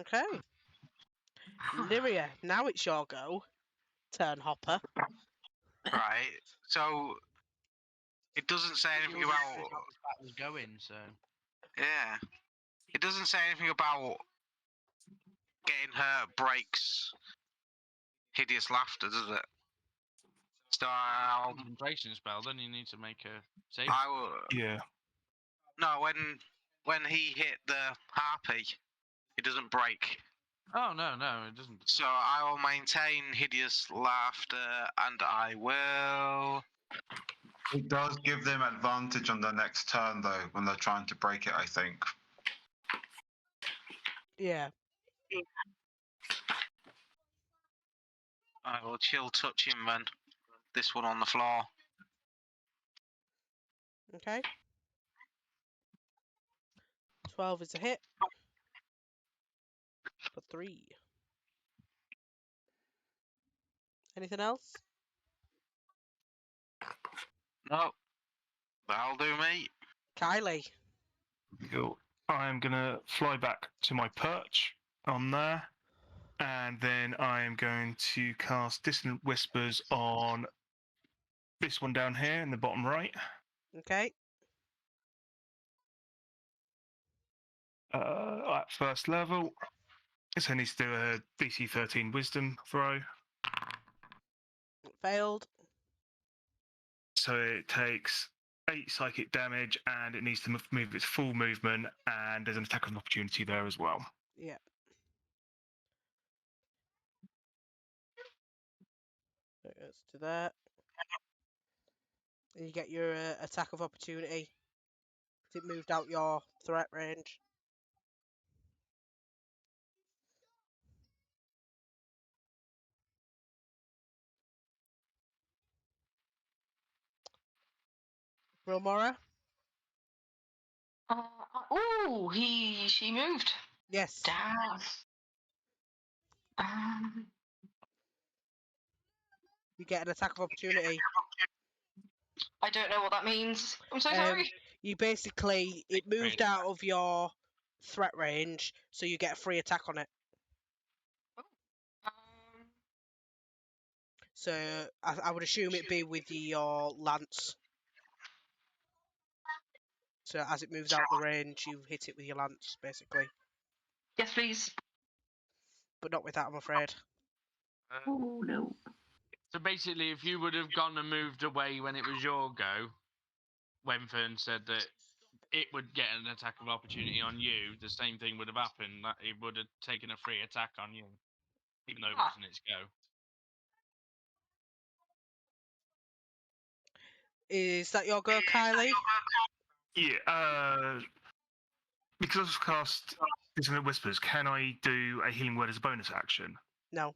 Okay. Lyria, now it's your go. Turn hopper. Right. So it doesn't say anything about. How this battle's going, so. Yeah. It doesn't say anything about getting hurt breaks hideous laughter, does it? So I'll. Concentration spell, then you need to make a save. I will. Yeah. No, when he hit the harpy, it doesn't break. Oh, no, it doesn't. So I will maintain hideous laughter, and I will. It does give them advantage on the next turn, though, when they're trying to break it, I think. Yeah. I will chill touch him then. This one on the floor. Okay. 12 is a hit. For 3. Anything else? No. That'll do me. Kylie. Cool. I'm gonna fly back to my perch on there, and then I am going to cast Dissonant Whispers on this one down here in the bottom right. Okay. At first level, so it needs to do a DC 13 Wisdom throw. Failed. So it takes 8 psychic damage, and it needs to move its full movement, and there's an attack of opportunity there as well. Yeah. So let's do that. And you get your attack of opportunity. It moved out your threat range. Bromora? She moved. Yes. Damn. You get an attack of opportunity. I don't know what that means. I'm so sorry. You basically, it moved out of your threat range, so you get a free attack on it. So I would assume it'd be with your lance. So as it moves out the range, you hit it with your lance, basically. Yes, please. but not with that, I'm afraid. Oh no. So basically, if you would have gone and moved away when it was your go, when Fern said that it would get an attack of opportunity on you, the same thing would have happened. That it would have taken a free attack on you, even though it wasn't its go. Is that your go, Kylie? Yeah. Because I've cast Dissonant Whispers, can I do a healing word as a bonus action? No.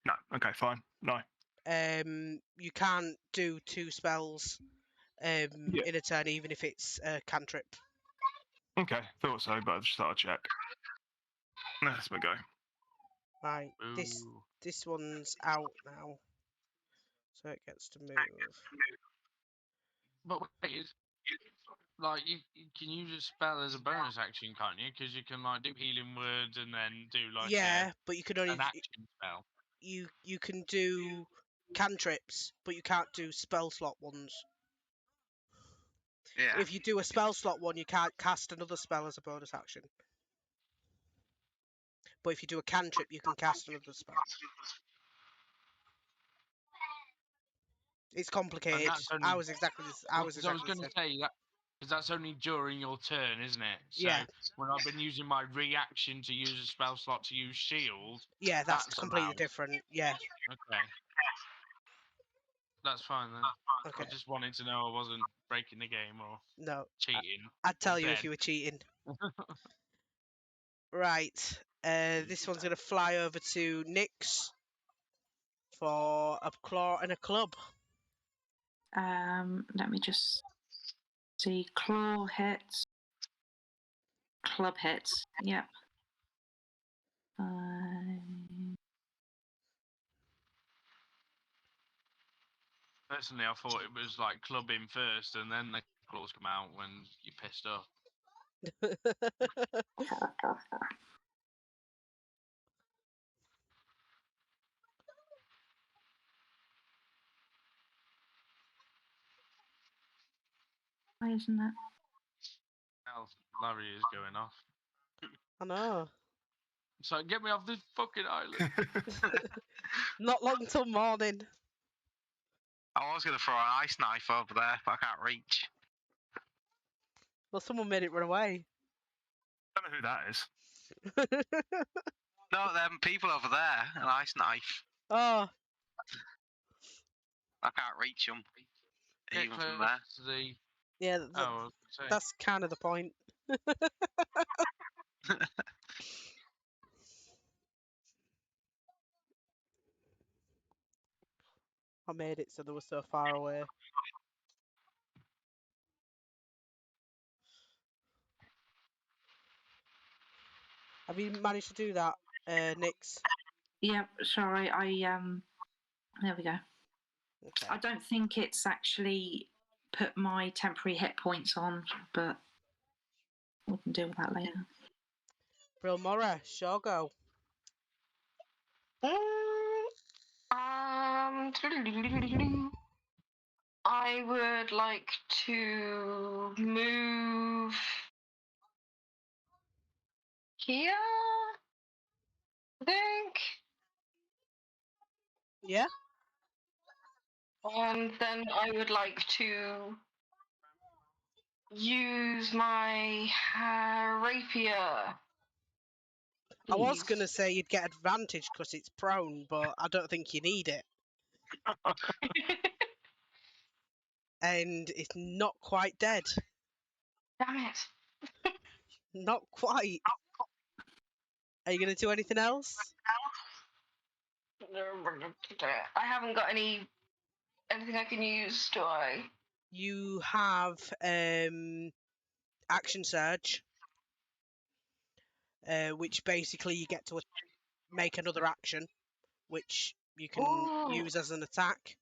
No. Okay, fine. No. You can't do 2 spells Yeah. in a turn, even if it's a cantrip. Okay, thought so, but I just thought I'd check. Let's go. Right, Ooh. this one's out now, so it gets to move. But wait, like you can use a spell as a bonus action, can't you? Because you can like do healing words and then do like Yeah, but you can only an action spell. you can do cantrips, but you can't do spell slot ones. Yeah. If you do a spell slot one, you can't cast another spell as a bonus action. But if you do a cantrip, you can cast another spell. It's complicated. that's only- I was exactly this. I was Because I was exactly the going to same. say that because that's only during your turn, isn't it? So Yeah. when I've been using my reaction to use a spell slot to use shield, Yeah, that's that's completely allowed. different. Yeah. Okay. That's fine then. Okay. I just wanted to know I wasn't breaking the game or No, cheating. I'd tell you dead. if you were cheating. Right. This one's gonna fly over to Nyx for a claw and a club. Let me just see. Claw hits. Club hits. Yep. Personally, I thought it was like clubbing first and then the claws come out when you're pissed off. Why isn't that? Now Larry is going off. I know. It's like, get me off this fucking island. Not long till morning. I was going to throw an ice knife over there, but I can't reach. Well, someone made it run away. I don't know who that is. No, them people over there, an ice knife. Oh, I can't reach them. Get Even close from there. to the... yeah. Oh, I was gonna say. That's kind of the point. I made it so they were so far away. Have you managed to do that, Nyx? Yep. Sorry. There we go. Okay. I don't think it's actually put my temporary hit points on, but we can deal with that later. Brilmora, sure go. I would like to move here. I think. Yeah. And then I would like to use my rapier. I was please. gonna say you'd get advantage because it's prone, but I don't think you need it. And it's not quite dead. Damn it. Not quite. Are you gonna do anything else? I haven't got anything I can use, do I? You have action surge, which basically you get to make another action, which you can Ooh. use as an attack.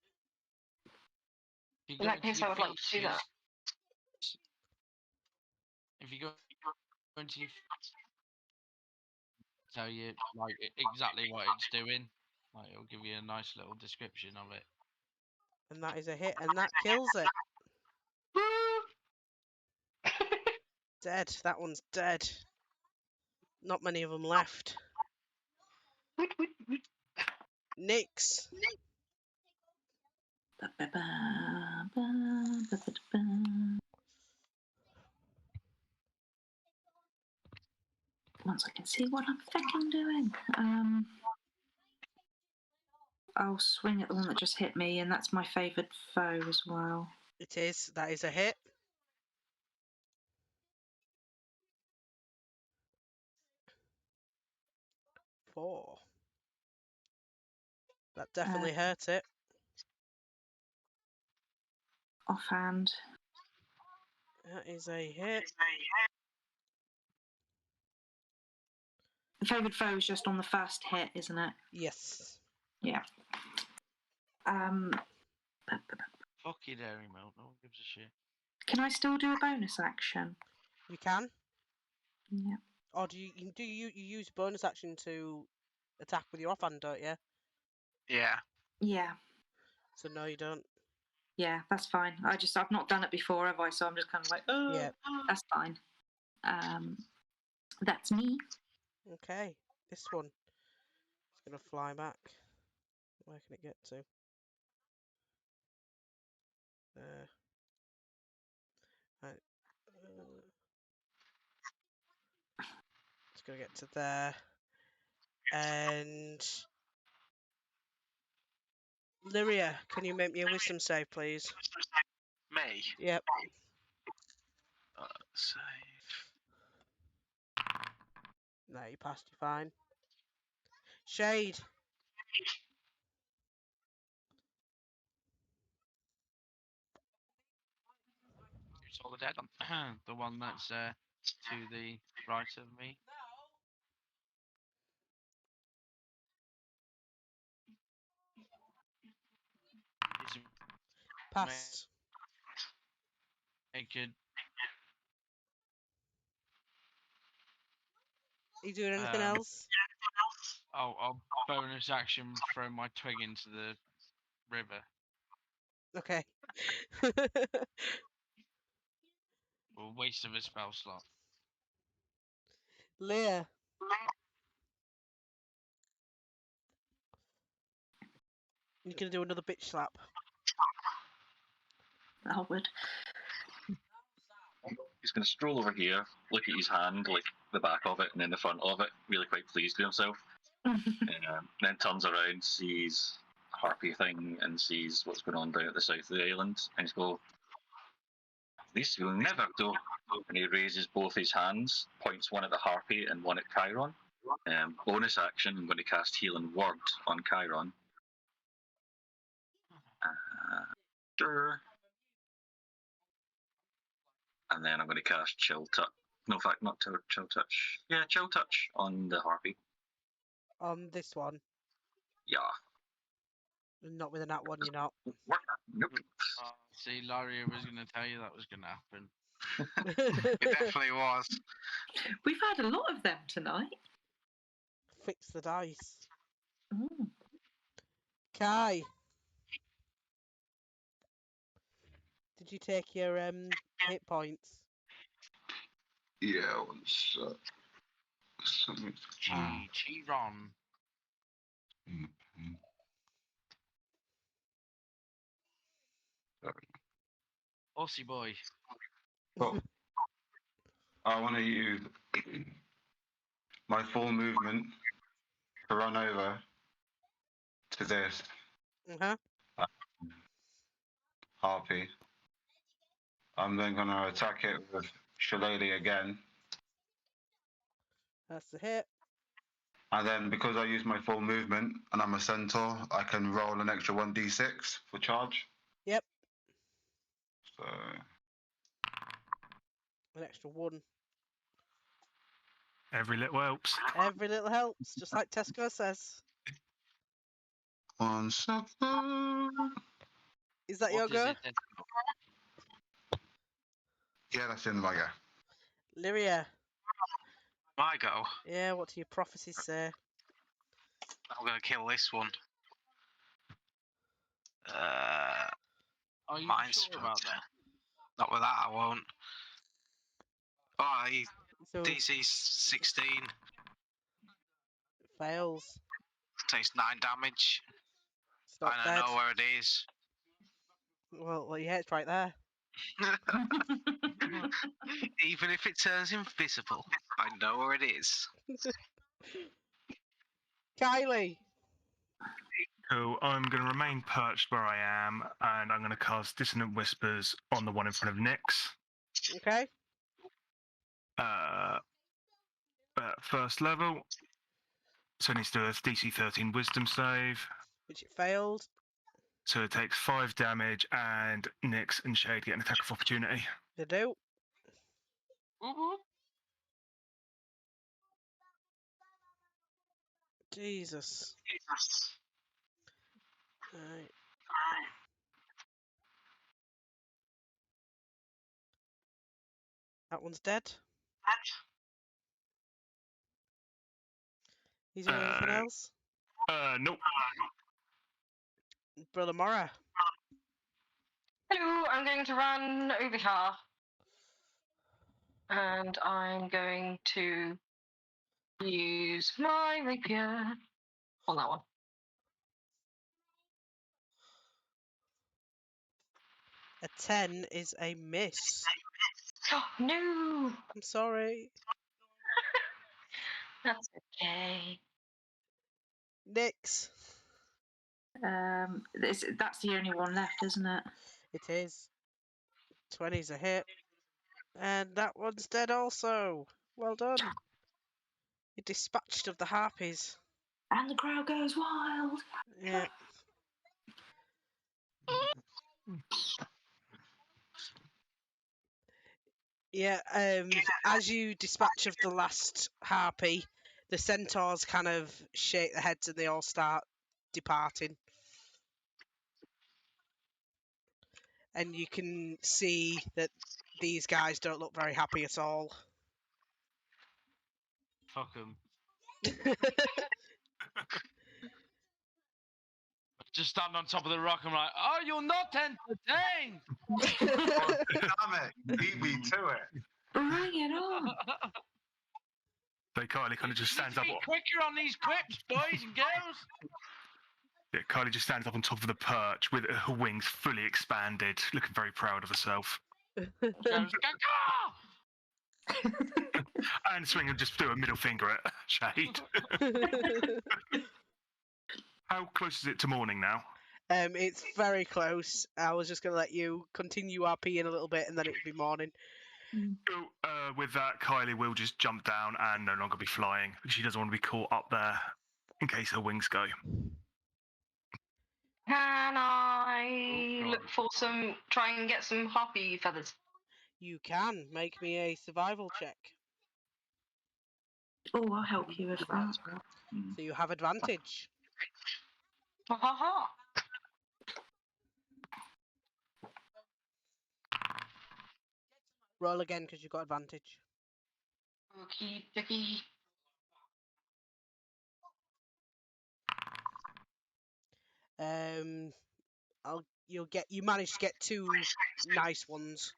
If you In go that into case, your I would like to do that. features- If you go into your tell you like exactly what it's doing, like it'll give you a nice little description of it. And that is a hit, and that kills it. Dead. That one's dead. Not many of them left. Nyx. Once I can see what I'm fucking doing. I'll swing at the one that just hit me, and that's my favoured foe as well. It is. That is a hit. Four. That definitely hurt it. Offhand. That is a hit. The favoured foe is just on the first hit, isn't it? Yes. Yeah. Fuck you, Dairy Milk. No one gives a shit. Can I still do a bonus action? You can. Yeah. Or do you use bonus action to attack with your offhand, don't you? Yeah. Yeah. So no, you don't. Yeah, that's fine. I've not done it before, have I? So I'm just kind of like, oh, Yeah. that's fine. That's me. Okay. This one is gonna fly back. Where can it get to? Right. It's gonna get to there. And Lyria, can you make me a wisdom save, please? Me? Yep. Save. No, you passed. You're fine. Shade. You saw the dead one. The one that's to the right of me. Is Passed. it could Are you doing anything else? I'll bonus action throw my twig into the river. Okay. Well, waste of a spell slot. Leah. You're gonna do another bitch slap. I would. He's going to stroll over here, look at his hand, like the back of it and then the front of it, really quite pleased with himself. Then turns around, sees Harpy thing, and sees what's going on down at the south of the island, and he's go, "This will never do." And he raises both his hands, points one at the Harpy and one at Chiron. Bonus action, I'm going to cast Healing Word on Chiron. Sure. And then I'm going to cast Chill Touch. No, in fact, not Chill Touch. Yeah, Chill Touch on the Harpy. On this one. Yeah. Not with a nat one, you're not. Nope. See, Laria was going to tell you that was going to happen. It definitely was. We've had a lot of them tonight. Fix the dice. Mm. Kai. Did you take your hit points? Yeah, one sec. Chiron. Aussie boy. Well, I want to use my full movement to run over to this Harpy. I'm then going to attack it with Shillelagh again. That's the hit. And then because I use my full movement and I'm a centaur, I can roll an extra 1d6 for charge. Yep. So An extra one. Every little helps. Every little helps, just like Tesco says. 1 second. Is that your What is go? it that- Yeah, that's in my go. Lyria. My go. Yeah, what do your prophecies say? I'm going to kill this one. Are you Mine's sure about that? Not with that, I won't. Oh, So DC 16. fails. Takes 9 damage. It's not And I dead. know where it is. Well, yeah, it's right there. Even if it turns invisible, I know where it is. Kylie. Cool. I'm going to remain perched where I am, and I'm going to cast Dissonant Whispers on the one in front of Nyx. Okay. At first level. So it needs to do a DC 13 Wisdom save. Which it failed. So it takes 5 damage, and Nyx and Shade get an attack of opportunity. They do. Jesus. Right. That one's dead. Is there anything else? Nope. Brother Mora. Hello, I'm going to run over here. And I'm going to use my rapier on that one. A 10 is a miss. Oh, no! I'm sorry. That's okay. Nyx. That's the only one left, isn't it? It is. 20's a hit. And that one's dead also. Well done. You're dispatched of the harpies. And the crowd goes wild. Yeah. Yeah, as you dispatch of the last harpy, the centaurs kind of shake their heads and they all start departing. And you can see that these guys don't look very happy at all. Fuck them. Just stand on top of the rock. I'm like, oh, you're not entertained. Damn it! Beat me to it. Bring it on. So Kylie kind of just stands up. Be quicker on these quips, boys and girls. Yeah, Kylie just stands up on top of the perch with her wings fully expanded, looking very proud of herself. Goes, "Caw-caw!" And swing and just do a middle finger at Shade. How close is it to morning now? It's very close. I was just going to let you continue RPing a little bit and then it'll be morning. So, with that, Kylie will just jump down and no longer be flying because she doesn't want to be caught up there in case her wings go. Can I look for try and get some harpy feathers? You can make me a survival check. Oh, I'll help you with that. So you have advantage. Ha ha ha. Roll again because you've got advantage. Okie dokie. You managed to get 2 nice ones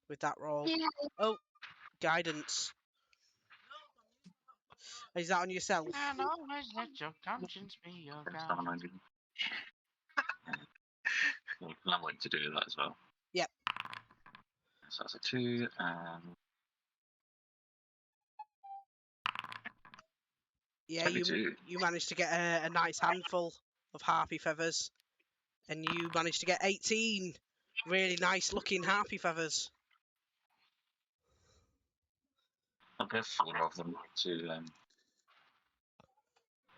with that roll. Yeah. Oh, guidance. Is that on yourself? And always let your conscience be your guide. I'm willing to do that as well. Yep. So that's a 2, and Yeah, you 22. you managed to get a nice handful of harpy feathers, and you managed to get 18 really nice looking harpy feathers. I'll give 4 of them to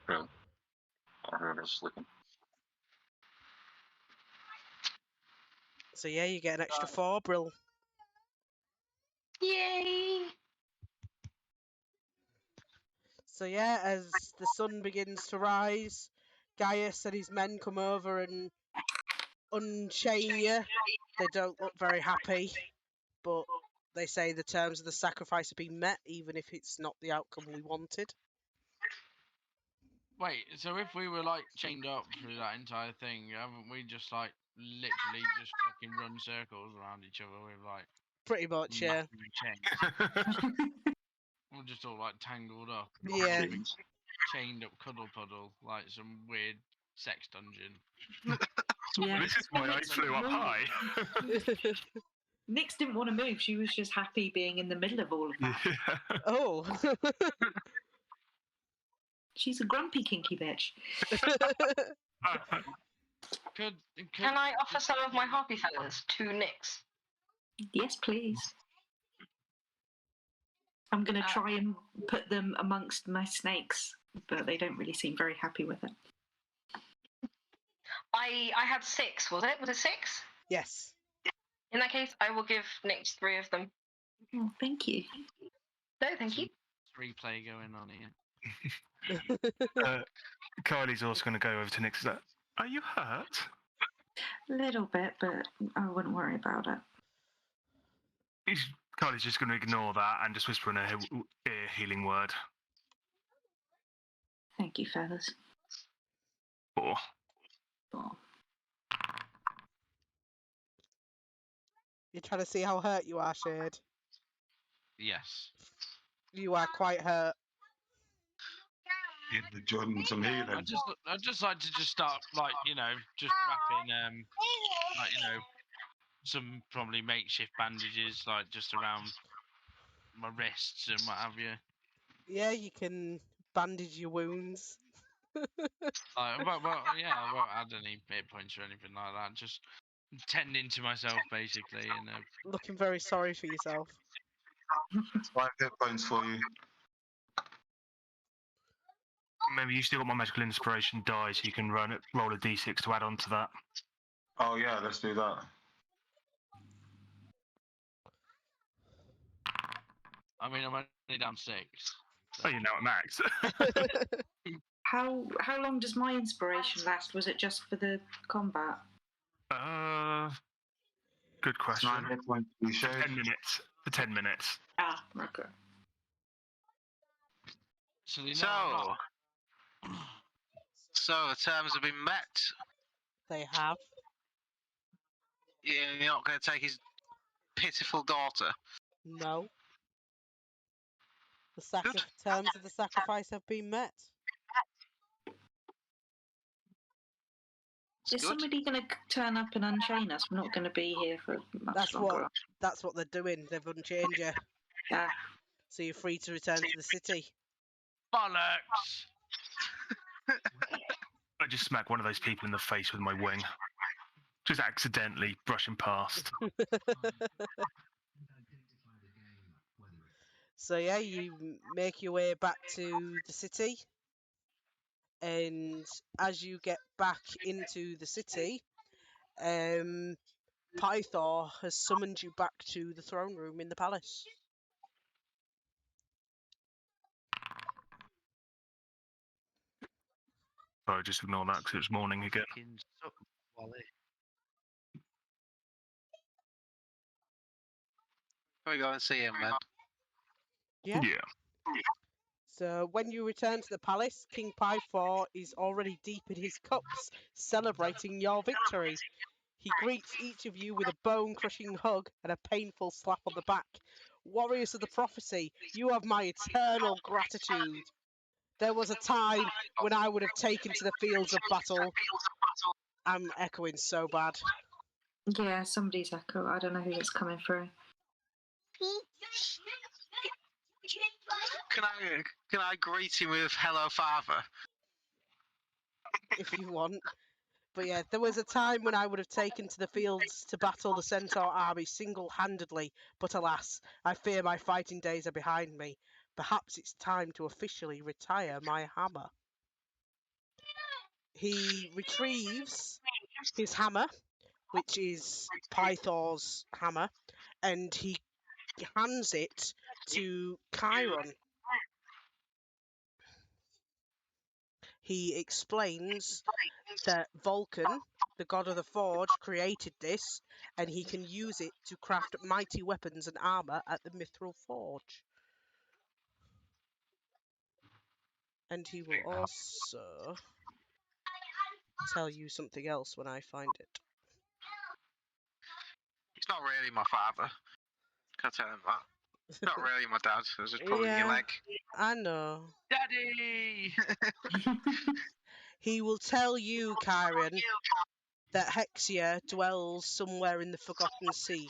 Brill, or whoever's looking. So yeah, you get an extra 4, Brill. Yay! So yeah, as the sun begins to rise, Gaius and his men come over and unchain you. They don't look very happy, but they say the terms of the sacrifice have been met, even if it's not the outcome we wanted. Wait, so if we were like chained up through that entire thing, haven't we just like literally just fucking run circles around each other with like Pretty much, yeah. matching chain. We're just all like tangled up. Yeah. Big chained up cuddle puddle, like some weird sex dungeon. Yeah. This is why I flew up high. Nix didn't want to move. She was just happy being in the middle of all of that. Yeah. Oh. She's a grumpy, kinky bitch. Can I offer some of my harpy feathers to Nix? Yes, please. I'm going to try and put them amongst my snakes, but they don't really seem very happy with it. I had 6, was it? Was it 6? Yes. In that case, I will give Nix 3 of them. Oh, thank you. No, thank you. Replay going on here. Kylie's also going to go over to Nick. Are you hurt? A little bit, but I wouldn't worry about it. Kylie's just going to ignore that and just whisper in her ear healing word. Thank you, Feathers. Or Oh. You're trying to see how hurt you are, Shade. Yes. You are quite hurt. Give the Jordan some healing. I'd just like to just start, like, just wrapping, like, some probably makeshift bandages, like, just around my wrists and what have you. Yeah, you can bandage your wounds. I won't add any hit points or anything like that. Just tending to myself, basically. And Looking very sorry for yourself. 5 hit points for you. maybe you still got my magical inspiration die, so you can roll a d6 to add on to that. Oh yeah, let's do that. I mean, I'm only down 6. Oh, you're now at max. How long does my inspiration last? Was it just for the combat? Good question. 9 hit points to be For shared. 10 minutes. For 10 minutes. Ah, okay. So, So the terms have been met. They have. You're not going to take his pitiful daughter. No. The terms of the sacrifice have been met. Is somebody going to turn up and unchain us? We're not going to be here for much longer. That's what they're doing. They've unchained you. Ah. So you're free to return to the city. bollocks! I just smack one of those people in the face with my wing. Just accidentally brushing past. So yeah, you make your way back to the city. And as you get back into the city, Pythor has summoned you back to the throne room in the palace. Sorry, just ignore that because it's morning again. We go and see him then. Yeah. Yeah. So when you return to the palace, King Pythor is already deep in his cups, celebrating your victory. He greets each of you with a bone-crushing hug and a painful slap on the back. Warriors of the prophecy, you have my eternal gratitude. There was a time when I would have taken to the fields of battle. I'm echoing so bad. Yeah, somebody's echo. I don't know who it's coming through. Can I greet him with "Hello, Father"? If you want. But yeah, there was a time when I would have taken to the fields to battle the Centaur army single-handedly, but alas, I fear my fighting days are behind me. Perhaps it's time to officially retire my hammer. He retrieves his hammer, which is Pythor's hammer, and he hands it to Chiron. He explains that Vulcan, the god of the forge, created this, and he can use it to craft mighty weapons and armor at the Mithril Forge. And he will also tell you something else when I find it. He's not really my father. Can't tell him that. It's not really my dad. It was just pulling your Yeah. leg. I know. Daddy! He will tell you, Kyrian, that Hexia dwells somewhere in the Forgotten Sea.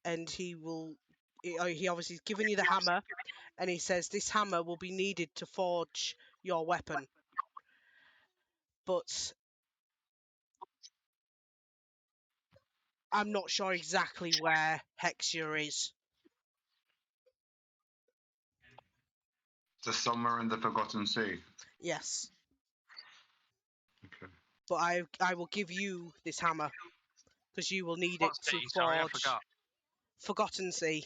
And he obviously has given you the hammer, and he says this hammer will be needed to forge your weapon. But I'm not sure exactly where Hexia is. Just somewhere in the Forgotten Sea. Yes. Okay. But I will give you this hammer, because you will need it What to sea? Sorry, I forge forgot. Forgotten Sea.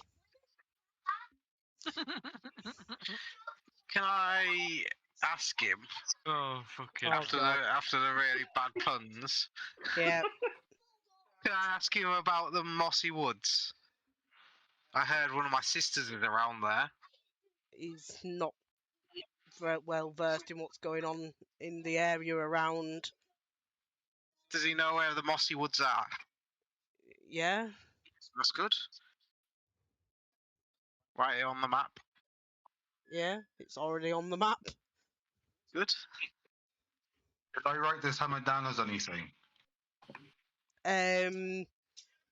Can I ask him Oh, fucking. Oh, after God. the really bad puns? Yeah, Can I ask him about the mossy woods? I heard one of my sisters is around there. he's not very well versed in what's going on in the area around. Does he know where the mossy woods are? Yeah, That's good. Right on the map. yeah, it's already on the map. Good. Did I write this hammer down as anything?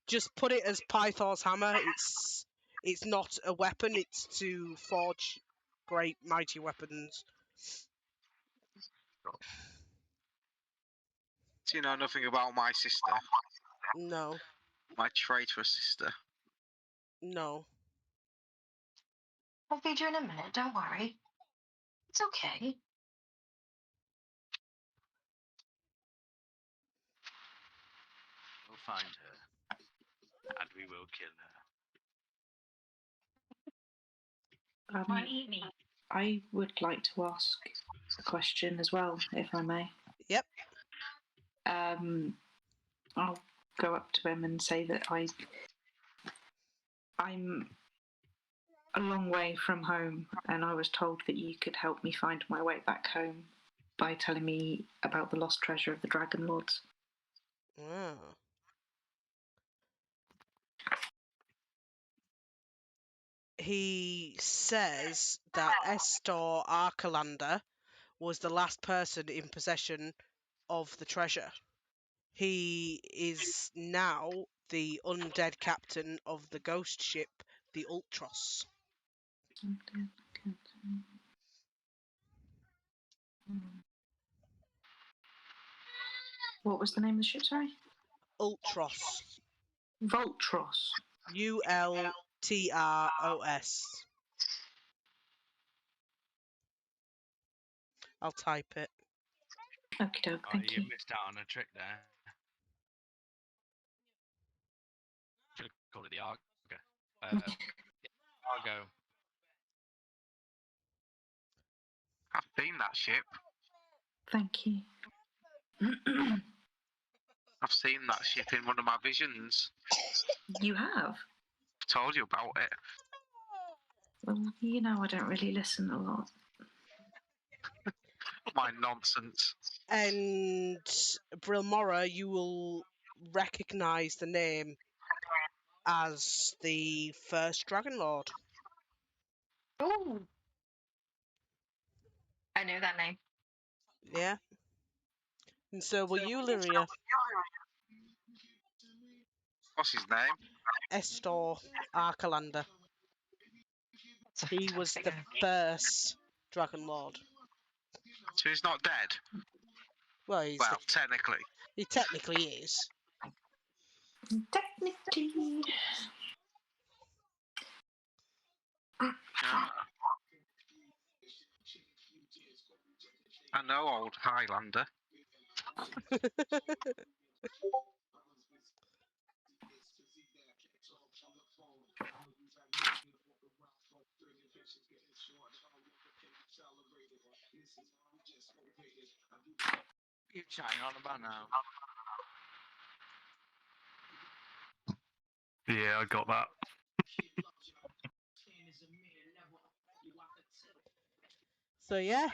Just put it as Pythor's hammer. It's not a weapon. It's to forge great mighty weapons. Do you know nothing about my sister? No, My traitorous sister. no. I'll feed you in a minute, don't worry. It's okay. We'll find her. And we will kill her. Eat me. I would like to ask a question as well, if I may. Yep. I'll go up to him and say that I'm a long way from home, and I was told that you could help me find my way back home by telling me about the lost treasure of the Dragon Lords. Ah. He says that Estor Arcalander was the last person in possession of the treasure. He is now the undead captain of the ghost ship, the Ultros. What was the name of the ship, sorry? Ultros. Voltros. Ultros. I'll type it. Okie doke, Oh, thank you you. missed out on a trick there. Should have called it the Argo. Argo. I've seen that ship. Thank you. I've seen that ship in one of my visions. You have? I've told you about it. Well, you know I don't really listen a lot. My nonsense. And Brilmora, you will recognise the name as the first Dragon Lord. Ooh. I know that name. Yeah. And so will you, Lyria. What's his name? Estor Arcalander. It's a He was fantastic the name. first Dragon Lord. So he's not dead? Well, Well, technically. he technically is. Technically. Ah. I know old Highlander. You chatting on about now? Yeah, I got that. So yeah,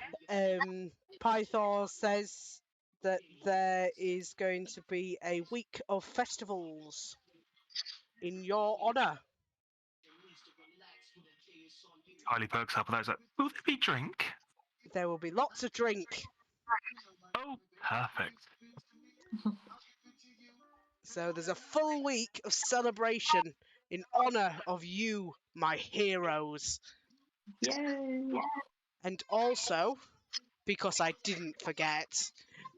Pythor says that there is going to be a week of festivals in your honour. Kylie perks up and that's like, will there be drink? There will be lots of drink. Oh, perfect. So there's a full week of celebration in honour of you, my heroes. Yay! And also, because I didn't forget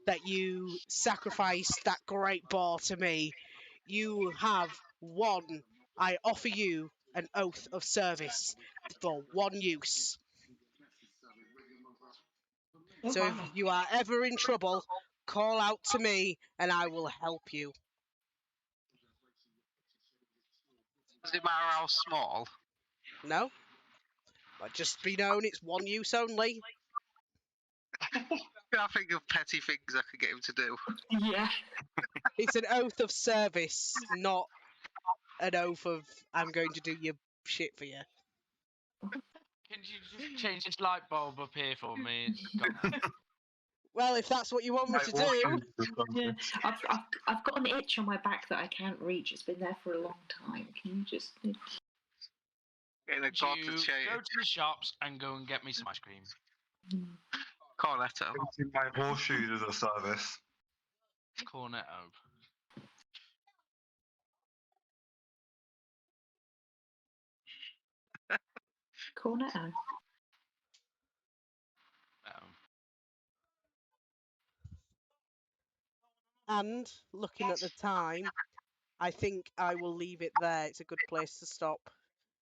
that you sacrificed that great boar to me, you have one. I offer you an oath of service for one use. So if you are ever in trouble, call out to me and I will help you. Does it matter how small? No? But just be known it's one use only. I think of petty things I could get him to do. Yeah. It's an oath of service, not an oath of I'm going to do your shit for you. Can you just change this light bulb up here for me? It's gone. Well, if that's what you want me to do. Yeah. I've got an itch on my back that I can't reach. It's been there for a long time. Can you just? Getting a You gauntlet go chain. to the shops and go and get me some ice cream. Cornetto. Using my horseshoes as a service. Cornetto. Cornetto. And looking at the time, I think I will leave it there. It's a good place to stop.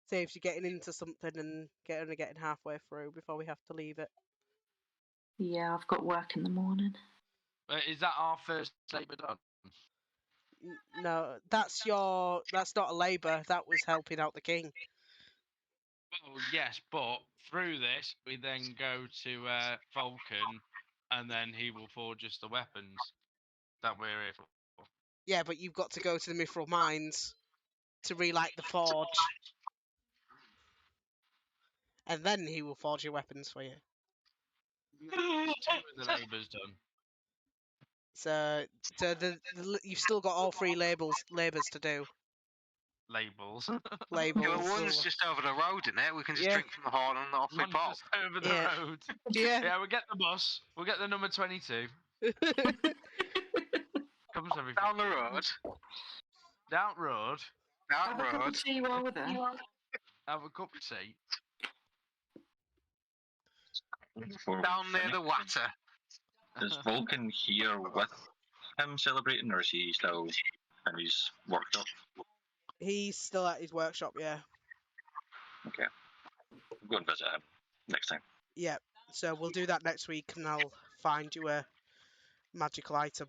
Saves you getting into something and only getting halfway through before we have to leave it. Yeah, I've got work in the morning. Is that our first labour done? No, that's not a labour. That was helping out the king. Well, yes, but through this, we then go to Vulcan, and then he will forge us the weapons that we're here for. Yeah, but you've got to go to the Mithril Mines to relight the forge. And then he will forge your weapons for you. Two of the labour's done. So you've still got all three labours to do. Labels. Labels. Yeah, well, one's just over the road, isn't it? We can just Yeah. drink from the horn and off we One's pop. just over the Yeah. road. Yeah. Yeah, we'll get the bus. We'll get the number 22. Comes everything. Down the road. Down road. Down Have a cup road. of tea while we're there. Have a cup of tea. Down near the water. Is Vulcan here with him celebrating, or is he still in his workshop? He's still at his workshop, yeah. Okay. We'll go and visit him next time. Yeah. So we'll do that next week and I'll find you a magical item.